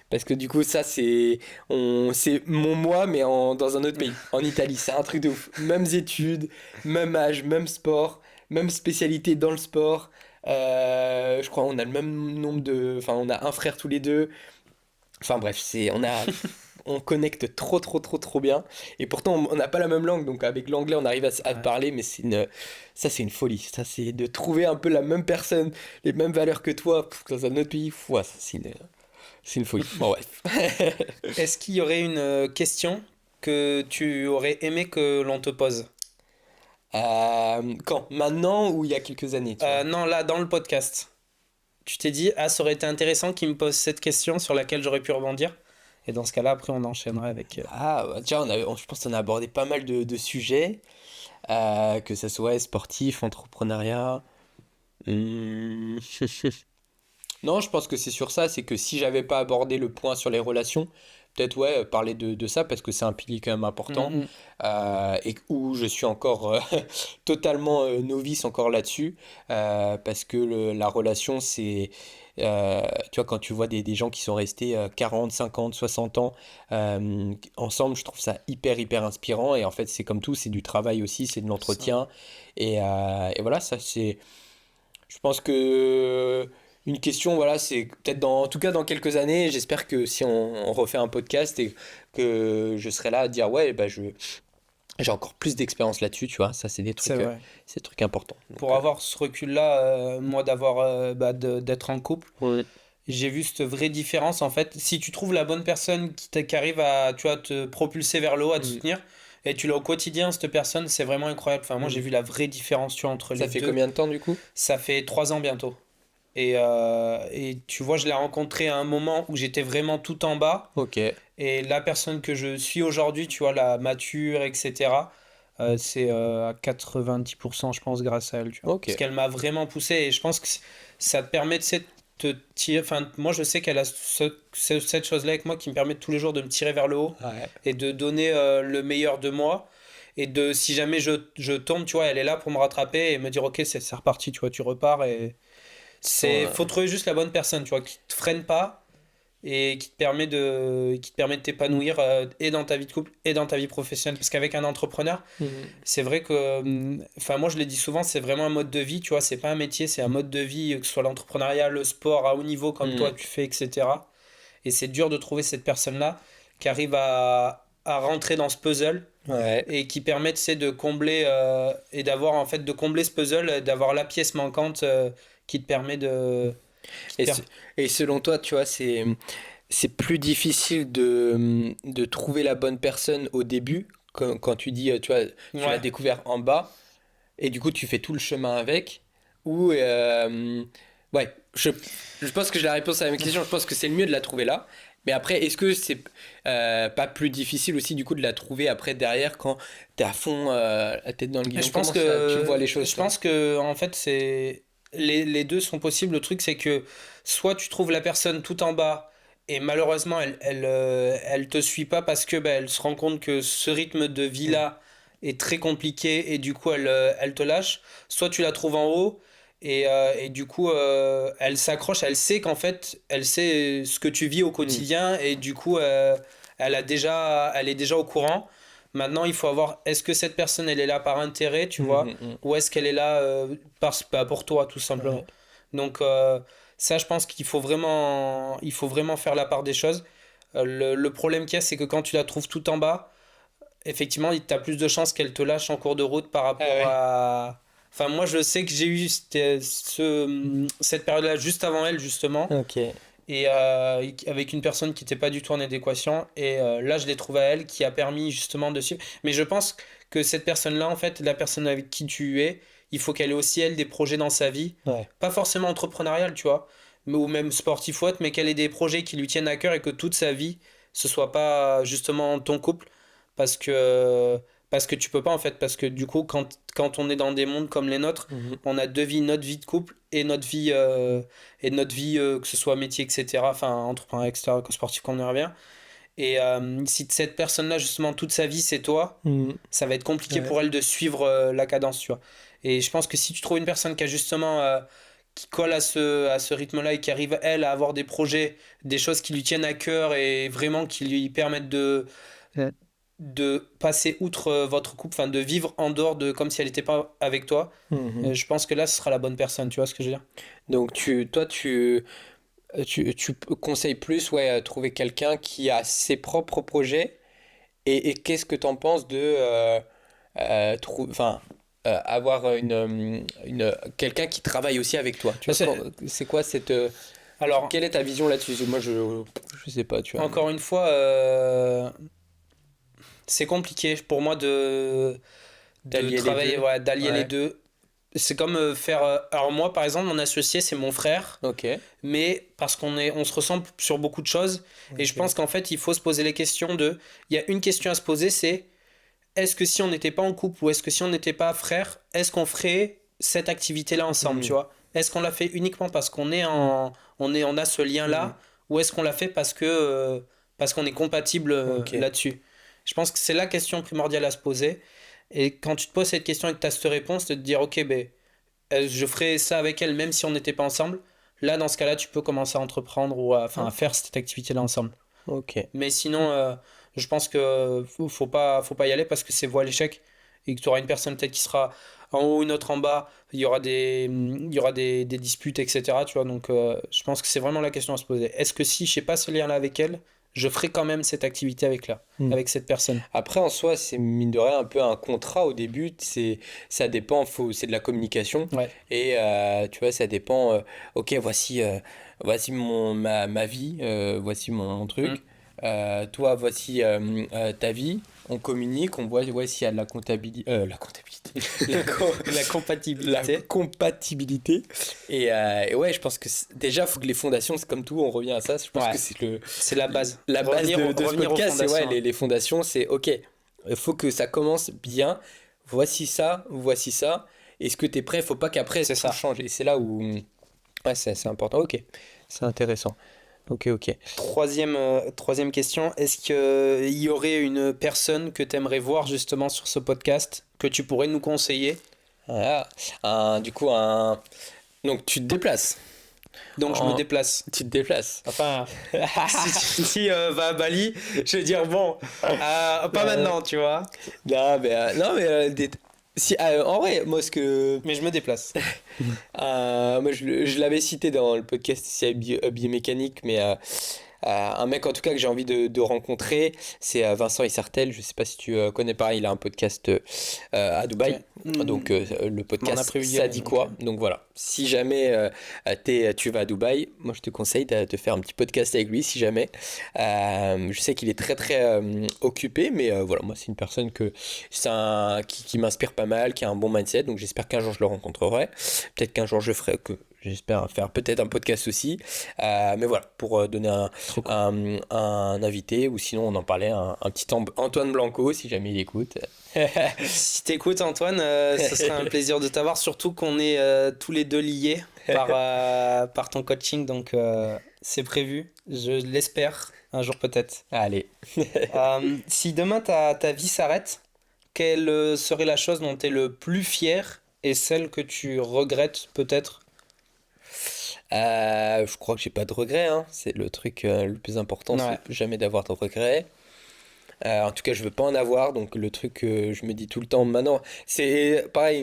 Parce que du coup, ça, c'est mon moi, mais dans un autre pays, en Italie. C'est un truc de ouf. Mêmes études, même âge, même sport, même spécialité dans le sport. Je crois on a le même nombre de. Enfin, on a un frère tous les deux. Enfin bref, on connecte trop, trop, trop, trop bien. Et pourtant, on n'a pas la même langue. Donc avec l'anglais, on arrive à Ouais. parler, mais ça, c'est une folie. Ça, c'est de trouver un peu la même personne, les mêmes valeurs que toi, dans un autre pays. Ouais, ça, c'est une folie. Bon, bref. Est-ce qu'il y aurait une question que tu aurais aimé que l'on te pose? Quand? Maintenant ou il y a quelques années, tu vois? Non, là, dans le podcast. Tu t'es dit, ah, ça aurait été intéressant qu'il me pose cette question sur laquelle j'aurais pu rebondir. Et dans ce cas-là, après, on enchaînerait avec. Ah, bah, tiens, je pense qu'on a abordé pas mal de sujets, que ça soit sportif, entrepreneuriat. Hum, Non, je pense que c'est sur ça, c'est que si j'avais pas abordé le point sur les relations, peut-être ouais, parler de ça parce que c'est un pilier quand même important Mm, mm. et où je suis encore totalement novice encore là-dessus parce que la relation tu vois quand tu vois des gens qui sont restés 40, 50, 60 ans ensemble, je trouve ça hyper hyper inspirant et en fait c'est comme tout, c'est du travail aussi, c'est de Ça. l'entretien et voilà, ça c'est je pense que une question, voilà, c'est peut-être en tout cas dans quelques années, j'espère que si on refait un podcast et que je serai là à dire ouais, bah j'ai encore plus d'expérience là-dessus, tu vois, ça C'est vrai. c'est des trucs importants. Pour avoir ce recul-là, moi, d'être en couple, Ouais. j'ai vu cette vraie différence. En fait, si tu trouves la bonne personne qui arrive à, tu vois, te propulser vers le haut, à te Mm, soutenir, et tu l'as au quotidien, cette personne, c'est vraiment incroyable. Enfin, moi, j'ai mm. vu la vraie différence, tu vois, entre Ça les fait deux. combien de temps du coup? Ça fait 3 ans bientôt. Et tu vois, je l'ai rencontré à un moment où j'étais vraiment tout en bas. Ok, Et la personne que je suis aujourd'hui, tu vois, la mature, etc., c'est à 90%, je pense, grâce à elle, tu vois. ok. Parce qu'elle m'a vraiment poussé et je pense que ça te permet, tu sais, de te tirer. Enfin, moi, je sais qu'elle a cette chose-là avec moi qui me permet tous les jours de me tirer vers le haut Ouais. et de donner le meilleur de moi. Et de, si jamais je tombe, tu vois, elle est là pour me rattraper et me dire, ok, c'est reparti, tu vois, tu repars. Et Sans, faut trouver juste la bonne personne, tu vois, qui te freine pas et qui te permet de t'épanouir et dans ta vie de couple et dans ta vie professionnelle. Parce qu'avec un entrepreneur, c'est vrai que, enfin, moi je le dis souvent, c'est vraiment un mode de vie, tu vois, c'est pas un métier, c'est un mode de vie, que ce soit l'entrepreneuriat, le sport à haut niveau comme toi tu fais, etc. Et c'est dur de trouver cette personne-là qui arrive à rentrer dans ce puzzle Ouais. et qui permet, tu sais, de combler et d'avoir en fait de combler ce puzzle, d'avoir la pièce manquante qui te permet de. Et, se- et selon toi, tu vois, c'est plus difficile de trouver la bonne personne au début, quand tu dis, tu vois, tu l'as Ouais. découvert en bas, et du coup, tu fais tout le chemin avec, ou, ouais, je pense que j'ai la réponse à ma question, je pense que c'est le mieux de la trouver là. Mais après, est-ce que c'est pas plus difficile aussi, du coup, de la trouver après, derrière, quand t'es à fond, la tête dans le Et guidon? Comment tu vois les choses, je toi? pense que en fait c'est les deux sont possibles. Le truc c'est que soit tu trouves la personne tout en bas et malheureusement elle te suit pas parce que bah, elle se rend compte que ce rythme de vie Mm. là est très compliqué et du coup elle te lâche. Soit tu la trouves en haut et du coup elle s'accroche, elle sait qu'en fait elle sait ce que tu vis au Mm. quotidien et du coup elle est déjà au courant. Maintenant, il faut avoir, est-ce que cette personne, elle est là par intérêt, tu vois, Mm. ou est-ce qu'elle est là bah, pour toi, tout simplement. Ouais. Donc, ça, je pense il faut vraiment faire la part des choses. Le problème qu'il y a, c'est que quand tu la trouves tout en bas, effectivement, tu as plus de chances qu'elle te lâche en cours de route par Ah rapport ouais. à... Enfin, moi, je sais que j'ai eu cette période-là juste avant elle, justement Ok. et avec une personne qui n'était pas du tout en adéquation. Et là, je l'ai trouvée à elle qui a permis justement de suivre. Mais je pense que cette personne-là, en fait, la personne avec qui tu es, il faut qu'elle ait aussi, elle, des projets dans sa vie. Ouais. Pas forcément entrepreneurial, tu vois, ou même sportif ou autre, mais qu'elle ait des projets qui lui tiennent à cœur et que toute sa vie, ce soit pas justement ton couple. Parce que, parce que tu peux pas, en fait. Parce que du coup, quand on est dans des mondes comme les nôtres, Mhm. on a deux vies, notre vie de couple et notre vie, que ce soit métier, etc., enfin, entrepreneur, etc., que sportif, qu'on y revient. Et si cette personne-là, justement, toute sa vie, c'est toi, Mhm. ça va être compliqué Ouais. pour elle de suivre la cadence, tu vois. Et je pense que si tu trouves une personne qui a justement, qui colle à ce rythme-là et qui arrive, elle, à avoir des projets, des choses qui lui tiennent à cœur et vraiment qui lui permettent de passer outre votre couple, enfin, de vivre en dehors de, comme si elle n'était pas avec toi, Mhm. je pense que là, ce sera la bonne personne, tu vois ce que je veux dire? Donc toi tu conseilles plus, ouais, trouver quelqu'un qui a ses propres projets, et qu'est-ce que t'en penses de enfin, avoir quelqu'un qui travaille aussi avec toi, tu Bah, vois, c'est quoi Alors, quelle est ta vision là-dessus? Moi je sais pas, tu vois, encore une fois, c'est compliqué pour moi de d'allier les travailler, deux. ouais, d'allier les Ouais. deux. C'est comme faire. Alors, moi, par exemple, mon associé, c'est mon frère, Ok. mais parce on se ressemble sur beaucoup de choses. Et je Ok. pense qu'en fait, il faut se poser les questions de. Il y a une question à se poser, c'est est-ce que si on n'était pas en couple ou est-ce que si on n'était pas frère, est-ce qu'on ferait cette activité-là ensemble, tu Mhm. vois? Est-ce qu'on l'a fait uniquement parce on a ce Mhm. lien-là, ou est-ce qu'on l'a fait parce qu'on est compatible Ok. là-dessus? Je pense que c'est la question primordiale à se poser. Et quand tu te poses cette question et que tu as cette réponse, de te dire, ok, ben, je ferais ça avec elle même si on n'était pas ensemble. Là, dans ce cas-là, tu peux commencer à entreprendre ou enfin, à faire cette activité-là ensemble. Ok. Mais sinon, je pense que faut pas y aller parce que c'est voie à l'échec et que tu auras une personne peut-être qui sera en haut, une autre en bas. Il y aura des disputes, etc. Tu vois, donc je pense que c'est vraiment la question à se poser. Est-ce que si je sais pas ce lien-là avec elle, je ferai quand même cette activité avec cette personne? Après, en soi, c'est mine de rien un peu un contrat au début. Ça dépend, c'est de la communication. Ouais. Et tu vois, ça dépend. Ok, voici ma vie, voici mon Mm. truc. Toi, voici ta vie. On communique, on voit ouais, s'il y a de la comptabilité, la, co- La la compatibilité. compatibilité. Et ouais, je pense que déjà, il faut que les fondations, c'est comme tout, on revient à ça. Je pense que Ouais, c'est c'est la base. la base de ce Revenir aux podcast, c'est ouais, fondations. les fondations, c'est ok, il faut que ça commence bien. Voici ça. Est-ce que tu es prêt? Faut pas qu'après C'est tout ça. change. Et c'est là où ouais, c'est important. Ok, c'est intéressant. Ok. Troisième question, est-ce qu'il y aurait une personne que tu aimerais voir justement sur ce podcast, que tu pourrais nous conseiller? Voilà. Du coup, donc tu te déplaces. Donc je me déplace. Tu te déplaces. Enfin, si tu dis va à Bali, je vais dire bon, pas maintenant, tu vois. Non, mais, si, en vrai, moi, ce que. Mais je me déplace. Moi, je l'avais cité dans le podcast c'est Biomécanique, mais un mec en tout cas que j'ai envie de rencontrer, c'est Vincent Isartel. Je sais pas si tu connais pas, il a un podcast à Dubaï. Ok. Donc le podcast prévu ça dit quoi. Donc voilà, si jamais tu vas à Dubaï, moi je te conseille de faire un petit podcast avec lui si jamais. Je sais qu'il est très très occupé, mais voilà, moi c'est une personne qui m'inspire pas mal, qui a un bon mindset, donc j'espère qu'un jour je le rencontrerai. Peut-être qu'un jour j'espère faire peut-être un podcast aussi. Mais voilà, pour donner un invité, ou sinon on en parlait, un petit Antoine Blanco, si jamais il écoute. Si t'écoutes Antoine, ce serait un plaisir de t'avoir, surtout qu'on est tous les deux liés par ton coaching, donc c'est prévu, je l'espère, un jour peut-être. Allez. Si demain ta vie s'arrête, quelle serait la chose dont tu es le plus fier et celle que tu regrettes peut-être? Je crois que j'ai pas de regrets, hein. C'est le truc le plus important, Ouais. c'est jamais d'avoir de regrets. En tout cas, je veux pas en avoir, donc le truc que je me dis tout le temps maintenant, c'est pareil,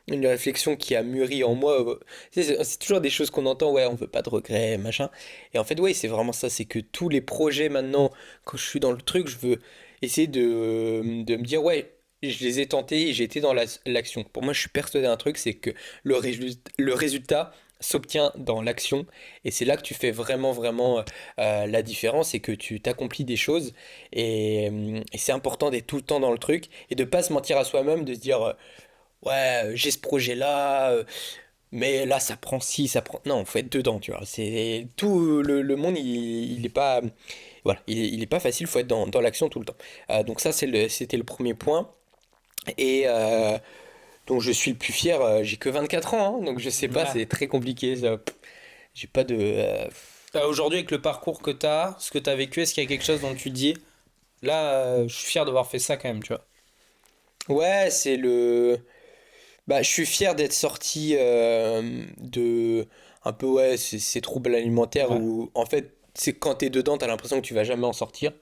une réflexion qui a mûri en moi. C'est toujours des choses qu'on entend, ouais, on veut pas de regrets, machin. Et en fait, ouais, c'est vraiment ça, c'est que tous les projets maintenant, quand je suis dans le truc, je veux essayer de me dire, ouais, je les ai tentés et j'ai été dans l'action. Pour moi, je suis persuadé d'un truc, c'est que le résultat s'obtient dans l'action, et c'est là que tu fais vraiment vraiment la différence, et que tu t'accomplis des choses, et c'est important d'être tout le temps dans le truc et de pas se mentir à soi-même, de se dire ouais, j'ai ce projet là, mais là ça prend ci, ça prend, non, faut être dedans, tu vois. C'est tout le monde, il est pas, voilà, il est pas facile, faut être dans l'action tout le temps. Donc ça c'était le premier point. Et donc je suis le plus fier, j'ai que 24 ans, hein, donc je sais pas, Ouais. c'est très compliqué, ça. J'ai pas de... Aujourd'hui, avec le parcours que tu as, ce que tu as vécu, est-ce qu'il y a quelque chose dont tu te dis, là, je suis fier d'avoir fait ça quand même, tu vois? Ouais, c'est le... Bah, je suis fier d'être sorti de... Un peu, ouais, ces troubles alimentaires Ouais. où, en fait, c'est quand t'es dedans, t'as l'impression que tu vas jamais en sortir.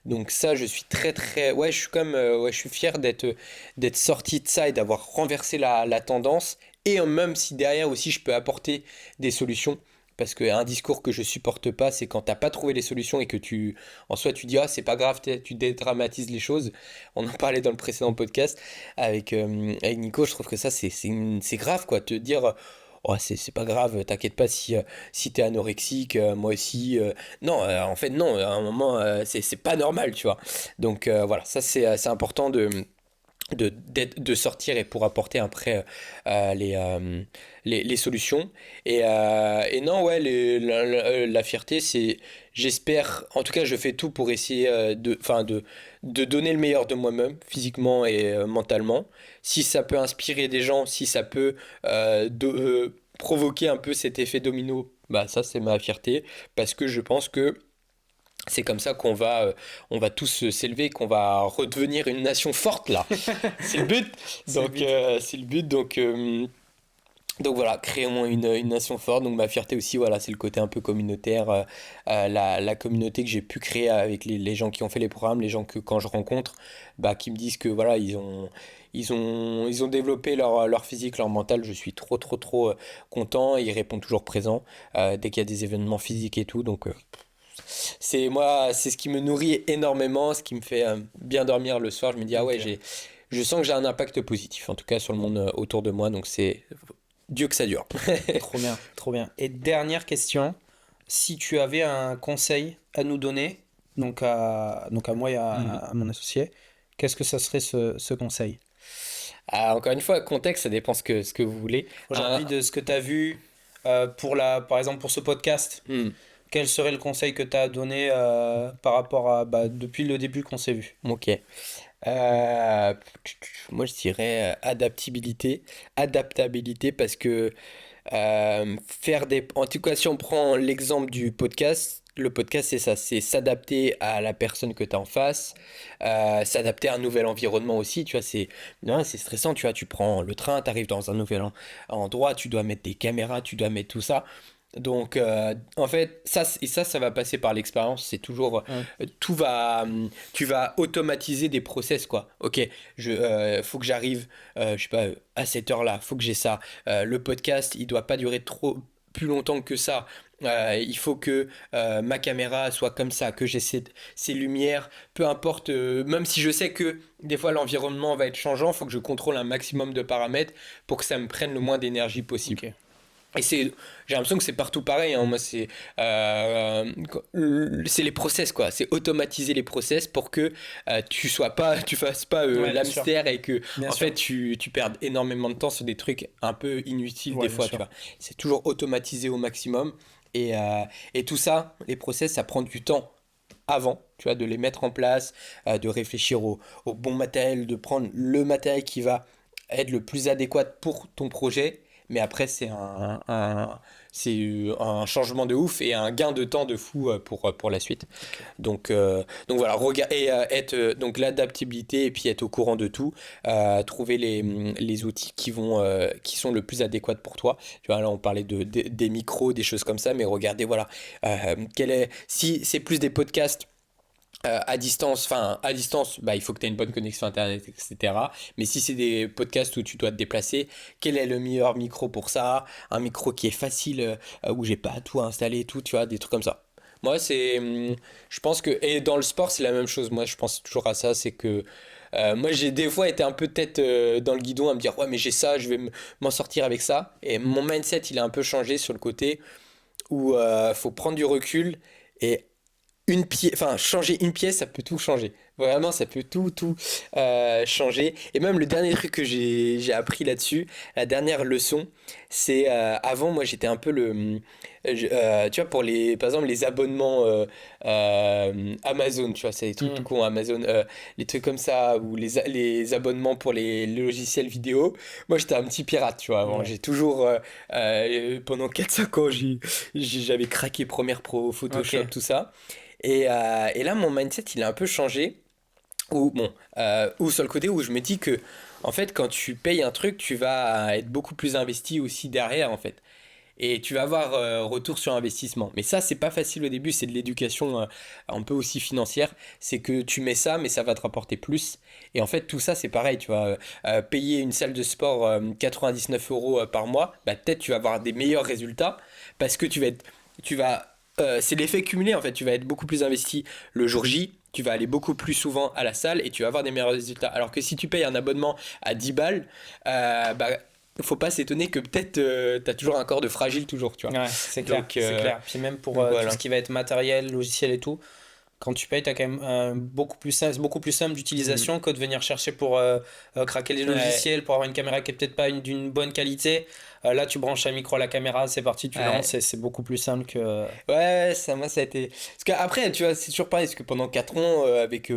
Donc ça, je suis très, très... Ouais, je suis comme... ouais, je suis fier d'être sorti de ça et d'avoir renversé la tendance. Et même si derrière aussi, je peux apporter des solutions. Parce qu'un discours que je supporte pas, c'est quand t'as pas trouvé les solutions et que en soi, tu dis, ah, c'est pas grave, tu dédramatises les choses. On en parlait dans le précédent podcast avec Nico. Je trouve que ça, c'est grave, quoi. Te dire, oh, c'est pas grave, t'inquiète pas si t'es anorexique, moi aussi. Non, en fait, non, à un moment, c'est pas normal, tu vois. Donc voilà, ça, c'est important de sortir et pour apporter après les solutions. Et non, ouais, la fierté, c'est, j'espère, en tout cas, je fais tout pour essayer enfin, de donner le meilleur de moi-même, physiquement et mentalement. Si ça peut inspirer des gens, si ça peut provoquer un peu cet effet domino, bah ça, c'est ma fierté, parce que je pense que c'est comme ça on va tous s'élever, qu'on va redevenir une nation forte là. C'est le but. C'est le Donc but. c'est le but. Donc voilà, créons une nation forte. Donc ma fierté aussi, voilà, c'est le côté un peu communautaire, la communauté que j'ai pu créer avec les gens qui ont fait les programmes, les gens que quand je rencontre, bah, qui me disent que voilà, ils ont développé leur physique, leur mental. Je suis trop trop trop content. Et ils répondent toujours présents dès qu'il y a des événements physiques et tout. Donc c'est moi, c'est ce qui me nourrit énormément, ce qui me fait bien dormir le soir. Je me dis, ah ouais, Ok. je sens que j'ai un impact positif, en tout cas sur le monde autour de moi. Donc c'est Dieu que ça dure. Trop bien, trop bien. Et dernière question, si tu avais un conseil à nous donner, donc à moi et à mon associé, qu'est-ce que ça serait ce conseil? Ah, encore une fois, contexte, ça dépend ce que vous voulez. Aujourd'hui, de ce que tu as vu par exemple pour ce podcast, Hmm, quel serait le conseil que tu as donné par rapport à depuis le début qu'on s'est vu? ok. Euh, Moi, je dirais adaptabilité, parce que en tout cas, si on prend l'exemple du podcast, le podcast, c'est ça, c'est s'adapter à la personne que tu as en face, s'adapter à un nouvel environnement aussi, tu vois, non, c'est stressant, tu vois, tu prends le train, tu arrives dans un nouvel endroit, tu dois mettre des caméras, tu dois mettre tout ça. Donc, en fait, ça va passer par l'expérience. C'est toujours, Ouais. tu vas automatiser des process, quoi. Ok, faut que j'arrive, je sais pas, à cette heure-là, faut que j'ai ça. Le podcast, il doit pas durer trop plus longtemps que ça. Il faut que ma caméra soit comme ça, que j'ai ces lumières, peu importe, même si je sais que des fois l'environnement va être changeant, il faut que je contrôle un maximum de paramètres pour que ça me prenne le moins d'énergie possible. Ok. Et j'ai l'impression que c'est partout pareil, hein. Moi, c'est les process, quoi. C'est automatiser les process pour que tu fasses pas Ouais, bien sûr. l'hamster et que, Bien en sûr. fait, tu perdes énormément de temps sur des trucs un peu inutiles Ouais, des bien fois, tu sûr. vois. C'est toujours automatisé au maximum. Et tout ça, les process, ça prend du temps avant, tu vois, de les mettre en place, de réfléchir au bon matériel, de prendre le matériel qui va être le plus adéquat pour ton projet. Mais après, c'est un changement de ouf et un gain de temps de fou pour la suite. Ok. Donc voilà, et être donc l'adaptabilité et puis être au courant de tout, trouver les outils qui sont le plus adéquats pour toi. Tu vois, là on parlait des micros, des choses comme ça, mais regardez, voilà, si c'est plus des podcasts à distance, bah, il faut que tu aies une bonne connexion internet, etc. Mais si c'est des podcasts où tu dois te déplacer, quel est le meilleur micro pour ça? Un micro qui est facile, où j'ai pas tout à installer et tout, tu vois, des trucs comme ça. Moi, je pense que, et dans le sport, c'est la même chose. Moi, je pense toujours à ça, c'est que moi, j'ai des fois été un peu tête dans le guidon à me dire, ouais, mais j'ai ça, je vais m'en sortir avec ça. Et mon mindset, il a un peu changé sur le côté où faut prendre du recul et enfin, changer une pièce, ça peut tout changer. Vraiment, ça peut tout changer. Et même le dernier truc que j'ai appris là-dessus, la dernière leçon, c'est avant, moi, j'étais un peu tu vois, par exemple, les abonnements Amazon, tu vois, c'est des trucs tout Hmm. con, Amazon, les trucs comme ça, ou les abonnements pour les logiciels vidéo. Moi, j'étais un petit pirate, tu vois, avant. Ouais. J'ai toujours, pendant 4 5 ans, j'avais craqué Premiere Pro, Photoshop, Ok. tout ça. Et là, mon mindset, il a un peu changé. Ou sur le côté où je me dis que, en fait, quand tu payes un truc, tu vas être beaucoup plus investi aussi derrière, en fait. Et tu vas avoir retour sur investissement. Mais ça, c'est pas facile au début, c'est de l'éducation un peu aussi financière. C'est que tu mets ça, mais ça va te rapporter plus. Et en fait, tout ça, c'est pareil. Tu vas payer une salle de sport 99 euros par mois, bah, peut-être tu vas avoir des meilleurs résultats parce que c'est l'effet cumulé en fait. Tu vas être beaucoup plus investi le jour J. Tu vas aller beaucoup plus souvent à la salle et tu vas avoir des meilleurs résultats. Alors que si tu payes un abonnement à 10 balles, bah, faut pas s'étonner que peut-être t'as toujours un corps de fragile toujours, tu vois. Ouais, c'est clair, Donc, c'est euh, clair. Puis même pour donc tout voilà. ce qui va être matériel, logiciel et tout, quand tu payes, tu as quand même c'est beaucoup plus simple Mm. d'utilisation que de venir chercher pour craquer les Ouais, logiciels, pour avoir une caméra qui est peut-être pas d'une bonne qualité. Là, tu branches un micro à la caméra, c'est parti, tu lances ouais. et c'est beaucoup plus simple que. Ouais, ça a été. Parce qu'après, tu vois, c'est toujours pareil, parce que pendant 4 ans, avec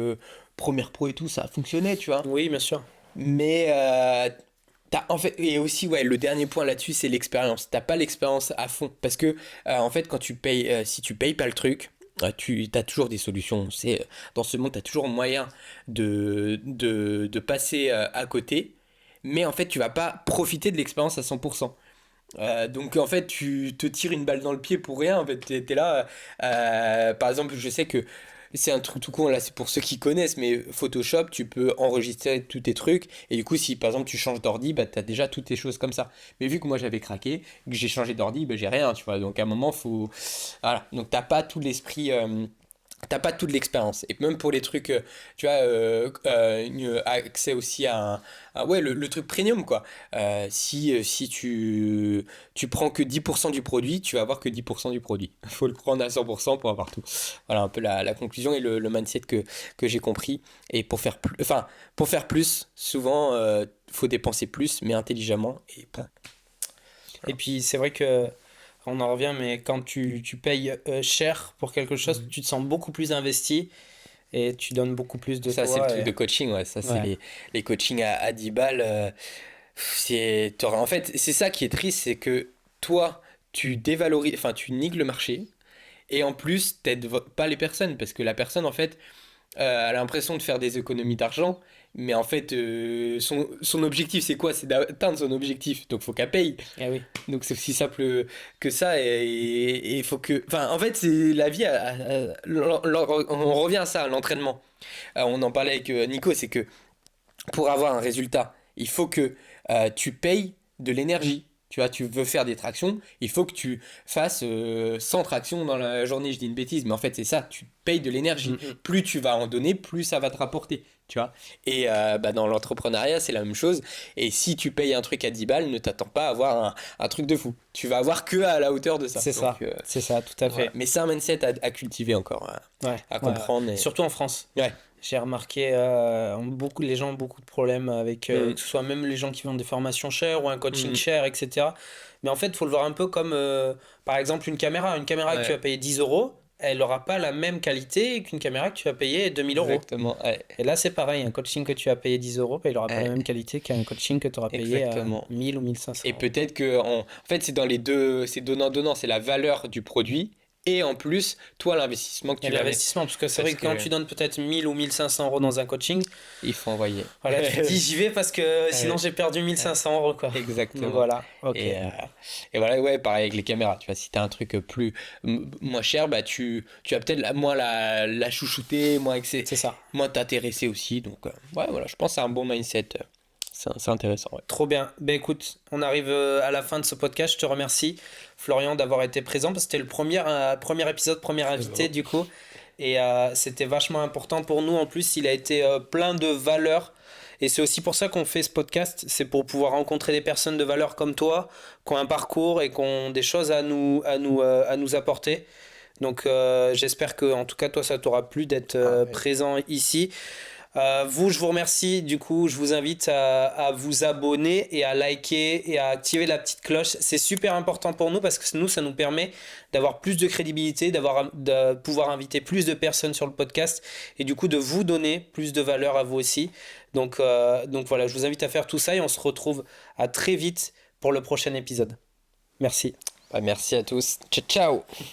Premiere Pro et tout, ça a fonctionné, tu vois. Oui, bien sûr. Mais en fait, et aussi, ouais, le dernier point là-dessus, c'est l'expérience. T'as pas l'expérience à fond. Parce que, en fait, quand tu payes, si tu payes pas le truc, tu as toujours des solutions. Dans ce monde, tu as toujours moyen de passer à côté. Mais en fait, tu vas pas profiter de l'expérience à 100%. Donc en fait tu te tires une balle dans le pied pour rien en fait t'es là par exemple je sais que c'est un truc tout con là c'est pour ceux qui connaissent mais Photoshop tu peux enregistrer tous tes trucs et du coup si par exemple tu changes d'ordi bah t'as déjà toutes tes choses comme ça mais vu que moi j'avais craqué que j'ai changé d'ordi bah j'ai rien tu vois donc à un moment faut voilà donc t'as pas tout l'esprit t'as pas toute l'expérience. Et même pour les trucs, tu vois, accès aussi ouais, le truc premium, quoi. Si tu prends que 10% du produit, tu vas avoir que 10% du produit. Il faut le prendre à 100% pour avoir tout. Voilà un peu la conclusion et le mindset que j'ai compris. Et pour faire plus, souvent, faut dépenser plus, mais intelligemment. Et bon, Et voilà. puis, c'est vrai que. On en revient, mais quand tu payes cher pour quelque chose, Mhm. tu te sens beaucoup plus investi et tu donnes beaucoup plus de Ça, c'est le toi. truc de coaching, ouais. Ça, c'est Ouais. les coachings à 10 balles. En fait, c'est ça qui est triste, c'est que toi, tu dévalorises, enfin, tu nigues le marché, et en plus, t'aides pas les personnes, parce que la personne, en fait, a l'impression de faire des économies d'argent, mais en fait, son objectif, c'est quoi? C'est d'atteindre son objectif. Donc, faut qu'elle paye. Ah oui. Donc, c'est aussi simple que ça. Et il faut que. Enfin, en fait, c'est la vie. On revient à ça, à l'entraînement. On en parlait avec Nico, c'est que pour avoir un résultat, il faut que tu payes de l'énergie. Tu vois, tu veux faire des tractions, il faut que tu fasses 100 tractions dans la journée. Je dis une bêtise, mais en fait, c'est ça. Tu payes de l'énergie. Mhm. Plus tu vas en donner, plus ça va te rapporter. Tu vois. Et dans l'entrepreneuriat, c'est la même chose. Et si tu payes un truc à 10 balles, ne t'attends pas à avoir un truc de fou. Tu vas avoir que à la hauteur de ça. C'est ça, Donc, c'est ça, tout à fait. voilà. Mais c'est un mindset à cultiver encore, Ouais, à comprendre. Et... Surtout en France. Ouais. J'ai remarqué, les gens ont beaucoup de problèmes avec, que ce soit même les gens qui vendent des formations chères ou un coaching cher, etc. Mais en fait, il faut le voir un peu comme, par exemple, une caméra. Une caméra que tu vas payer 10 euros, elle n'aura pas la même qualité qu'une caméra que tu vas payer 2000 euros. Exactement. Ouais. Et là, c'est pareil. Un coaching que tu as payé 10 euros, il n'aura pas la même qualité qu'un coaching que tu auras payé 1000 ou 1500 Et euros. peut-être que, en fait, c'est dans les deux, c'est donnant-donnant, c'est la valeur du produit. Et en plus, toi, l'investissement que tu Et vas mettre, l'investissement, parce que c'est vrai que quand tu donnes peut-être 1000 ou 1500 euros dans un coaching, il faut envoyer. voilà, tu te dis j'y vais parce que sinon j'ai perdu 1500 euros, quoi. Exactement. Donc voilà, ok. Et voilà, ouais, pareil avec les caméras. Tu vois, si tu as un truc plus moins cher, bah, tu vas peut-être moins la chouchouter, C'est ça. moins t'intéresser aussi. Donc, ouais, voilà, je pense que c'est un bon mindset. C'est intéressant. Ouais. Trop bien. Ben écoute, on arrive à la fin de ce podcast. Je te remercie, Florian, d'avoir été présent parce que c'était le premier épisode, premier invité du coup. Et c'était vachement important pour nous. En plus, il a été plein de valeurs. Et c'est aussi pour ça qu'on fait ce podcast. C'est pour pouvoir rencontrer des personnes de valeur comme toi, qui ont un parcours et qui ont des choses à nous apporter. Donc j'espère que, en tout cas, toi, ça t'aura plu d'être présent ici. Je vous remercie. Du coup, je vous invite à vous abonner et à liker et à activer la petite cloche. C'est super important pour nous parce que nous, ça nous permet d'avoir plus de crédibilité, de pouvoir inviter plus de personnes sur le podcast et du coup de vous donner plus de valeur à vous aussi. Donc voilà, je vous invite à faire tout ça et on se retrouve à très vite pour le prochain épisode. Merci. Merci à tous. Ciao, ciao.